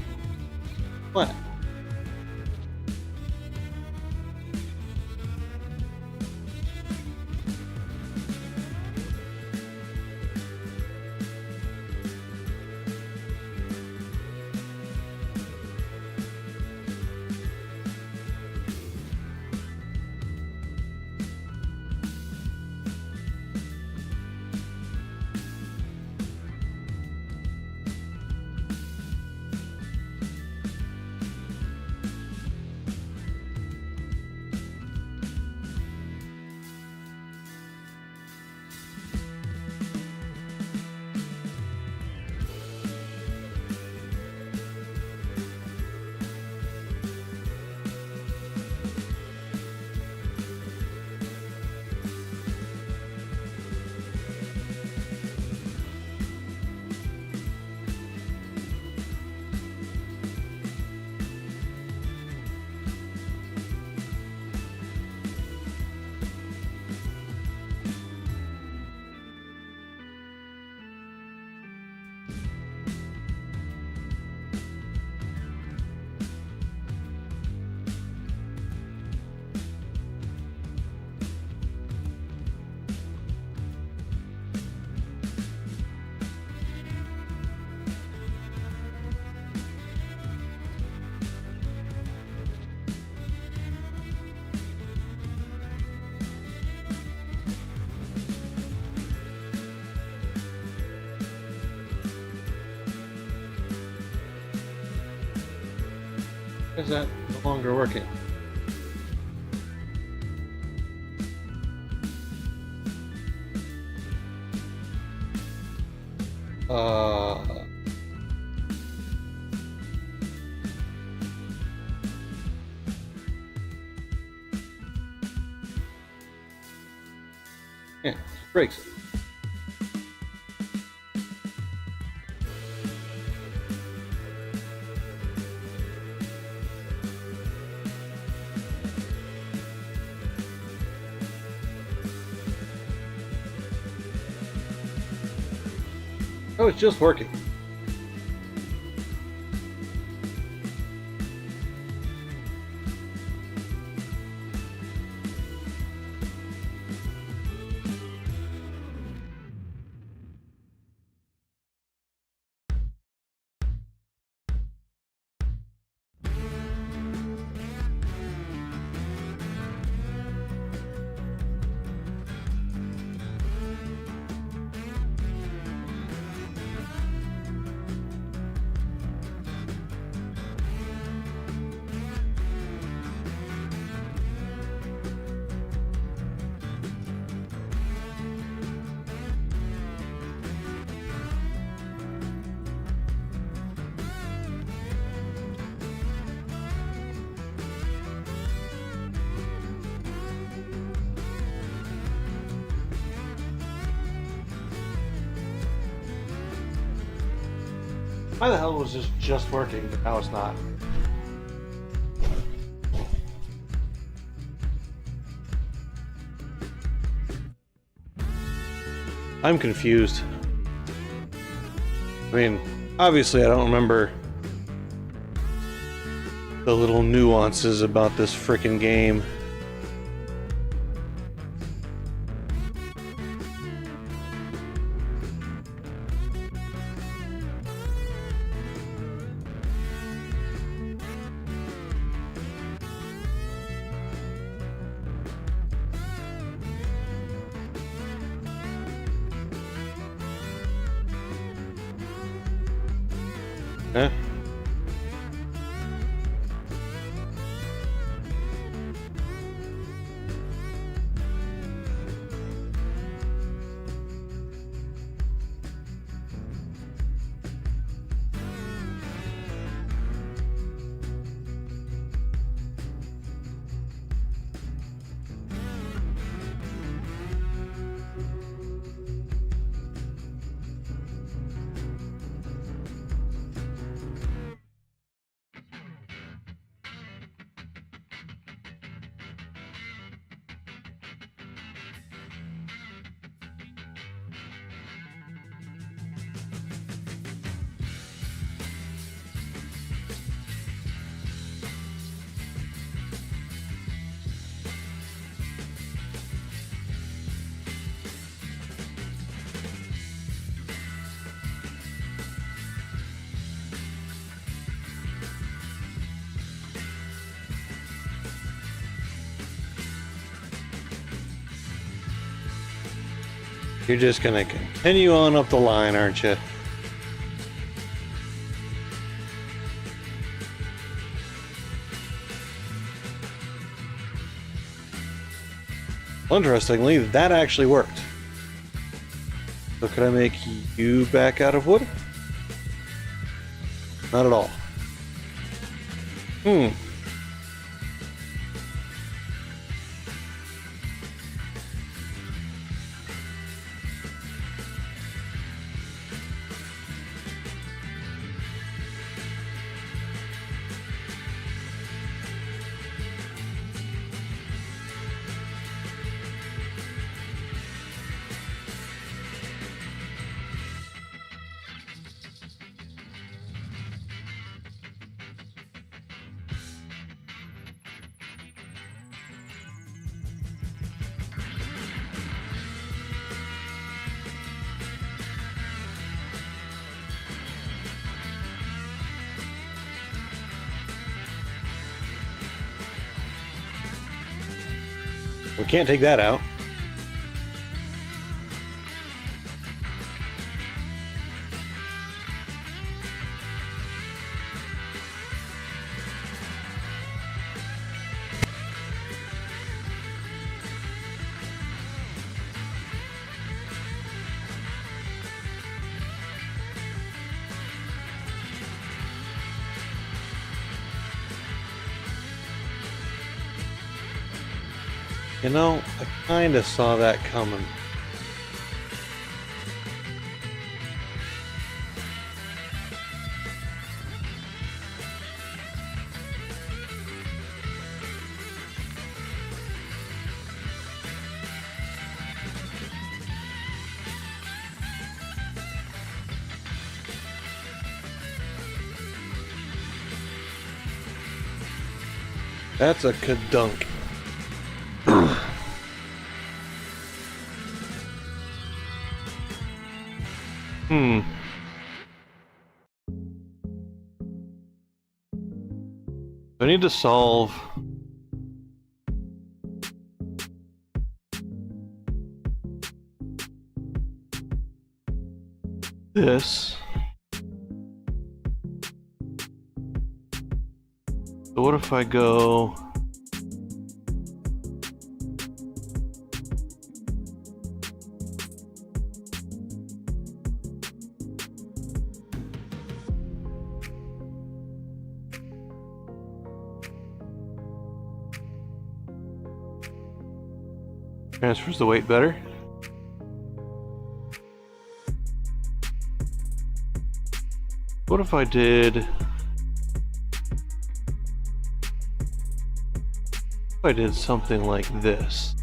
Is that no longer working? Yeah, just breaks it. Oh, it's just working. Why the hell was this just working, but now it's not? I'm confused. I mean, obviously I don't remember the little nuances about this frickin' game. Huh? You're just gonna continue on up the line, aren't you? Well, interestingly, that actually worked. So could I make you back out of wood? Not at all. We can't take that out. You know, I kinda saw that coming. That's a kadunk. I need to solve this. So what if I go transfers the weight better? What if I did... If I did something like this?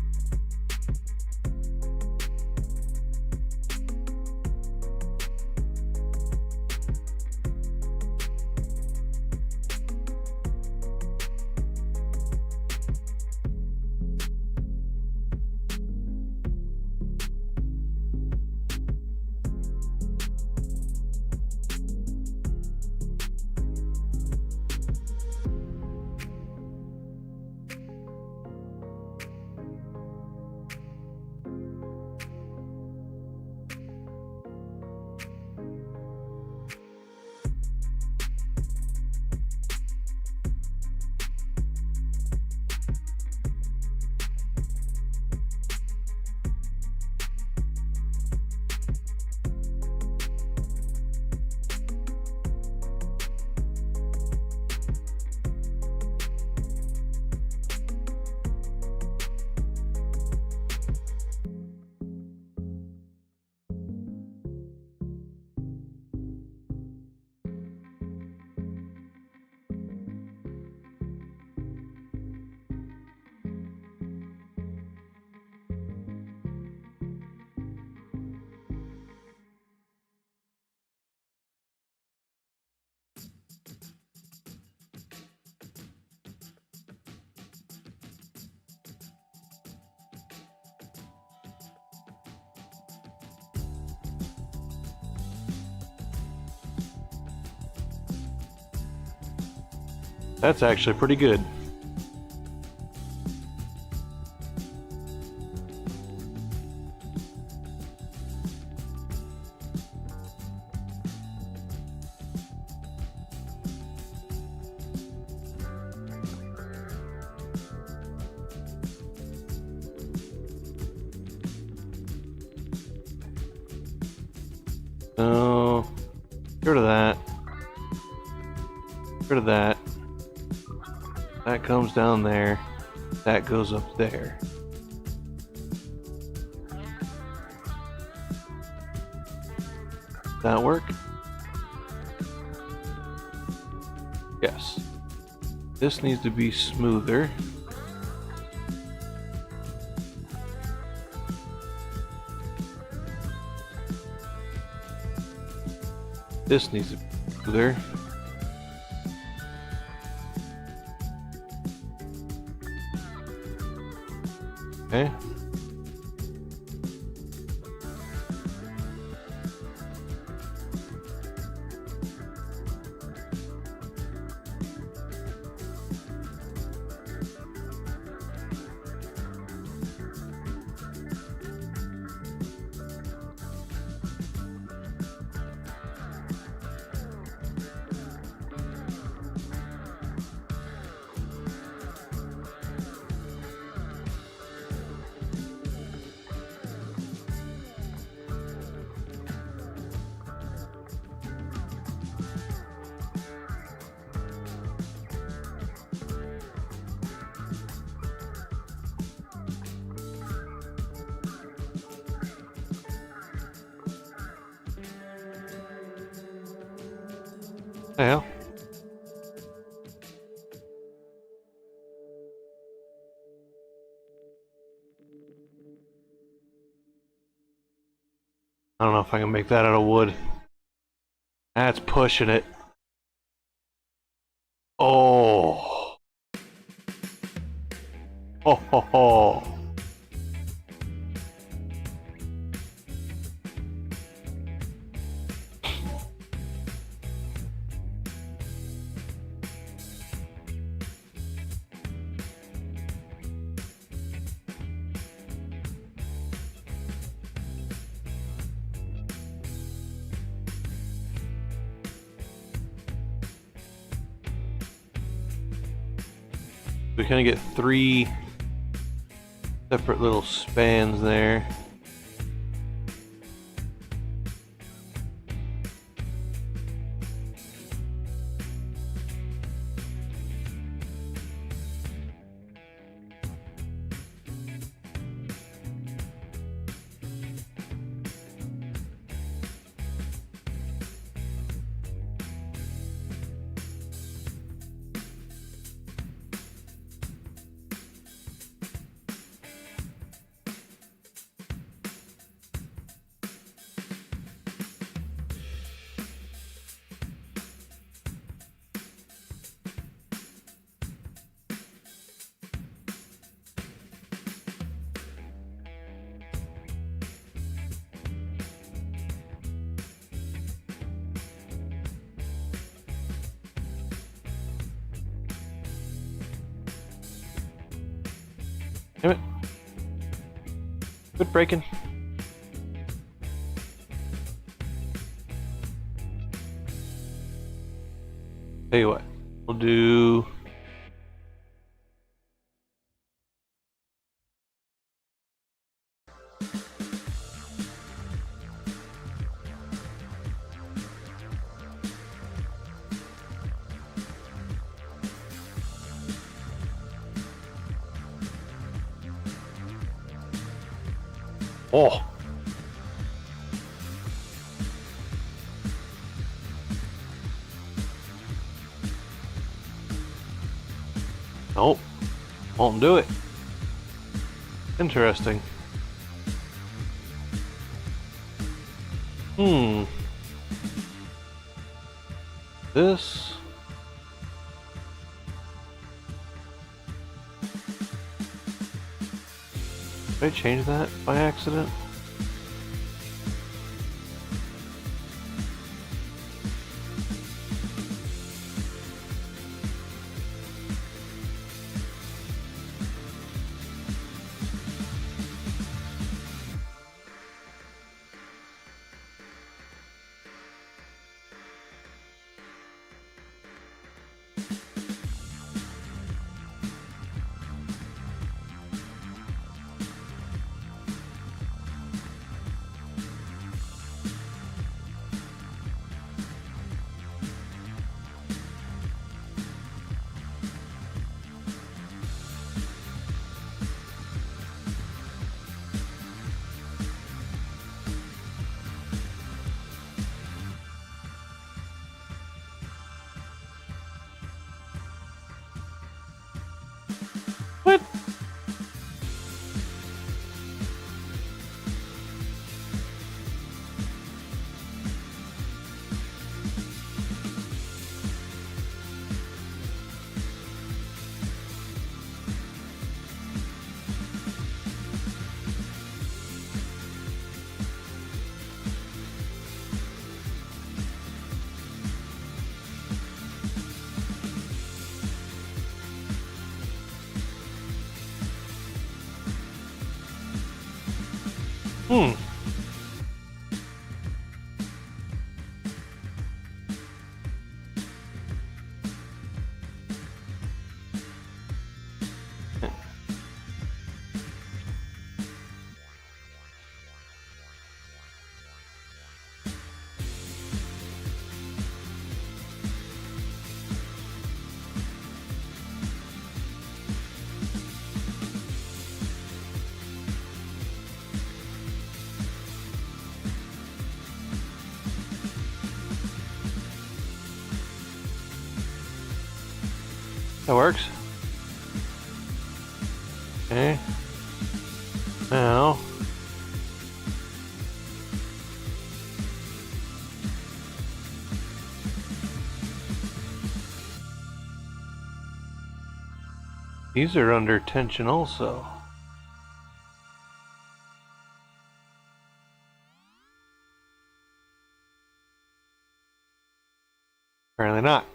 That's actually pretty good. So, get rid of that. Get rid of that. That comes down there. That goes up there. Does that work? Yes. This needs to be smoother. This needs to be smoother. Okay. The hell? I don't know if I can make that out of wood. That's pushing it. Oh. Ho ho ho. We kind of get 3 separate little spans there. Damn it. Quit breaking. Tell you what, we'll do... Oh! Nope. Won't do it. Interesting. This... Did I change that by accident? What? That works. Okay. Now. These are under tension also. Apparently not.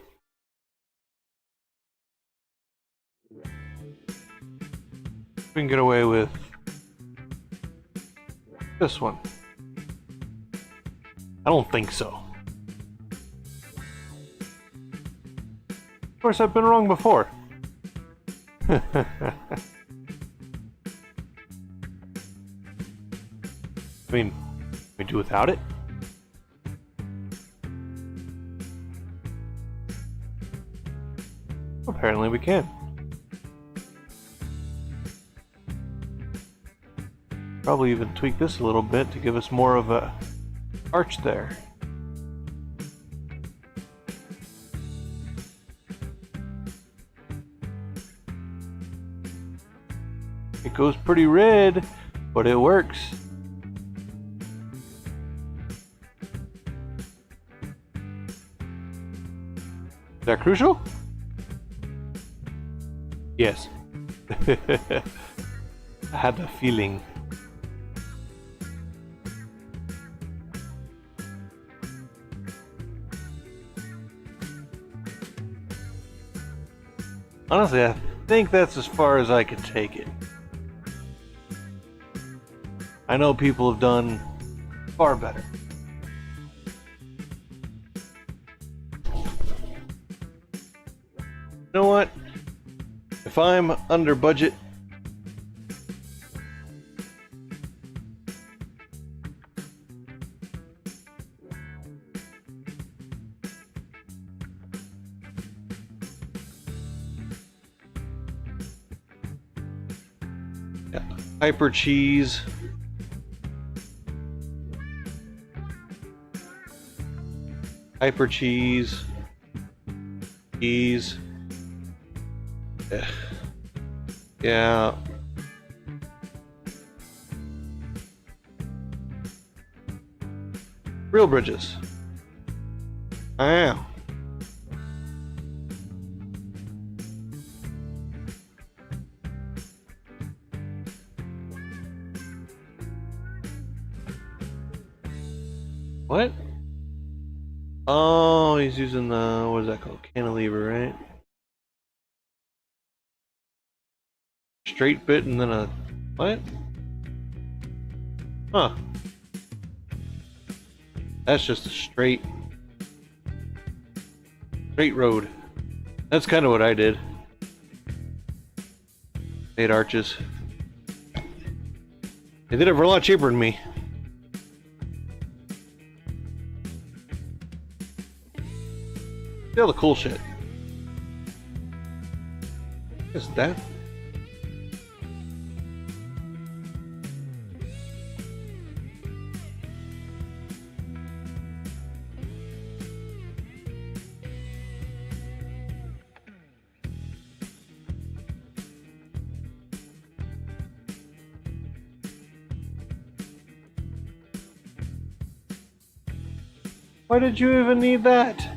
We can get away with this one. I don't think so. Of course, I've been wrong before. I mean, can we do without it? Apparently we can. Probably even tweak this a little bit to give us more of a arch there. It goes pretty red, but it works. Is that crucial? Yes. I had the feeling. Honestly, I think that's as far as I can take it. I know people have done far better. You know what? If I'm under budget, yeah, hyper cheese. Hyper cheese. Cheese. Yeah. Real bridges. I am. What? Oh, he's using the, what is that called? Cantilever, right? Straight bit and then a, what? Huh. That's just a straight road. That's kind of what I did. Made arches. They did it for a lot cheaper than me. Still the cool shit. What is that? Why did you even need that?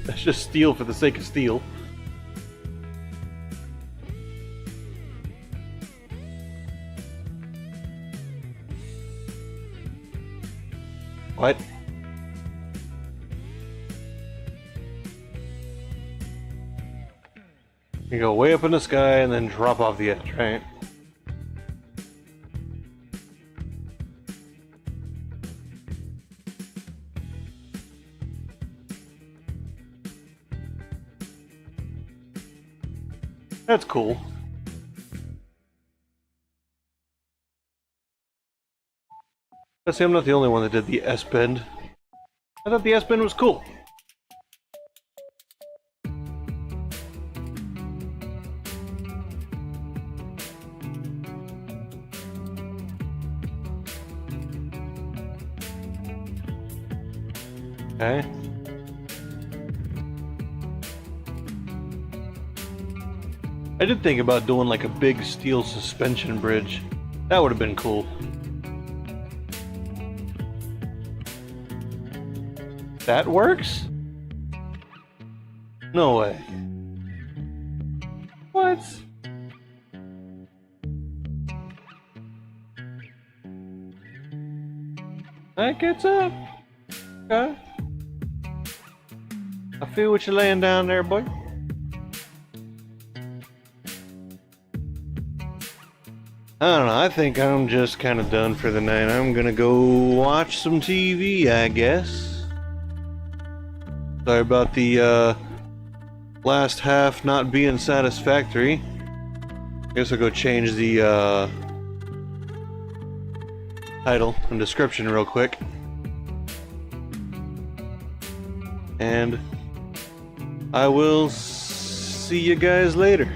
That's just steel for the sake of steel. What? You go way up in the sky and then drop off the edge, right? That's cool. Let's see, I'm not the only one that did the S-bend. I thought the S-bend was cool. Okay. I did think about doing like a big steel suspension bridge. That would have been cool. That works? No way. What? That gets up. Okay. I feel what you're laying down there, boy. I don't know, I think I'm just kind of done for the night. I'm gonna go watch some TV, I guess. Sorry about the last half not being satisfactory. Guess I'll go change the title and description real quick. And I will see you guys later.